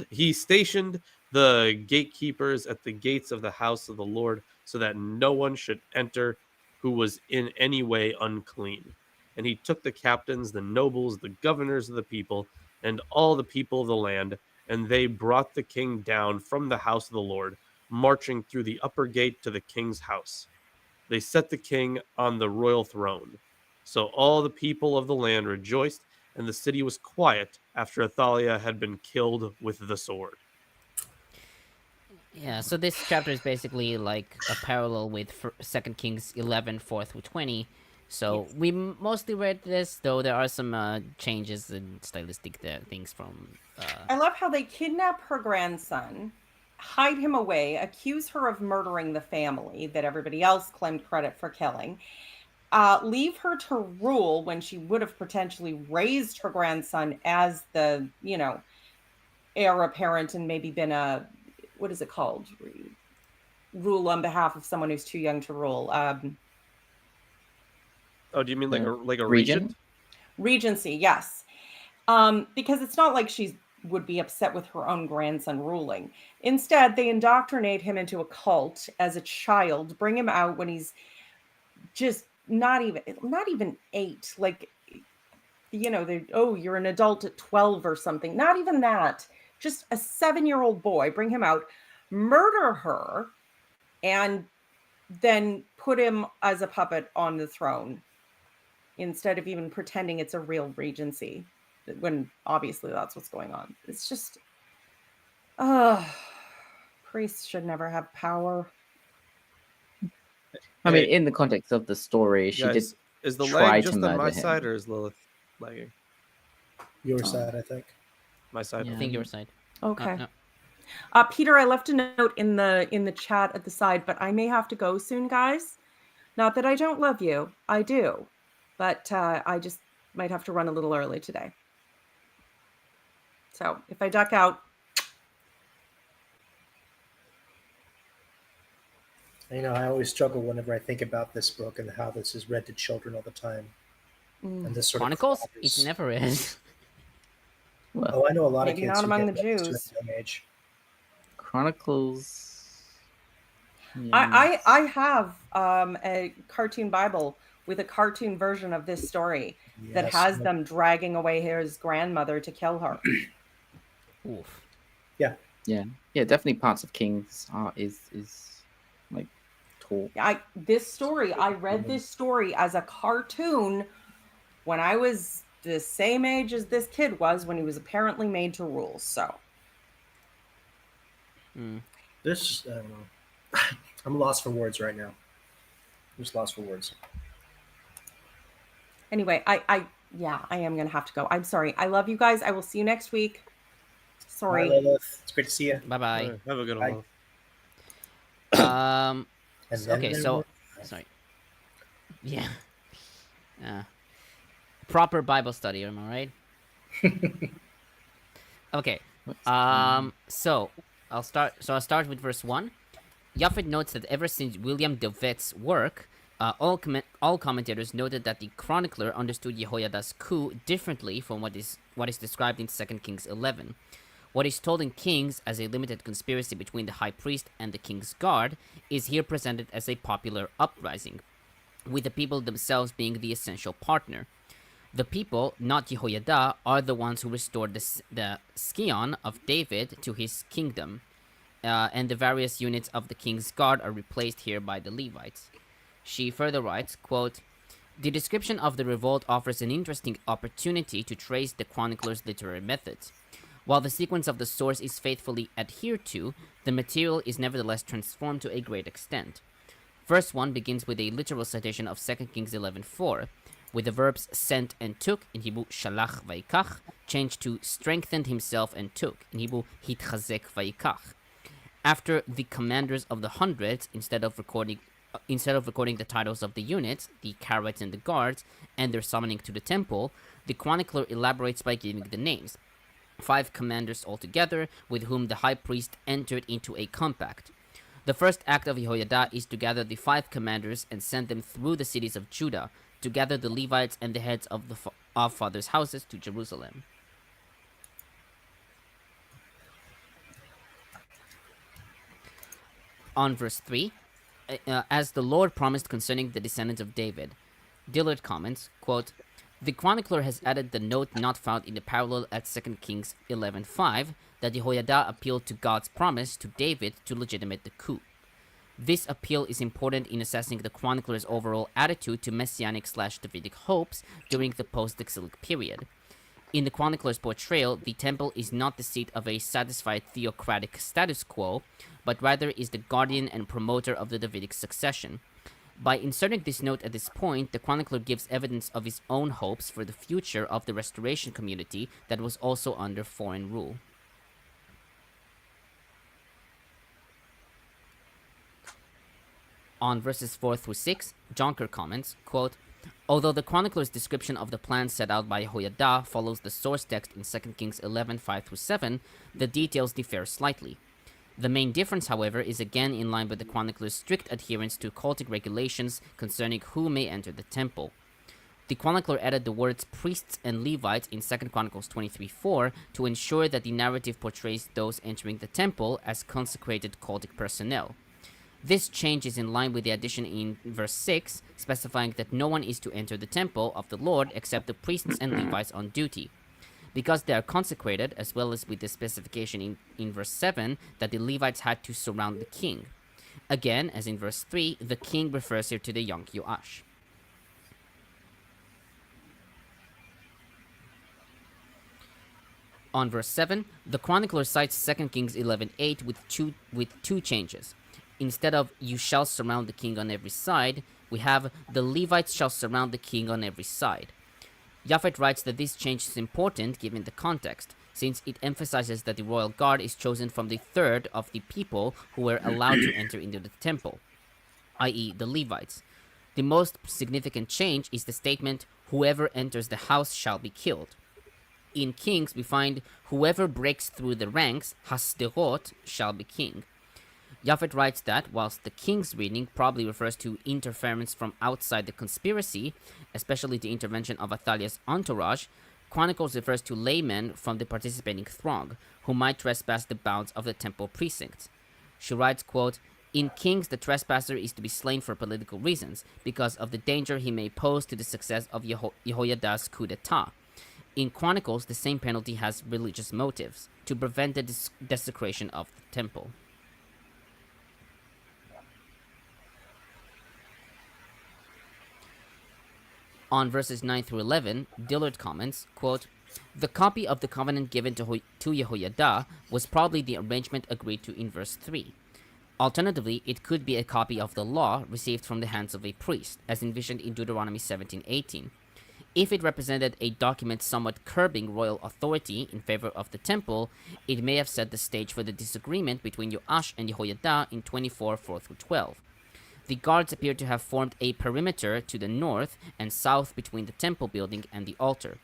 Speaker 4: He stationed the gatekeepers at the gates of the house of the Lord so that no one should enter who was in any way unclean. And he took the captains, the nobles, the governors of the people, and all the people of the land, and they brought the king down from the house of the Lord, marching through the upper gate to the king's house. They set the king on the royal throne. So all the people of the land rejoiced, and the city was quiet after Athaliah had been killed with the sword.
Speaker 3: Yeah, so this chapter is basically like a parallel with 2 Kings 11, 4 through 20. So we mostly read this, though there are some changes and stylistic things from...
Speaker 2: I love how they kidnap her grandson, hide him away, accuse her of murdering the family that everybody else claimed credit for killing, leave her to rule when she would have potentially raised her grandson as the, heir apparent and maybe been a, what is it called? Rule on behalf of someone who's too young to rule.
Speaker 4: Oh, do you mean like a regent?
Speaker 2: Regency, yes. Because it's not like she would be upset with her own grandson ruling. Instead, they indoctrinate him into a cult as a child, bring him out when he's just not even 8. Like, you're an adult at 12 or something. Not even that. Just a 7-year-old boy, bring him out, murder her, and then put him as a puppet on the throne instead of even pretending it's a real regency, when obviously that's what's going on. It's just, priests should never have power.
Speaker 6: I mean, in the context of the story, she
Speaker 4: Guys,
Speaker 6: did
Speaker 4: is the
Speaker 6: try
Speaker 4: lag
Speaker 6: to
Speaker 4: just on my
Speaker 6: murder him.
Speaker 4: side, or is Lilith lagging?
Speaker 5: Your side, I think.
Speaker 4: My side.
Speaker 3: I think your side.
Speaker 2: Okay.
Speaker 3: No.
Speaker 2: Peter, I left a note in the chat at the side, but I may have to go soon, guys. Not that I don't love you, I do, but I just might have to run a little early today. So if I duck out,
Speaker 5: I always struggle whenever I think about this book and how this is read to children all the time. And this sort
Speaker 3: Chronicles?
Speaker 5: of
Speaker 3: It never is.
Speaker 5: Oh, I know a lot of
Speaker 2: maybe
Speaker 5: kids
Speaker 2: not
Speaker 5: who
Speaker 2: among
Speaker 5: get
Speaker 2: the
Speaker 5: read this to
Speaker 2: Jews.
Speaker 5: a young age.
Speaker 6: Chronicles.
Speaker 2: I have a cartoon Bible with a cartoon version of this story that
Speaker 5: Yes.
Speaker 2: has them dragging away his grandmother to kill her.
Speaker 3: Oof.
Speaker 6: Yeah, definitely parts of Kings are is like taught.
Speaker 2: I read this story as a cartoon when I was the same age as this kid was when he was apparently made to rule. So
Speaker 5: This, I don't know. I'm lost for words right now. I'm just lost for words.
Speaker 2: anyway, I am gonna have to go. I'm sorry. I love you guys. I will see you next week. Sorry.
Speaker 5: Bye, Lilith. It's great to see you.
Speaker 3: Bye bye.
Speaker 4: Have a good
Speaker 5: Bye.
Speaker 4: one.
Speaker 5: And then
Speaker 3: Okay,
Speaker 5: there
Speaker 3: so
Speaker 5: were-
Speaker 3: sorry. Yeah. Proper Bible study, am I right? Okay. So I'll start with verse 1. Japhet notes that ever since William de Wet's work, all commentators noted that the chronicler understood Jehoiada's coup differently from what is described in 2 Kings 11. What is told in Kings as a limited conspiracy between the high priest and the king's guard is here presented as a popular uprising, with the people themselves being the essential partner. The people, not Jehoiada, are the ones who restored the scion of David to his kingdom, and the various units of the king's guard are replaced here by the Levites. She further writes, quote, "The description of the revolt offers an interesting opportunity to trace the chronicler's literary methods. While the sequence of the source is faithfully adhered to, the material is nevertheless transformed to a great extent. Verse 1 begins with a literal citation of 2 Kings 11:4, with the verbs sent and took, in Hebrew shalach vayikach, changed to strengthened himself and took, in Hebrew hitchazek vayikach. After the commanders of the hundreds, instead of recording the titles of the units, the carats and the guards, and their summoning to the temple, the chronicler elaborates by giving the names. 5 commanders altogether, with whom the high priest entered into a compact. The first act of Jehoiada is to gather the 5 commanders and send them through the cities of Judah, to gather the Levites and the heads of fathers' houses to Jerusalem." On verse 3, as the Lord promised concerning the descendants of David, Dillard comments, quote, "The chronicler has added the note not found in the parallel at 2 Kings 11:5 that Jehoiada appealed to God's promise to David to legitimate the coup. This appeal is important in assessing the chronicler's overall attitude to messianic/Davidic hopes during the post-exilic period. In the chronicler's portrayal, the temple is not the seat of a satisfied theocratic status quo, but rather is the guardian and promoter of the Davidic succession. By inserting this note at this point, the chronicler gives evidence of his own hopes for the future of the restoration community that was also under foreign rule." On verses 4 through 6, Jonker comments, quote, "Although the chronicler's description of the plan set out by Jehoiada follows the source text in 2 Kings 11:5 through 7, the details differ slightly. The main difference, however, is again in line with the chronicler's strict adherence to cultic regulations concerning who may enter the temple. The chronicler added the words priests and Levites in 2 Chronicles 23:4 to ensure that the narrative portrays those entering the temple as consecrated cultic personnel. This change is in line with the addition in verse 6, specifying that no one is to enter the temple of the Lord except the priests and Levites on duty. Because they are consecrated, as well as with the specification in verse 7 that the Levites had to surround the king. Again, as in verse 3, the king refers here to the young Joash. On verse 7, the chronicler cites 2 Kings 11:8 with two changes. Instead of "you shall surround the king on every side," we have "the Levites shall surround the king on every side." Japhet writes that this change is important given the context, since it emphasizes that the royal guard is chosen from the third of the people who were allowed to enter into the temple, i.e. the Levites. The most significant change is the statement, whoever enters the house shall be killed. In Kings, we find whoever breaks through the ranks, hasderot, shall be king. Japhet writes that, whilst the King's reading probably refers to interference from outside the conspiracy, especially the intervention of Athaliah's entourage, Chronicles refers to laymen from the participating throng, who might trespass the bounds of the temple precincts. She writes, quote, in Kings, the trespasser is to be slain for political reasons, because of the danger he may pose to the success of Jehoiada's coup d'etat. In Chronicles, the same penalty has religious motives, to prevent the desecration of the temple. On verses 9 through 11, Dillard comments, quote, the copy of the covenant given to Jehoiada was probably the arrangement agreed to in verse 3. Alternatively, it could be a copy of the law received from the hands of a priest, as envisioned in Deuteronomy 17:18. If it represented a document somewhat curbing royal authority in favor of the temple, it may have set the stage for the disagreement between Joash and Jehoiada in 24:4-12. The guards appear to have formed a perimeter to the north and south between the temple building and the altar.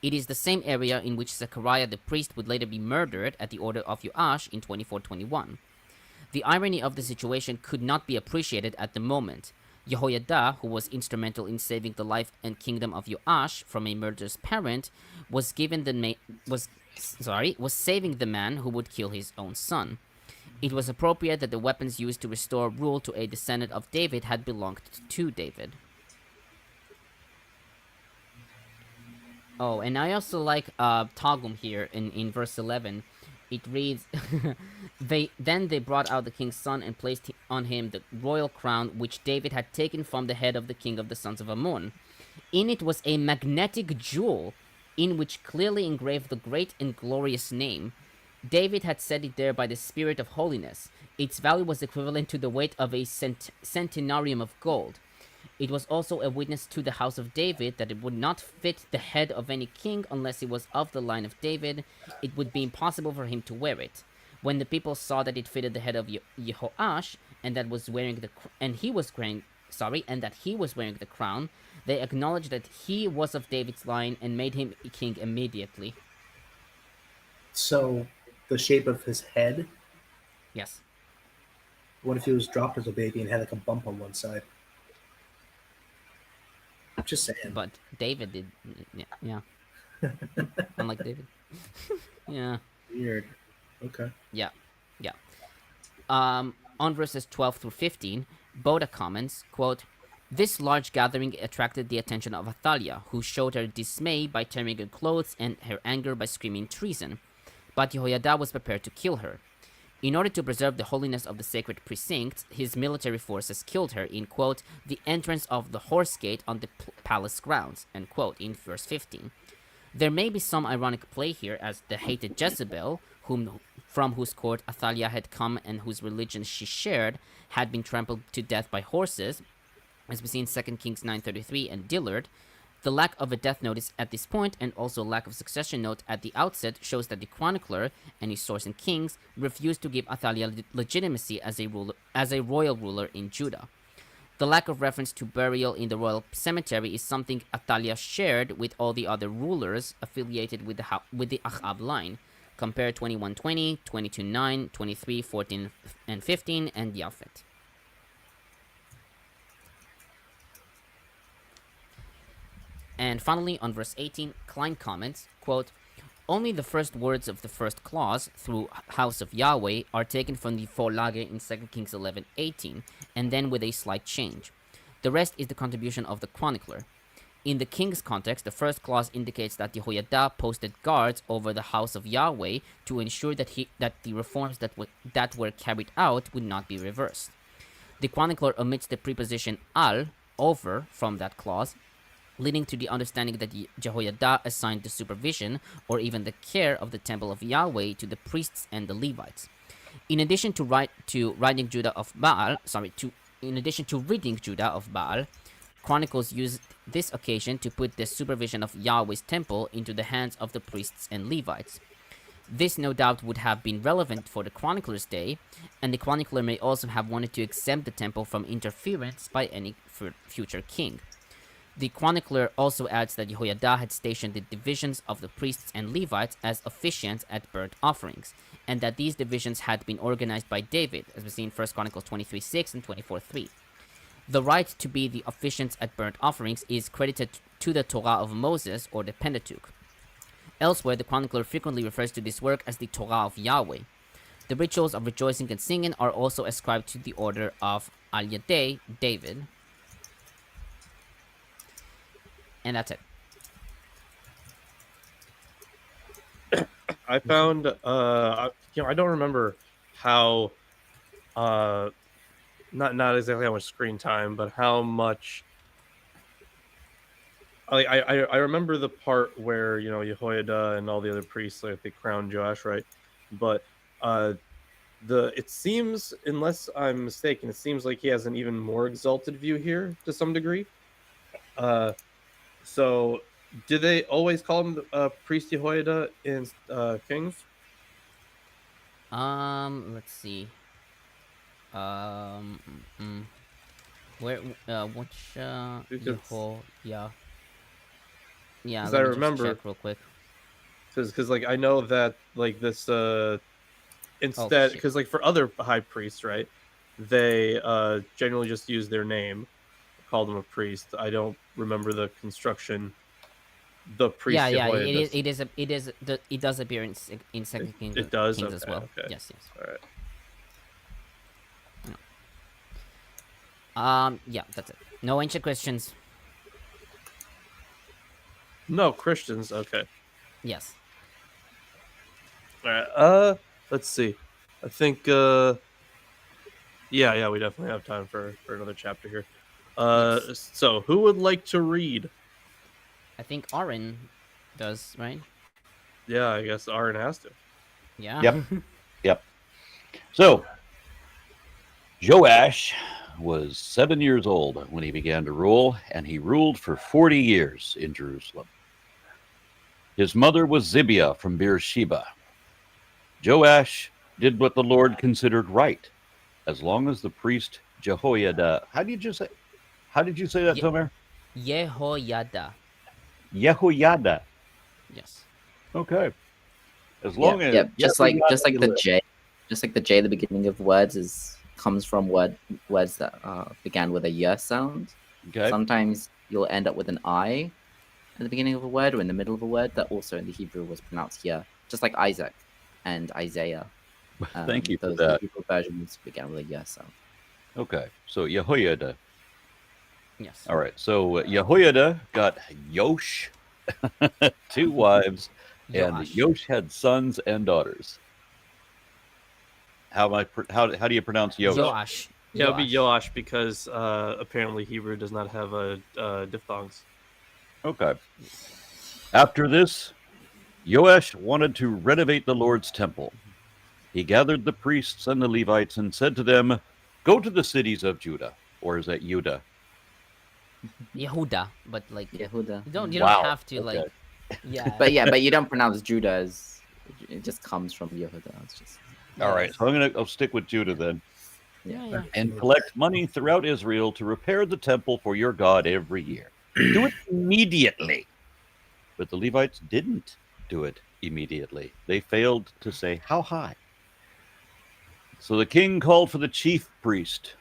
Speaker 3: It is the same area in which Zechariah the priest would later be murdered at the order of Joash in 24:21. The irony of the situation could not be appreciated at the moment. Jehoiada, who was instrumental in saving the life and kingdom of Joash from a murderous parent, was saving the man who would kill his own son. It was appropriate that the weapons used to restore rule to a descendant of David had belonged to David. Oh, and I also like Targum here in verse 11. It reads, they brought out the king's son and placed on him the royal crown which David had taken from the head of the king of the sons of Ammon. In it was a magnetic jewel, in which clearly engraved the great and glorious name. David had set it there by the spirit of holiness. Its value was equivalent to the weight of a centenarium of gold. It was also a witness to the house of David that it would not fit the head of any king unless he was of the line of David. It would be impossible for him to wear it. When the people saw that it fitted the head of Jehoash and that he was wearing the crown, they acknowledged that he was of David's line and made him king immediately.
Speaker 5: So, the shape of his head?
Speaker 3: Yes.
Speaker 5: What if he was dropped as a baby and had like a bump on one side? Just saying.
Speaker 3: But David did, yeah. Unlike David. Yeah.
Speaker 5: Weird. Okay.
Speaker 3: Yeah. On verses 12 through 15, Boda comments, quote, this large gathering attracted the attention of Athaliah, who showed her dismay by tearing her clothes and her anger by screaming treason. But Jehoiada was prepared to kill her. In order to preserve the holiness of the sacred precincts, his military forces killed her in, quote, the entrance of the horse gate on the palace grounds, end quote, in verse 15. There may be some ironic play here, as the hated Jezebel, from whose court Athaliah had come and whose religion she shared, had been trampled to death by horses, as we see in 2 Kings 9:33 and Dillard. The lack of a death notice at this point, and also lack of succession note at the outset, shows that the chronicler and his source in Kings refused to give Athaliah legitimacy as a royal ruler in Judah. The lack of reference to burial in the royal cemetery is something Athaliah shared with all the other rulers affiliated with the Ahab line. Compare 21:20, 22:9, 23:14 and 15, and Japhet. And finally, on verse 18, Klein comments, quote, only the first words of the first clause, through house of Yahweh, are taken from the Vorlage in 2 Kings 11:18, and then with a slight change. The rest is the contribution of the chronicler. In the king's context, the first clause indicates that Jehoiada posted guards over the house of Yahweh to ensure that the reforms that were carried out would not be reversed. The chronicler omits the preposition al, over, from that clause, leading to the understanding that Jehoiada assigned the supervision or even the care of the temple of Yahweh to the priests and the Levites. In addition to ridding Judah of Baal, Chronicles used this occasion to put the supervision of Yahweh's temple into the hands of the priests and Levites. This no doubt would have been relevant for the chronicler's day, and the chronicler may also have wanted to exempt the temple from interference by any future king. The chronicler also adds that Jehoiada had stationed the divisions of the priests and Levites as officiants at burnt offerings, and that these divisions had been organized by David, as we see in 1 Chronicles 23:6 and 24:3. The right to be the officiants at burnt offerings is credited to the Torah of Moses, or the Pentateuch. Elsewhere, the chronicler frequently refers to this work as the Torah of Yahweh. The rituals of rejoicing and singing are also ascribed to the order of Al-Yadei, David. And that's it.
Speaker 4: I found, I don't remember how, not exactly how much screen time, but how much. I remember the part where Jehoiada and all the other priests, like, they crowned Joash, right? But it seems, unless I'm mistaken, it seems like he has an even more exalted view here to some degree. So, did they always call him priest Jehoiada in Kings?
Speaker 3: Let's see. Where? Which? Yeah. Yeah.
Speaker 4: Because
Speaker 3: Let
Speaker 4: I
Speaker 3: me just
Speaker 4: remember
Speaker 3: check real quick.
Speaker 4: Because like I know that like this instead
Speaker 3: shit.
Speaker 4: because like for other high priests, right? They generally just use their name, call them a priest. I don't remember the construction. The priest.
Speaker 3: Yeah.
Speaker 4: Jehoiada.
Speaker 3: It does appear in Second Kings.
Speaker 4: It does?
Speaker 3: Kings as
Speaker 4: Okay,
Speaker 3: well.
Speaker 4: okay.
Speaker 3: Yes.
Speaker 4: All right.
Speaker 3: Yeah, that's it. No ancient questions.
Speaker 4: No Christians. Okay.
Speaker 3: Yes.
Speaker 4: All right. Let's see. I think. Yeah. We definitely have time for another chapter here.
Speaker 3: Yes.
Speaker 4: So who would like to read?
Speaker 3: I think Aaron does, right?
Speaker 4: Yeah, I guess Aaron has to.
Speaker 3: Yeah.
Speaker 1: Yep. So, Joash was 7 years old when he began to rule, and he ruled for 40 years in Jerusalem. His mother was Zibiah from Beersheba. Joash did what the Lord considered right, as long as the priest Jehoiada. How did you say that, Tomer?
Speaker 3: Jehoiada.
Speaker 1: Jehoiada.
Speaker 3: Yes.
Speaker 1: Okay. As long as
Speaker 6: just like
Speaker 1: Jehoiada
Speaker 6: the J, at the beginning of words comes from words that began with a y sound.
Speaker 1: Okay.
Speaker 6: Sometimes you'll end up with an I at the beginning of a word or in the middle of a word that also in the Hebrew was pronounced yeah, just like Isaac and Isaiah.
Speaker 1: Thank you for
Speaker 6: those
Speaker 1: that.
Speaker 6: Hebrew versions began with a y sound.
Speaker 1: Okay. So Jehoiada.
Speaker 3: Yes.
Speaker 1: All right. So Jehoiada got Yosh, 2 wives, and
Speaker 3: Yoash.
Speaker 1: Yosh had sons and daughters. How do you pronounce Yosh?
Speaker 3: Joash.
Speaker 4: Yeah, it'll be Yoash because apparently Hebrew does not have diphthongs.
Speaker 1: Okay. After this, Joash wanted to renovate the Lord's temple. He gathered the priests and the Levites and said to them, "Go to the cities of Judah," or is that Judah?
Speaker 3: Yehuda, but like
Speaker 6: Yehuda.
Speaker 3: you don't
Speaker 1: Wow,
Speaker 3: have to
Speaker 1: okay.
Speaker 3: like yeah.
Speaker 6: But you don't pronounce Judah as it just comes from Yehuda. It's just
Speaker 1: All right. So I'll stick with Judah then.
Speaker 3: yeah.
Speaker 1: And collect money throughout Israel to repair the temple for your God every year. Do it immediately. But the Levites didn't do it immediately. They failed to say how high. So the king called for the chief priest,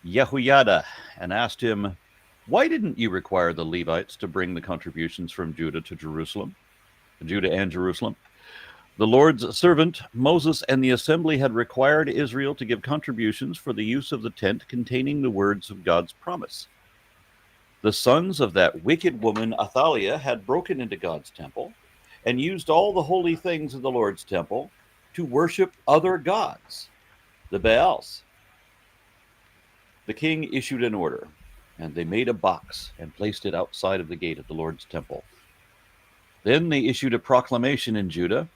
Speaker 1: Jehoiada, and asked him, "Why didn't you require the Levites to bring the contributions from Judah and Jerusalem? The Lord's servant, Moses, and the assembly had required Israel to give contributions for the use of the tent containing the words of God's promise. The sons of that wicked woman, Athaliah, had broken into God's temple and used all the holy things of the Lord's temple to worship other gods, the Baals. The king issued an order, and they made a box and placed it outside of the gate of the Lord's temple. Then they issued a proclamation in Judah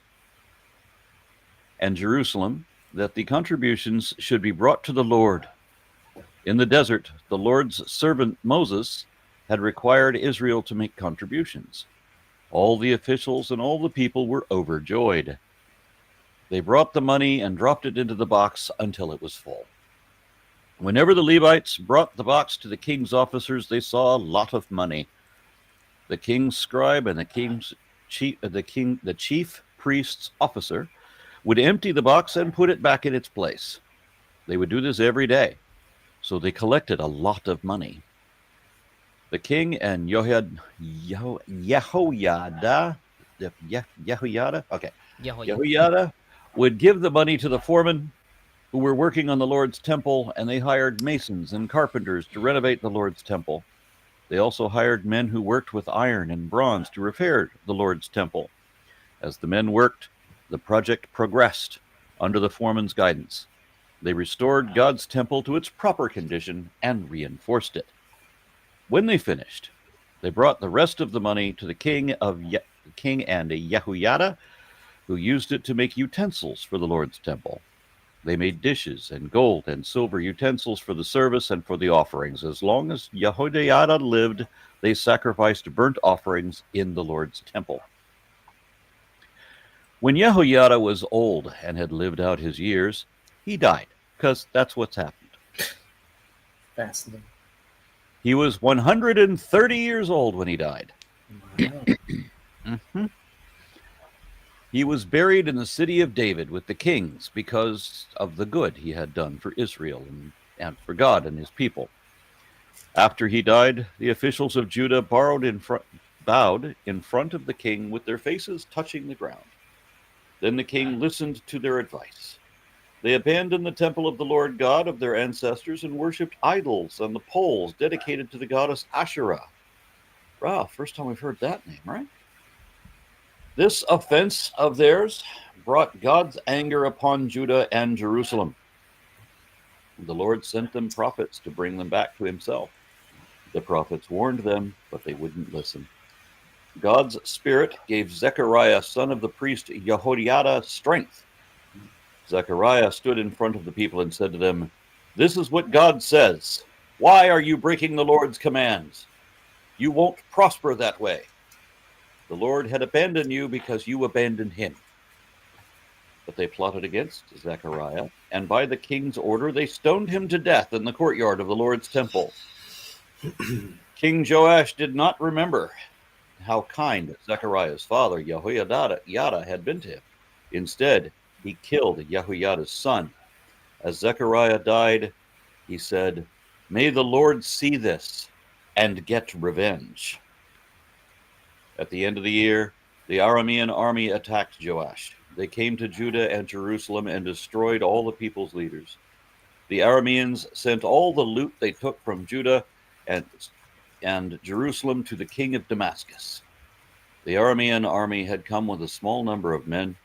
Speaker 1: and Jerusalem that the contributions should be brought to the Lord. In the desert, the Lord's servant Moses had required Israel to make contributions. All the officials and all the people were overjoyed. They brought the money and dropped it into the box until it was full. Whenever the Levites brought the box to the king's officers, they saw a lot of money. The king's scribe and the chief priest's officer would empty the box and put it back in its place. They would do this every day, so they collected a lot of money. The king and Yehoiada would give the money to the foremen who were working on the Lord's temple, and they hired masons and carpenters to renovate the Lord's temple. They also hired men who worked with iron and bronze to repair the Lord's temple. As the men worked, the project progressed under the foreman's guidance. They restored God's temple to its proper condition and reinforced it. When they finished, they brought the rest of the money to the king and Yehoiada, who used it to make utensils for the Lord's temple. They made dishes and gold and silver utensils for the service and for the offerings. As long as Yehoiada lived, they sacrificed burnt offerings in the Lord's temple. When Yehoiada was old and had lived out his years, he died, because that's what's happened.
Speaker 5: Fascinating.
Speaker 1: He was 130 years old when he died.
Speaker 5: Wow.
Speaker 1: Mm-hmm. He was buried in the city of David with the kings because of the good he had done for Israel and for God and his people. After he died, the officials of Judah bowed in front of the king with their faces touching the ground. Then the king listened to their advice. They abandoned the temple of the Lord God of their ancestors and worshipped idols on the poles dedicated to the goddess Asherah. Wow, first time we've heard that name, right? This offense of theirs brought God's anger upon Judah and Jerusalem. The Lord sent them prophets to bring them back to himself. The prophets warned them, but they wouldn't listen. God's spirit gave Zechariah, son of the priest Yehoiada, strength. Zechariah stood in front of the people and said to them, "This is what God says. Why are you breaking the Lord's commands? You won't prosper that way. The Lord had abandoned you because you abandoned him." But they plotted against Zechariah, and by the king's order they stoned him to death in the courtyard of the Lord's temple. King Joash did not remember how kind Zechariah's father Yehoiada had been to him. Instead, he killed Yehoiada's son. As Zechariah died, he said, "May the Lord see this and get revenge." At the end of the year, the Aramean army attacked Joash. They came to Judah and Jerusalem and destroyed all the people's leaders. The Arameans sent all the loot they took from Judah and Jerusalem to the king of Damascus. The Aramean army had come with a small number of men,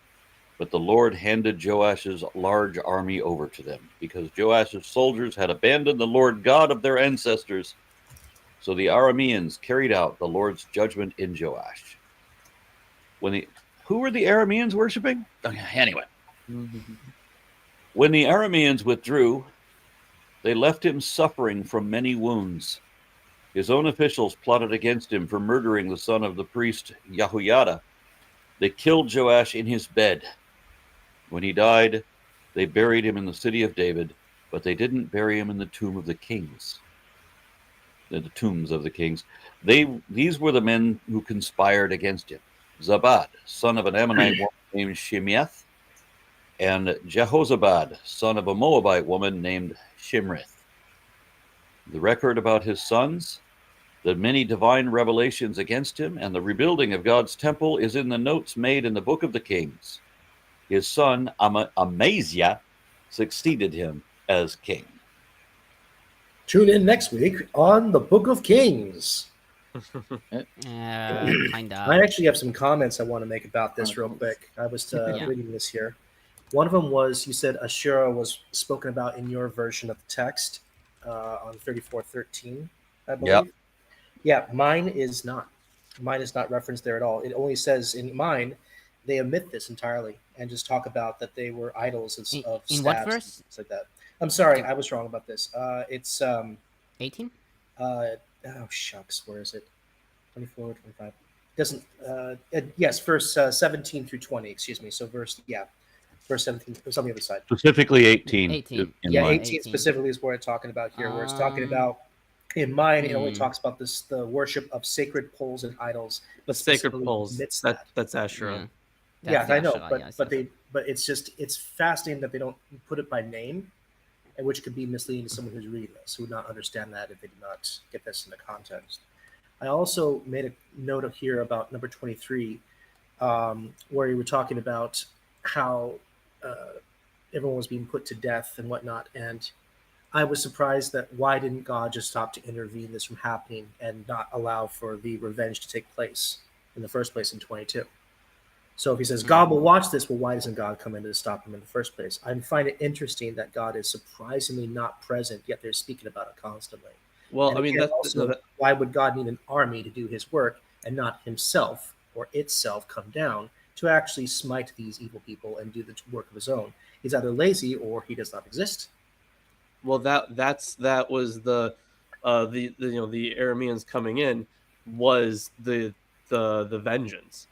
Speaker 1: but the Lord handed Joash's large army over to them, because Joash's soldiers had abandoned the Lord God of their ancestors. So the Arameans carried out the Lord's judgment in Joash. Who were the Arameans worshiping? Anyway. When the Arameans withdrew, they left him suffering from many wounds. His own officials plotted against him for murdering the son of the priest Yehoiada. They killed Joash in his bed. When he died, they buried him in the city of David, but they didn't bury him in the tomb of the kings. The tombs of the kings. These were the men who conspired against him: Zabad, son of an Ammonite woman named Shemieth, and Jehozabad, son of a Moabite woman named Shimrith. The record about his sons, the many divine revelations against him, and the rebuilding of God's temple is in the notes made in the book of the Kings. His son Amaziah succeeded him as king.
Speaker 5: Tune in next week on the Book of Kings.
Speaker 3: Kind of.
Speaker 5: I actually have some comments I want to make about this real quick. I was reading this here. One of them was, you said Asherah was spoken about in your version of the text on 34:13, I believe.
Speaker 1: Yep.
Speaker 5: Yeah, mine is not. Mine is not referenced there at all. It only says in mine, they omit this entirely and just talk about that they were idols of
Speaker 3: In
Speaker 5: stabs
Speaker 3: what
Speaker 5: and
Speaker 3: verse?
Speaker 5: things like that. I'm sorry, I was wrong about this. It's
Speaker 3: 18?
Speaker 5: oh shucks, where is it? 24, 25. Doesn't yes, verse 17 through 20. Excuse me. So verse 17. It was on the other side.
Speaker 1: Specifically 18.
Speaker 3: 18.
Speaker 1: In
Speaker 5: Yeah,
Speaker 1: mine.
Speaker 5: 18 specifically is what it's talking about here. Where it's talking
Speaker 3: Um,
Speaker 5: about in mine, it only
Speaker 3: hmm.
Speaker 5: talks about the worship of sacred poles and idols,
Speaker 4: The
Speaker 5: but
Speaker 4: sacred
Speaker 5: specifically
Speaker 4: poles.
Speaker 5: omits
Speaker 4: That's Asherah.
Speaker 3: Yeah.
Speaker 5: Yeah,
Speaker 3: That's the
Speaker 5: I know,
Speaker 3: Asherah, yes,
Speaker 5: but
Speaker 3: yes.
Speaker 5: it's fascinating that they don't put it by name, and which could be misleading to someone who's reading this, who would not understand that if they did not get this in the context. I also made a note of here about number 23, where you were talking about how everyone was being put to death and whatnot, and I was surprised that why didn't God just stop to intervene this from happening and not allow for the revenge to take place in the first place in 22? So if he says God will watch this, well, why doesn't God come in to stop him in the first place? I find it interesting that God is surprisingly not present, yet they're speaking about it constantly.
Speaker 4: Well,
Speaker 5: And
Speaker 4: I mean,
Speaker 5: again,
Speaker 4: that's
Speaker 5: also, why would God need an army to do his work and not himself or itself come down to actually smite these evil people and do the work of his own? He's either lazy or he does not exist.
Speaker 4: well that was the the Arameans coming in was the vengeance.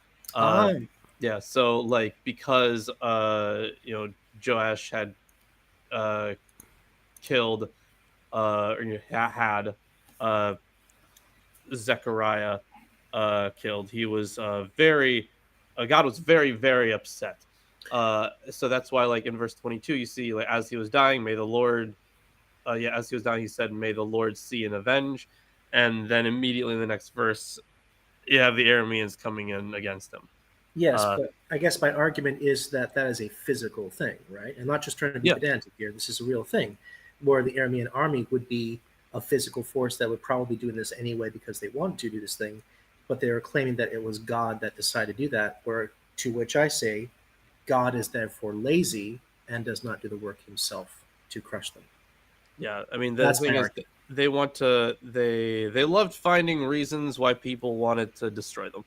Speaker 4: Yeah, so like because Joash had killed or had Zechariah killed, he was very God was very, very upset. So that's why, like in verse 22, you see, like as he was dying, may the Lord, as he was dying, he said, "May the Lord see and avenge." And then immediately in the next verse, you have the Arameans coming in against him.
Speaker 5: Yes, but I guess my argument is that that is a physical thing, right? I'm not just trying to be pedantic here. This is a real thing, where the Aramean army would be a physical force that would probably be doing this anyway because they wanted to do this thing, but they were claiming that it was God that decided to do that, where to which I say, God is therefore lazy and does not do the work himself to crush them.
Speaker 4: Yeah, I mean, the
Speaker 5: That's
Speaker 4: thing
Speaker 5: my
Speaker 4: is,
Speaker 5: argument.
Speaker 4: they want to. They loved finding reasons why people wanted to destroy them.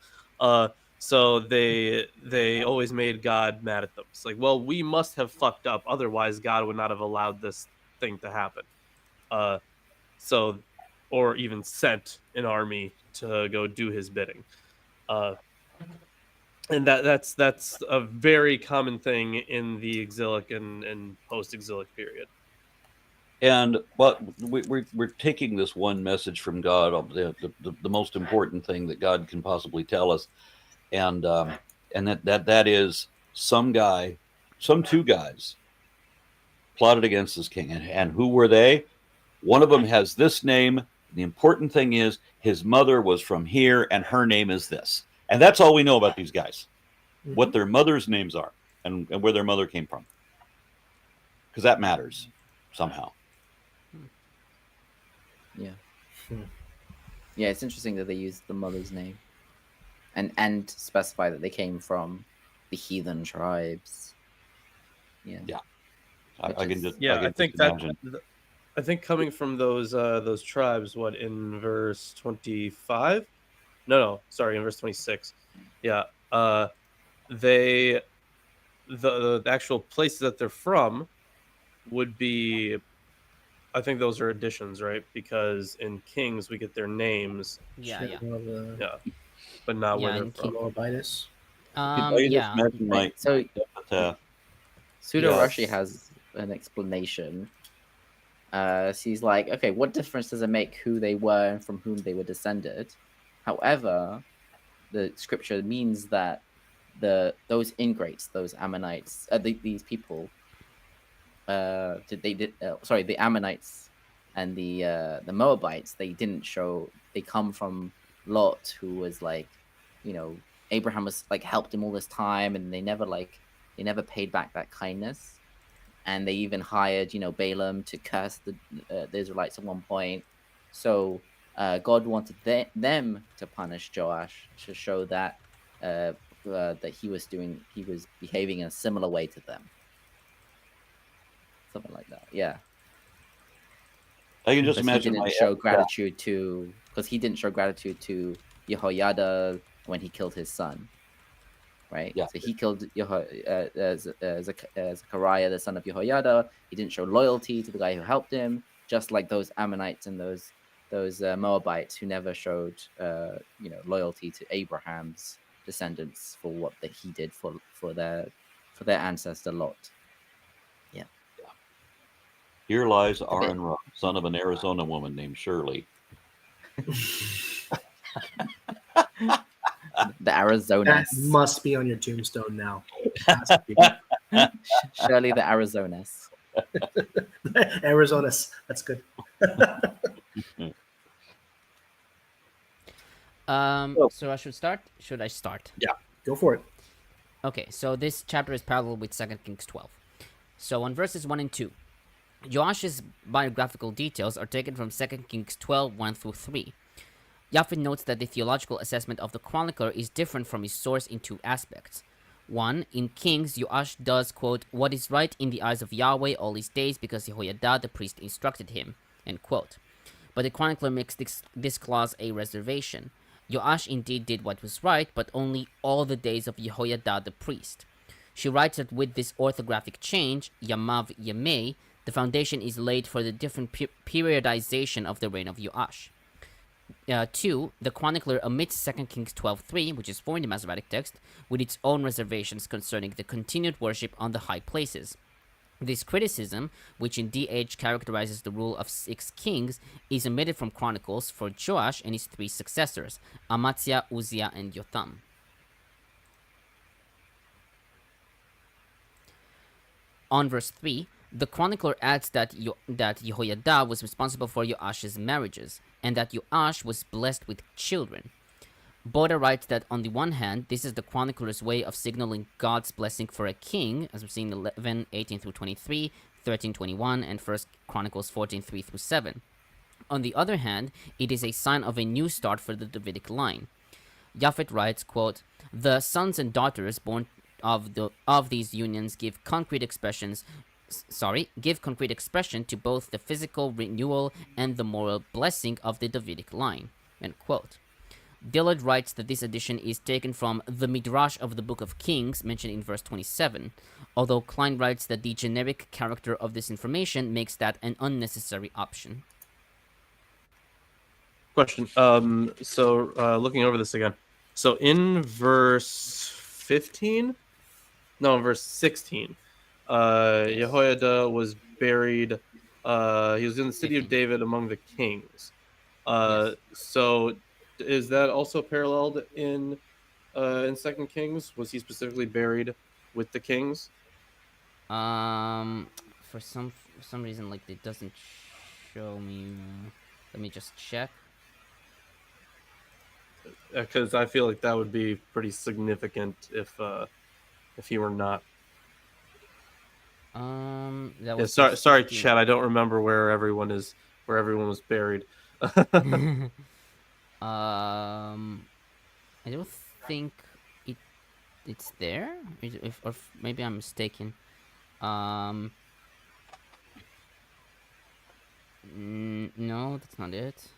Speaker 4: So they always made God mad at them. It's like, well, we must have fucked up, otherwise God would not have allowed this thing to happen. So, or even sent an army to go do his bidding. And that's a very common thing in the exilic and post-exilic period.
Speaker 1: And but we're taking this one message from God, the most important thing that God can possibly tell us, and that is some two guys plotted against this king, and who were they? One of them has this name. The important thing is his mother was from here, and her name is this, and that's all we know about these guys.
Speaker 5: Mm-hmm.
Speaker 1: What their mother's names are, and where their mother came from, because that matters somehow.
Speaker 6: Yeah. Yeah, it's interesting that they used the mother's name and specify that they came from the heathen tribes. Yeah.
Speaker 1: Yeah. I can just
Speaker 4: I think
Speaker 1: imagine.
Speaker 4: I think coming from those tribes, what in verse 25? No, sorry, in verse 26. Yeah. The actual places that they're from would be, I think those are additions, right? Because in Kings we get their names.
Speaker 3: Yeah.
Speaker 4: But not where
Speaker 3: Yeah,
Speaker 4: they're
Speaker 3: in
Speaker 4: from.
Speaker 5: Moabitis.
Speaker 3: Yeah.
Speaker 6: So Pseudo
Speaker 1: Yes.
Speaker 6: Rashi has an explanation. So he's like, okay, what difference does it make who they were and from whom they were descended? However, the scripture means that those ingrates, those Ammonites, these people, the Ammonites and the Moabites, they didn't show. They come from Lot, who was like, Abraham was like helped him all this time, and they never paid back that kindness. And they even hired, Balaam to curse the Israelites at one point. So God wanted them to punish Joash to show that that he was behaving in a similar way to them. Something like that. Yeah.
Speaker 1: I can just
Speaker 6: Because
Speaker 1: imagine
Speaker 6: he didn't show gratitude to Jehoiada when he killed his son. Right?
Speaker 1: Yeah.
Speaker 6: So he killed Zechariah, the son of Jehoiada. He didn't show loyalty to the guy who helped him, just like those Ammonites and those Moabites who never showed loyalty to Abraham's descendants for what that he did for their ancestor Lot. Yeah.
Speaker 1: Here lies Aaron Rupp, son of an Arizona woman named Shirley.
Speaker 6: The Arizonas.
Speaker 5: That must be on your tombstone now.
Speaker 6: Shirley the Arizonas.
Speaker 5: Arizonas. That's good.
Speaker 3: So I should start? Should I start?
Speaker 5: Yeah, go for it.
Speaker 3: Okay, so this chapter is parallel with 2 Kings 12. So on verses 1 and 2, Joash's biographical details are taken from 2 Kings 12, 1 through 3. Japhet notes that the theological assessment of the chronicler is different from his source in two aspects. One, in Kings, Joash does, quote, what is right in the eyes of Yahweh all his days because Jehoiada the priest instructed him, end quote. But the chronicler makes this clause a reservation. Joash indeed did what was right, but only all the days of Jehoiada the priest. She writes that with this orthographic change, Yamav Yamei, the foundation is laid for the different periodization of the reign of Joash. 2. The chronicler omits 2 Kings 12:3, which is for in the Masoretic text, with its own reservations concerning the continued worship on the high places. This criticism, which in DH characterizes the rule of 6 kings, is omitted from Chronicles for Joash and his 3 successors, Amaziah, Uzziah, and Jotham. On verse 3, the chronicler adds that Jehoiada was responsible for Joash's marriages, and that Joash was blessed with children. Boda writes that on the one hand, this is the chronicler's way of signaling God's blessing for a king, as we've seen in Levin 18 through 23, 13:21, and 1 Chronicles 14:3 through 7. On the other hand, it is a sign of a new start for the Davidic line. Japhet writes, quote, the sons and daughters born of these unions give concrete expression to both the physical renewal and the moral blessing of the Davidic line, end quote. Dillard writes that this addition is taken from the Midrash of the Book of Kings, mentioned in verse 27, although Klein writes that the generic character of this information makes that an unnecessary option.
Speaker 4: Question. Looking over this again. So in verse 15, no, in verse 16, Jehoiada was buried. He was in the city of David among the kings. So is that also paralleled in 2 Kings? Was he specifically buried with the kings?
Speaker 3: For some reason, like, it doesn't show me. Let me just check.
Speaker 4: Because I feel like that would be pretty significant if he were not.
Speaker 3: That was
Speaker 4: sorry, Chad. I don't remember where everyone was buried.
Speaker 3: I don't think it's there. Or maybe I'm mistaken. No, that's not it.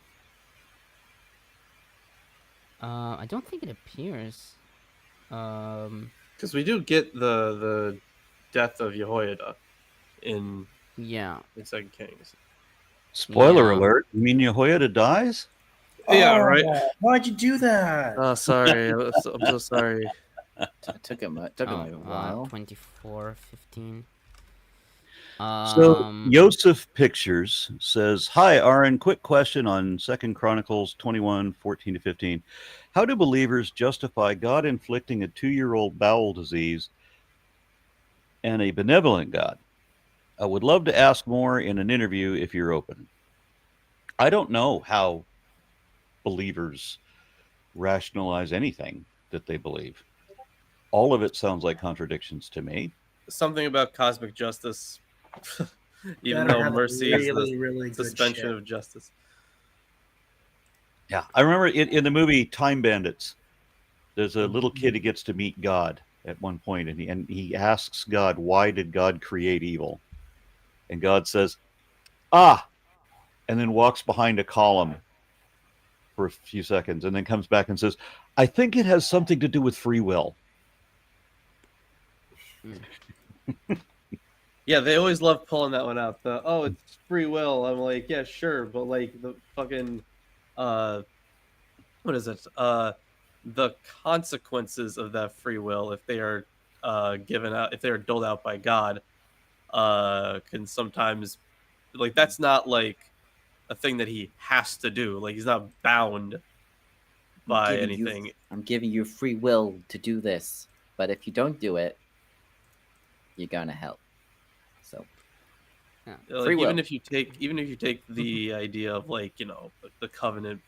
Speaker 3: I don't think it appears.
Speaker 4: Because we do get the death of Jehoiada in 2 Kings.
Speaker 1: Spoiler alert! You mean Jehoiada dies?
Speaker 4: Yeah, right.
Speaker 5: Why'd you do that?
Speaker 4: Oh, sorry. I'm so sorry.
Speaker 6: Took him a while.
Speaker 3: 24:15.
Speaker 1: So Yosef Pictures says, "Hi, Aaron. Quick question on 2 Chronicles 21:14-15. How do believers justify God inflicting a 2-year-old bowel disease and a benevolent God? I would love to ask more in an interview if you're open." I don't know how believers rationalize anything that they believe. All of it sounds like contradictions to me.
Speaker 4: Something about cosmic justice, even though mercy is the suspension of justice.
Speaker 1: Yeah, I remember in the movie Time Bandits, there's a little kid who gets to meet God at one point, and he asks God, why did God create evil? And God says, and then walks behind a column for a few seconds, and then comes back and says, I think it has something to do with free will.
Speaker 4: Yeah, they always love pulling that one out. It's free will. I'm like, yeah, sure, but like the fucking, what is it? The consequences of that free will, if they are given out, if they are doled out by God, can sometimes, like, that's not like a thing that he has to do. Like, he's not bound by anything.
Speaker 6: I'm giving you free will to do this, but if you don't do it, you're going to hell. So,
Speaker 4: Like,
Speaker 6: free will.
Speaker 4: even if you take the idea of, like, you know, the covenant,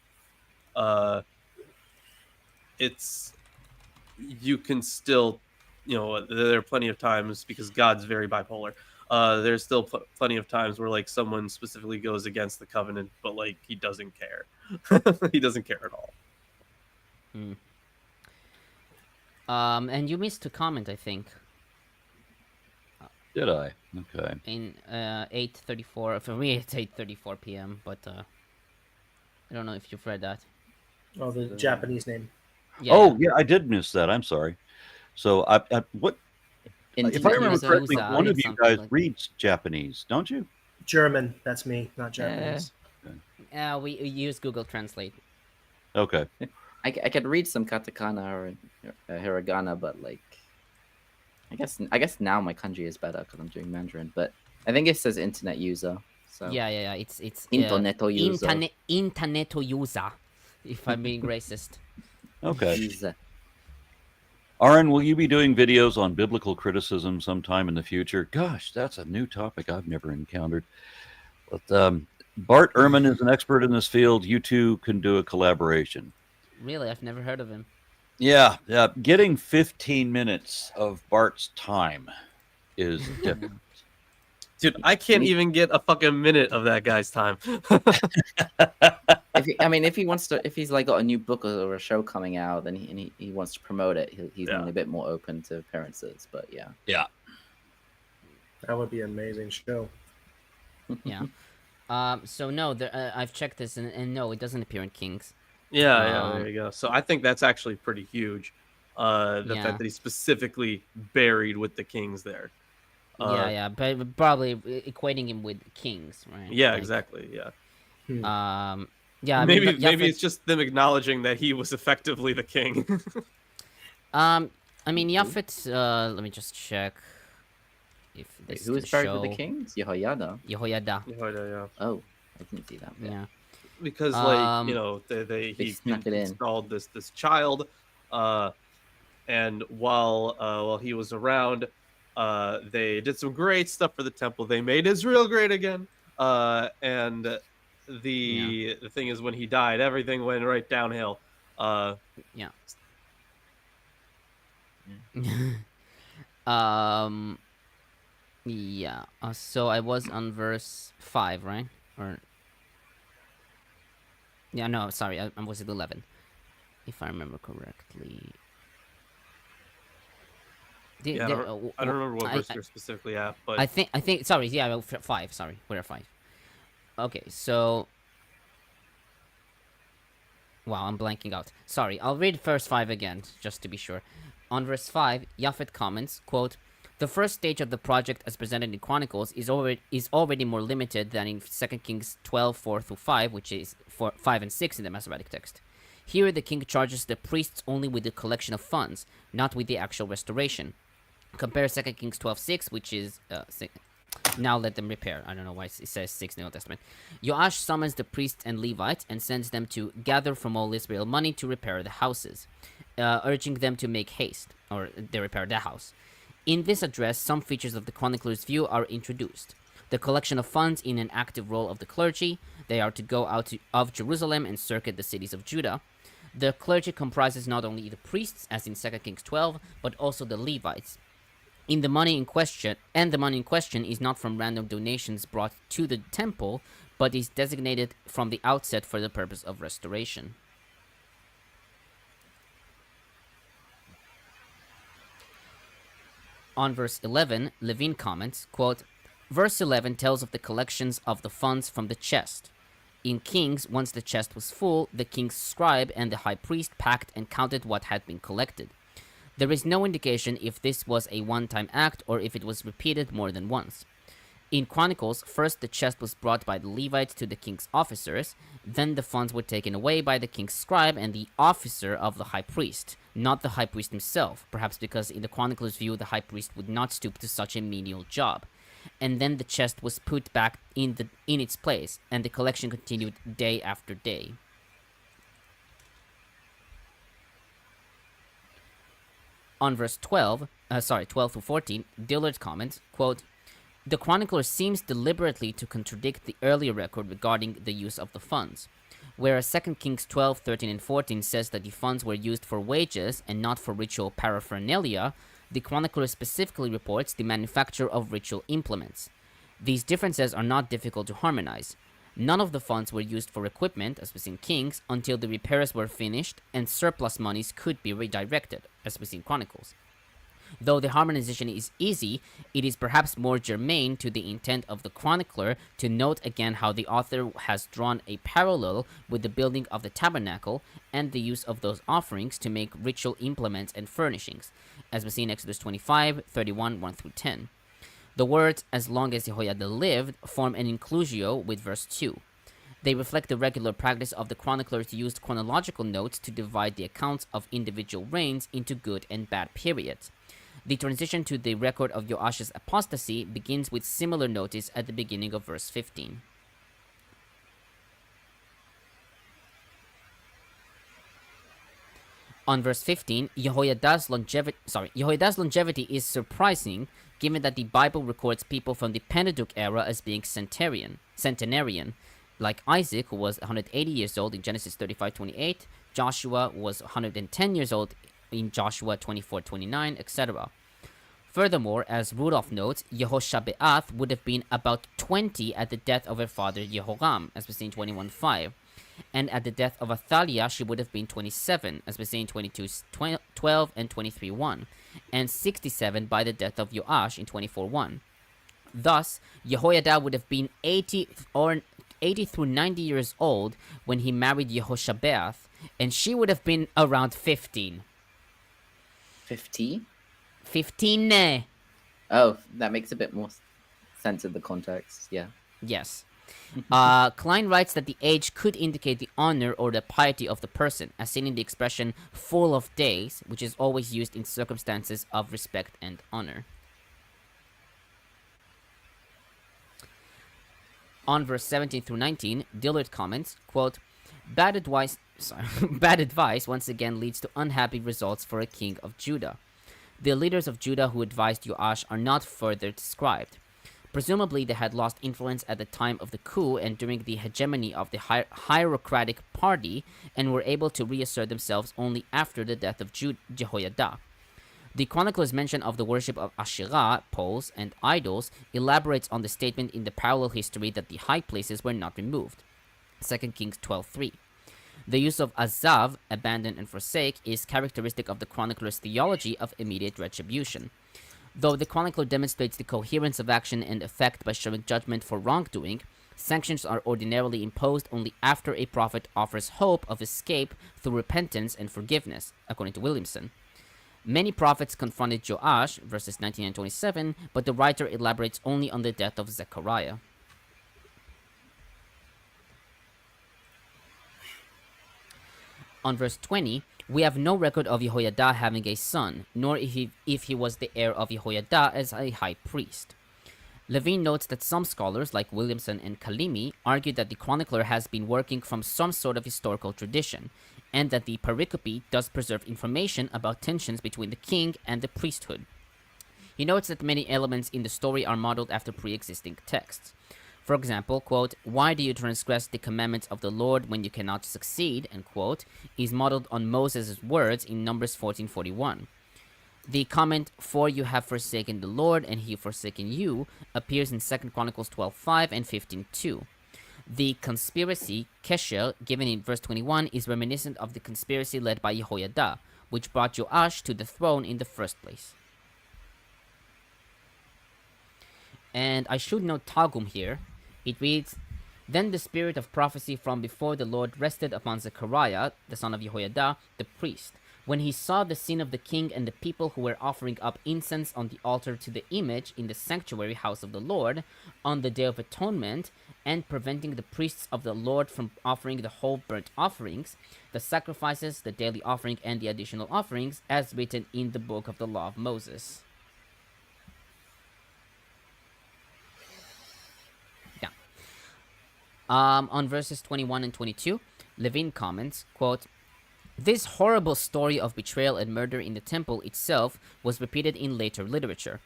Speaker 4: it's, you can still, you know, there are plenty of times, because God's very bipolar. There's still plenty of times where, like, someone specifically goes against the covenant, but like he doesn't care. He doesn't care at all.
Speaker 3: And you missed to comment, I think,
Speaker 1: Did I? Okay.
Speaker 3: in 8:34. For me, it's 8:34 p.m. But I don't know if you've read that.
Speaker 5: Oh, the Japanese name.
Speaker 1: Yeah. I did miss that. I'm sorry. So what? If I remember
Speaker 6: Internet
Speaker 1: correctly,
Speaker 3: user,
Speaker 1: one of you
Speaker 3: something
Speaker 1: guys
Speaker 3: like-
Speaker 1: reads Japanese, don't you?
Speaker 5: German. That's me, not Japanese.
Speaker 3: We use Google Translate.
Speaker 1: Okay.
Speaker 6: I could read some katakana or hiragana, but like, I guess now my kanji is better because I'm doing Mandarin. But I think it says internet user. So
Speaker 3: Yeah. It's
Speaker 6: Interneto user.
Speaker 3: Interneto user. If I'm being racist.
Speaker 1: Okay.
Speaker 6: User.
Speaker 1: Aaron, will you be doing videos on biblical criticism sometime in the future? Gosh, that's a new topic I've never encountered. But Bart Ehrman is an expert in this field. You two can do a collaboration.
Speaker 3: Really, I've never heard of him.
Speaker 1: Yeah. Getting 15 minutes of Bart's time is difficult.
Speaker 4: Dude, I can't even get a fucking minute of that guy's time.
Speaker 6: If he wants to, if he's like got a new book or a show coming out, then he wants to promote it, he's a bit more open to appearances. But yeah.
Speaker 5: That would be an amazing show.
Speaker 3: Yeah. So no, I've checked this, and no, it doesn't appear in Kings.
Speaker 4: Yeah, there you go. So I think that's actually pretty huge. The fact that he's specifically buried with the kings there.
Speaker 3: But probably equating him with Kings, right?
Speaker 4: Yeah,
Speaker 3: Like,
Speaker 4: exactly. Yeah.
Speaker 3: Yeah. I
Speaker 4: Maybe
Speaker 3: mean,
Speaker 4: maybe it's just them acknowledging that he was effectively the king.
Speaker 3: I mean, Japhet. Let me just check. If this
Speaker 6: Who was buried with the kings? Jehoiada.
Speaker 3: Jehoiada.
Speaker 4: Yeah.
Speaker 6: Oh, I didn't see that bit.
Speaker 3: Yeah.
Speaker 4: Because, like, you know, he
Speaker 6: snuck it in.
Speaker 4: installed this child, and while he was around, they did some great stuff for the temple. They made Israel great again. And the thing is, when he died, everything went right downhill.
Speaker 3: Yeah. Yeah. So I was on verse 5, right? Or yeah, no, sorry, I was at 11, if I remember correctly.
Speaker 4: I don't remember what verse you're specifically at, but
Speaker 3: I think. Sorry, yeah, 5. Sorry, we're at 5. Okay, so. Wow, I'm blanking out. Sorry, I'll read verse 5 again, just to be sure. On verse 5, Japhet comments, quote, "The first stage of the project as presented in Chronicles is already more limited than in 2 Kings 12, 4-5, which is 5 and 6 in the Masoretic text. Here, the king charges the priests only with the collection of funds, not with the actual restoration. Compare 2 Kings 12:6, which is now let them repair." I don't know why it says 6 in the Old Testament. Joash summons the priests and Levites and sends them to gather from all Israel money to repair the houses, urging them to make haste, or they repair the house. In this address, some features of the chronicler's view are introduced. The collection of funds in an active role of the clergy. They are to go out of Jerusalem and circuit the cities of Judah. The clergy comprises not only the priests, as in 2 Kings 12, but also the Levites. The money in question is not from random donations brought to the temple, but is designated from the outset for the purpose of restoration. On verse 11, Levin comments, quote, "Verse 11 tells of the collections of the funds from the chest. In Kings, once the chest was full, the king's scribe and the high priest packed and counted what had been collected. There is no indication if this was a one-time act or if it was repeated more than once. In Chronicles, first the chest was brought by the Levites to the king's officers, then the funds were taken away by the king's scribe and the officer of the high priest, not the high priest himself, perhaps because in the chronicler's view the high priest would not stoop to such a menial job. And then the chest was put back in its place, and the collection continued day after day. On verse 12 through 14, Dillard comments, quote, "The chronicler seems deliberately to contradict the earlier record regarding the use of the funds. Whereas 2 Kings 12, 13, and 14 says that the funds were used for wages and not for ritual paraphernalia, the chronicler specifically reports the manufacture of ritual implements. These differences are not difficult to harmonize. None of the funds were used for equipment, as we see in Kings, until the repairs were finished and surplus monies could be redirected, as we see in Chronicles. Though the harmonization is easy, it is perhaps more germane to the intent of the chronicler to note again how the author has drawn a parallel with the building of the tabernacle and the use of those offerings to make ritual implements and furnishings, as we see in Exodus 25, 31, 1 through 10. The words, as long as Jehoiada lived, form an inclusio with verse 2. They reflect the regular practice of the chronicler to use chronological notes to divide the accounts of individual reigns into good and bad periods. The transition to the record of Joash's apostasy begins with similar notice at the beginning of verse 15. On verse 15, Jehoiada's longevity is surprising, given that the Bible records people from the Pentateuch era as being centenarian, like Isaac, who was 180 years old in Genesis 35:28, Joshua was 110 years old in Joshua 24:29, etc. Furthermore, as Rudolph notes, Yehoshabeath would have been about 20 at the death of her father Jehoram, as we see in 21:5. And at the death of Athaliah, she would have been 27, as we see in 22:12 and 23:1, and 67 by the death of Joash in 24:1. Thus, Jehoiada would have been 80 through 90 years old when he married Yehoshabeath, and she would have been around 15.
Speaker 6: 15?
Speaker 3: 15.
Speaker 6: Oh, that makes a bit more sense of the context, yeah.
Speaker 3: Yes. Klein writes that the age could indicate the honor or the piety of the person, as seen in the expression full of days, which is always used in circumstances of respect and honor. On verse 17 through 19, Dillard comments, quote, bad advice once again leads to unhappy results for a king of Judah. The leaders of Judah who advised Joash are not further described. Presumably, they had lost influence at the time of the coup and during the hegemony of the hierocratic party, and were able to reassert themselves only after the death of Jehoiada. The chronicler's mention of the worship of Asherah, poles, and idols elaborates on the statement in the parallel history that the high places were not removed. 2 Kings 12:3. The use of azav, abandon and forsake, is characteristic of the chronicler's theology of immediate retribution. Though the chronicler demonstrates the coherence of action and effect by showing judgment for wrongdoing, sanctions are ordinarily imposed only after a prophet offers hope of escape through repentance and forgiveness, according to Williamson. Many prophets confronted Joash, verses 19 and 27, but the writer elaborates only on the death of Zechariah. On verse 20, we have no record of Jehoiada having a son, nor if he was the heir of Jehoiada as a high priest. Levin notes that some scholars, like Williamson and Kalimi, argue that the chronicler has been working from some sort of historical tradition, and that the pericope does preserve information about tensions between the king and the priesthood. He notes that many elements in the story are modeled after pre-existing texts. For example, quote, why do you transgress the commandments of the Lord when you cannot succeed, end quote, is modeled on Moses' words in Numbers 14:41. The comment, for you have forsaken the Lord and he forsaken you, appears in 2 Chronicles 12:5 and 15:2. The conspiracy, Kesher, given in verse 21, is reminiscent of the conspiracy led by Jehoiada, which brought Joash to the throne in the first place. And I should note Targum here. It reads, then the spirit of prophecy from before the Lord rested upon Zechariah, the son of Jehoiada, the priest. When he saw the sin of the king and the people who were offering up incense on the altar to the image in the sanctuary house of the Lord on the Day of Atonement, and preventing the priests of the Lord from offering the whole burnt offerings, the sacrifices, the daily offering, and the additional offerings, as written in the book of the law of Moses. Yeah. On verses 21 and 22, Levin comments, quote, "This horrible story of betrayal and murder in the temple itself was repeated in later literature.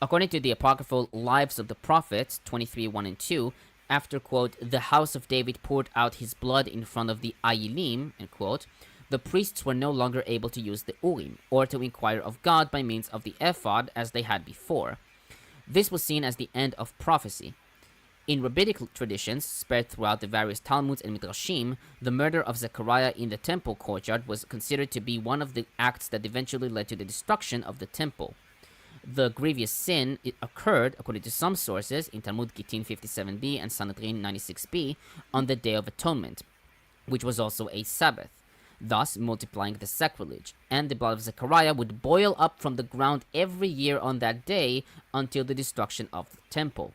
Speaker 3: According to the apocryphal Lives of the Prophets, 23, 1 and 2, after, quote, the house of David poured out his blood in front of the Ayilim, end quote, the priests were no longer able to use the Urim, or to inquire of God by means of the ephod as they had before. This was seen as the end of prophecy. In rabbinic traditions, spread throughout the various Talmuds and Midrashim, the murder of Zechariah in the temple courtyard was considered to be one of the acts that eventually led to the destruction of the temple. The grievous sin occurred, according to some sources, in Talmud Gittin 57b and Sanhedrin 96b, on the Day of Atonement, which was also a Sabbath, thus multiplying the sacrilege, and the blood of Zechariah would boil up from the ground every year on that day until the destruction of the temple.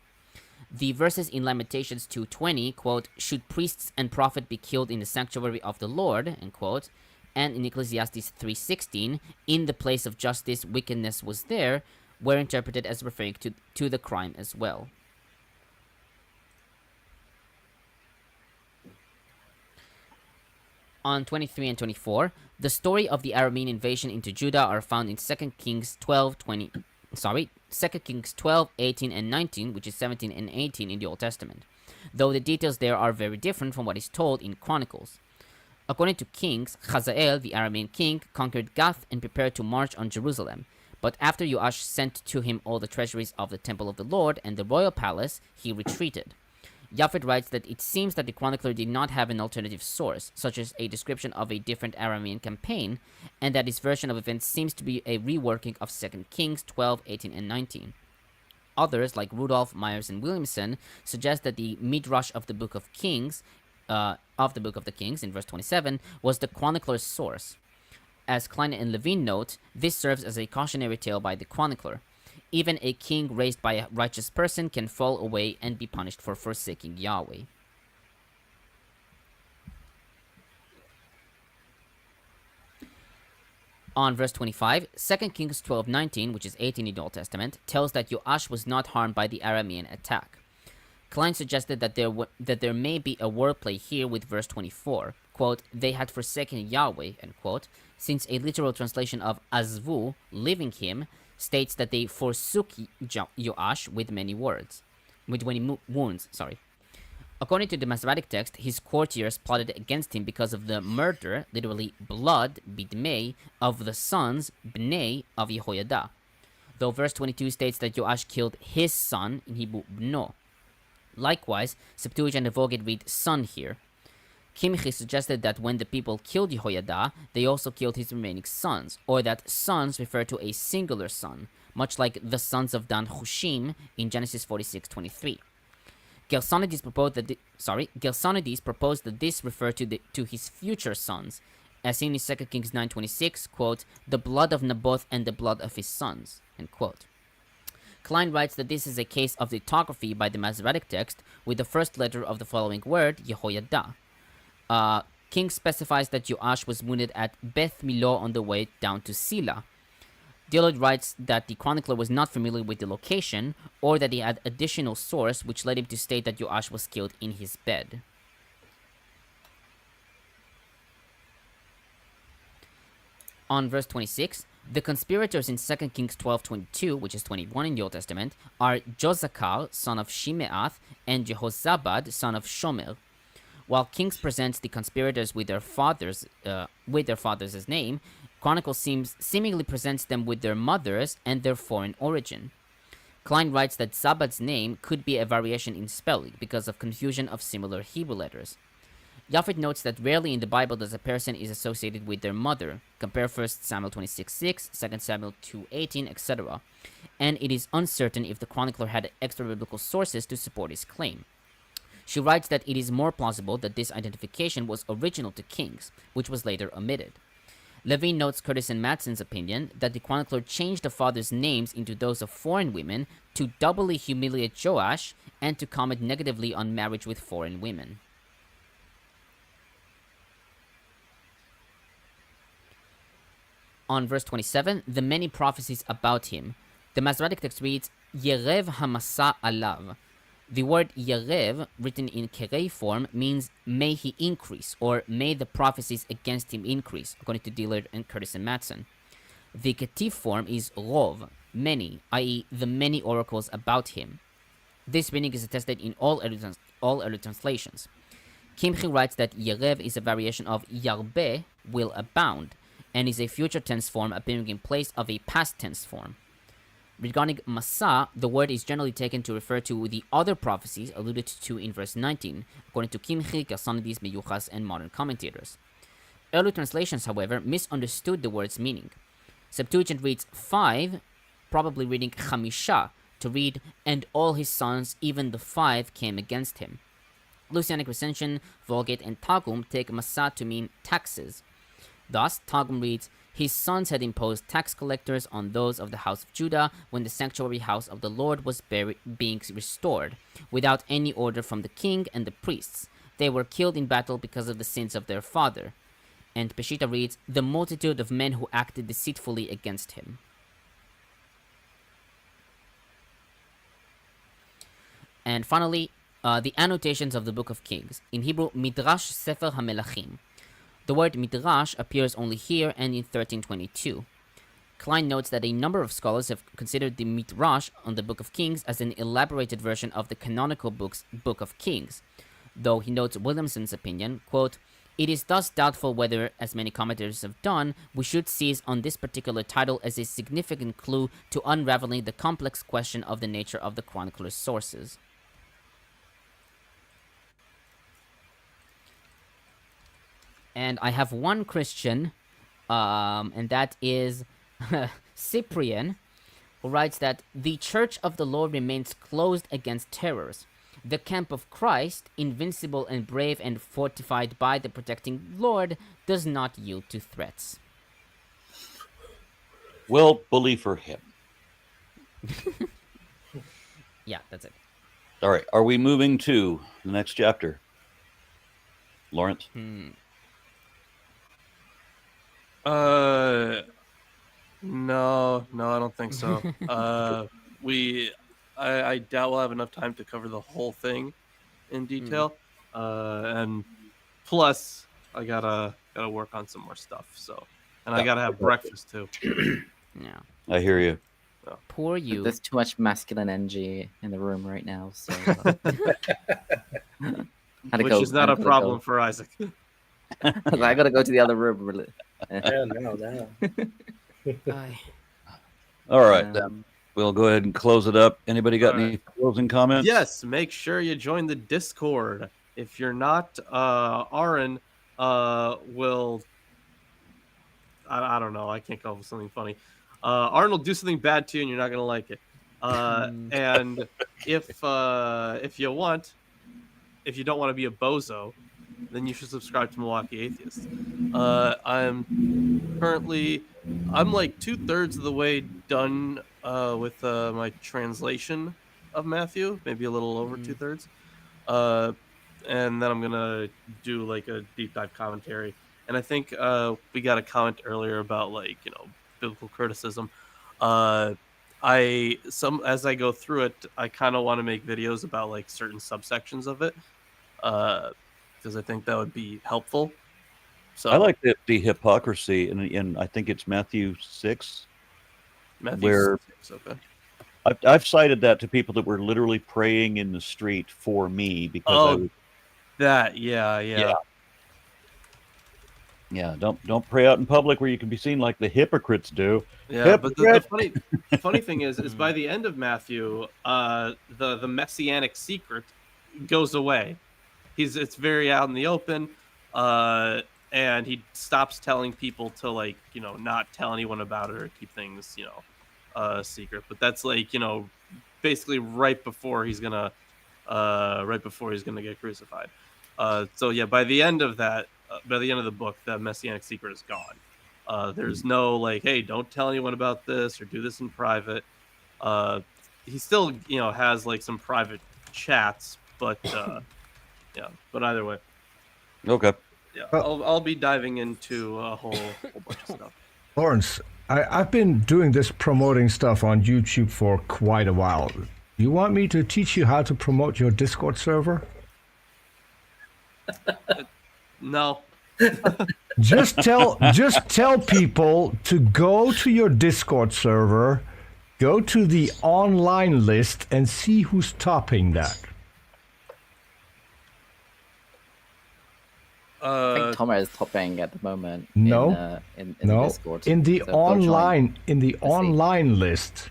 Speaker 3: The verses in Lamentations 2:20, quote, should priests and prophet be killed in the sanctuary of the Lord, end quote, and in Ecclesiastes 3:16, in the place of justice wickedness was there, were interpreted as referring to the crime as well. On 23 and 24, the story of the Aramean invasion into Judah are found in 2 Kings 12, 18 and 19, which is 17 and 18 in the Old Testament, though the details there are very different from what is told in Chronicles. According to Kings, Hazael, the Aramean king, conquered Gath and prepared to march on Jerusalem, but after Joash sent to him all the treasuries of the temple of the Lord and the royal palace, he retreated. Japhet writes that it seems that the chronicler did not have an alternative source, such as a description of a different Aramean campaign, and that his version of events seems to be a reworking of 2 Kings 12, 18, and 19. Others, like Rudolph, Myers, and Williamson, suggest that the Midrash of the Book of Kings, in verse 27, was the chronicler's source. As Klein and Levin note, this serves as a cautionary tale by the chronicler. Even a king raised by a righteous person can fall away and be punished for forsaking Yahweh. On verse 25, 2 Kings 12:19, which is 18 in the Old Testament, tells that Joash was not harmed by the Aramean attack. Klein suggested that there may be a wordplay here with verse 24, quote, they had forsaken Yahweh, end quote, since a literal translation of azvu, leaving him, states that they forsook Joash with many wounds. According to the Masoretic text, his courtiers plotted against him because of the murder, literally blood, bidmei, of the sons, bnei, of Jehoiada. Though verse 22 states that Joash killed his son, in Hebrew, bno. Likewise, Septuagint and Vulgate read son here. Kimchi suggested that when the people killed Jehoiada, they also killed his remaining sons, or that sons refer to a singular son, much like the sons of Dan Hushim in Genesis 46:23. Gersonides proposed that this referred to his future sons, as seen in 2 Kings 9:26, quote, the blood of Naboth and the blood of his sons, end quote. Klein writes that this is a case of lithography by the Masoretic text, with the first letter of the following word, Jehoiada. King specifies that Joash was wounded at Beth Milo on the way down to Sila. Dillard writes that the chronicler was not familiar with the location, or that he had additional source which led him to state that Joash was killed in his bed. On verse 26, the conspirators in 2 Kings 12:22, which is 21 in the Old Testament, are Jozakal, son of Shimeath, and Jehozabad, son of Shomer. While Kings presents the conspirators with their father's name, Chronicles seemingly presents them with their mothers and their foreign origin. Klein writes that Zabad's name could be a variation in spelling because of confusion of similar Hebrew letters. Japhet notes that rarely in the Bible does a person is associated with their mother. Compare 1 Samuel 26:6, 2 Samuel 2:18, etc. And it is uncertain if the chronicler had extra biblical sources to support his claim. She writes that it is more plausible that this identification was original to Kings, which was later omitted. Levin notes Curtis and Matson's opinion that the chronicler changed the fathers' names into those of foreign women to doubly humiliate Joash and to comment negatively on marriage with foreign women. On verse 27, the many prophecies about him. The Masoretic text reads, Yerev hamasa alav. The word Yerev, written in Kerei form, means may he increase, or may the prophecies against him increase, according to Dillard and Curtis and Matson. The Ketiv form is Rov, many, i.e. the many oracles about him. This meaning is attested in all early translations. Kimchi writes that Yerev is a variation of Yarbe, will abound, and is a future tense form appearing in place of a past tense form. Regarding Masa, the word is generally taken to refer to the other prophecies alluded to in verse 19, according to Kimchi, Gersonides, Meyuchas, and modern commentators. Early translations, however, misunderstood the word's meaning. Septuagint reads 5, probably reading Chamisha, to read, and all his sons, even the 5, came against him. Lucianic Recension, Vulgate, and Targum take Masa to mean taxes. Thus, Targum reads, his sons had imposed tax collectors on those of the house of Judah when the sanctuary house of the Lord was being restored, without any order from the king and the priests. They were killed in battle because of the sins of their father. And Peshitta reads, the multitude of men who acted deceitfully against him. And finally, the annotations of the Book of Kings. In Hebrew, Midrash Sefer HaMelachim. The word midrash appears only here and in 1322. Klein notes that a number of scholars have considered the midrash on the Book of Kings as an elaborated version of the canonical Book of Kings, though he notes Williamson's opinion, quote, it is thus doubtful whether, as many commentators have done, we should seize on this particular title as a significant clue to unraveling the complex question of the nature of the chronicler's sources. And I have one Christian, and that is Cyprian, who writes that the Church of the Lord remains closed against terrors. The camp of Christ, invincible and brave and fortified by the protecting Lord, does not yield to threats.
Speaker 1: Well, bully for him.
Speaker 3: Yeah, that's it.
Speaker 1: All right. Are we moving to the next chapter? Lawrence?
Speaker 4: No, I don't think so. I doubt we'll have enough time to cover the whole thing in detail. And plus, I gotta work on some more stuff. So, and I gotta have breakfast too.
Speaker 3: Yeah.
Speaker 1: I hear you.
Speaker 3: Poor you.
Speaker 6: There's too much masculine energy in the room right now, so
Speaker 4: Which is not a problem for Isaac.
Speaker 6: I gotta go to the other room.
Speaker 5: No.
Speaker 1: All right, then. We'll go ahead and close it up. Anybody got any closing comments?
Speaker 4: Yes, make sure you join the Discord. If you're not, Aaron will... I don't know. I can't come up with something funny. Aaron will do something bad to you and you're not going to like it. And if you want, if you don't want to be a bozo, then you should subscribe to Milwaukee Atheist. I'm like 2/3 of the way done with my translation of Matthew, maybe a little over 2/3. And then I'm gonna do like a deep dive commentary. And I think we got a comment earlier about biblical criticism. As I go through it, I kind of want to make videos about like certain subsections of it. Because I think that would be helpful. So
Speaker 1: I like the hypocrisy, and I think it's Matthew 6.
Speaker 4: Matthew 6, okay.
Speaker 1: I've cited that to people that were literally praying in the street for me because
Speaker 4: yeah.
Speaker 1: Don't pray out in public where you can be seen like the hypocrites do.
Speaker 4: Yeah, but the funny thing is by the end of Matthew, the messianic secret goes away. It's very out in the open, and he stops telling people to not tell anyone about it or keep things secret. But that's basically right before he's gonna get crucified. So yeah, by the end of the book, the messianic secret is gone. There's no like, hey, don't tell anyone about this or do this in private. He still, has like some private chats, but but either way,
Speaker 1: Okay.
Speaker 4: yeah, I'll be diving into a whole bunch of stuff.
Speaker 7: Lawrence, I've been doing this promoting stuff on YouTube for quite a while. You want me to teach you how to promote your Discord server?
Speaker 4: No.
Speaker 7: Just tell people to go to your Discord server, go to the online list, and see who's topping that.
Speaker 6: I think Tomer is topping at the moment.
Speaker 7: No,
Speaker 6: in
Speaker 7: no,
Speaker 6: the Discord.
Speaker 7: in the
Speaker 6: So go join.
Speaker 7: online list.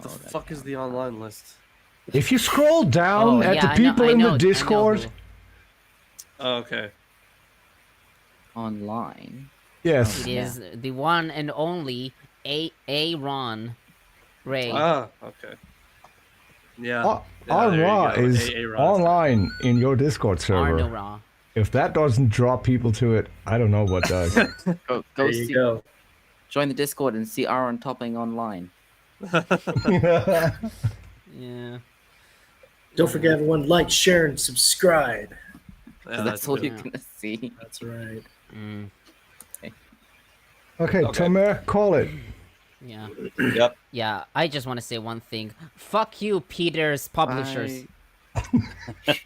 Speaker 4: The fuck is the online list?
Speaker 7: If you scroll down at the people in the Discord,
Speaker 4: Okay.
Speaker 6: Online.
Speaker 7: yes,
Speaker 3: It is the one and only Aaron Ray.
Speaker 4: Okay. Yeah.
Speaker 7: Arra
Speaker 4: there you go.
Speaker 7: is
Speaker 4: Aaron's
Speaker 7: online in your Discord server.
Speaker 3: Arnora.
Speaker 7: If that doesn't draw people to it, I don't know what does.
Speaker 6: Go
Speaker 5: There
Speaker 6: see,
Speaker 5: you go.
Speaker 6: join the Discord and see Aaron topping online.
Speaker 3: Yeah.
Speaker 5: Don't forget, everyone, like, share, and subscribe.
Speaker 4: Yeah,
Speaker 6: That's all
Speaker 4: good.
Speaker 6: you're gonna see.
Speaker 5: That's right.
Speaker 7: Okay, Tomer, call it.
Speaker 3: Yeah.
Speaker 1: Yep.
Speaker 3: Yeah, I just want to say one thing. Fuck you, Peter's publishers.
Speaker 6: Bye.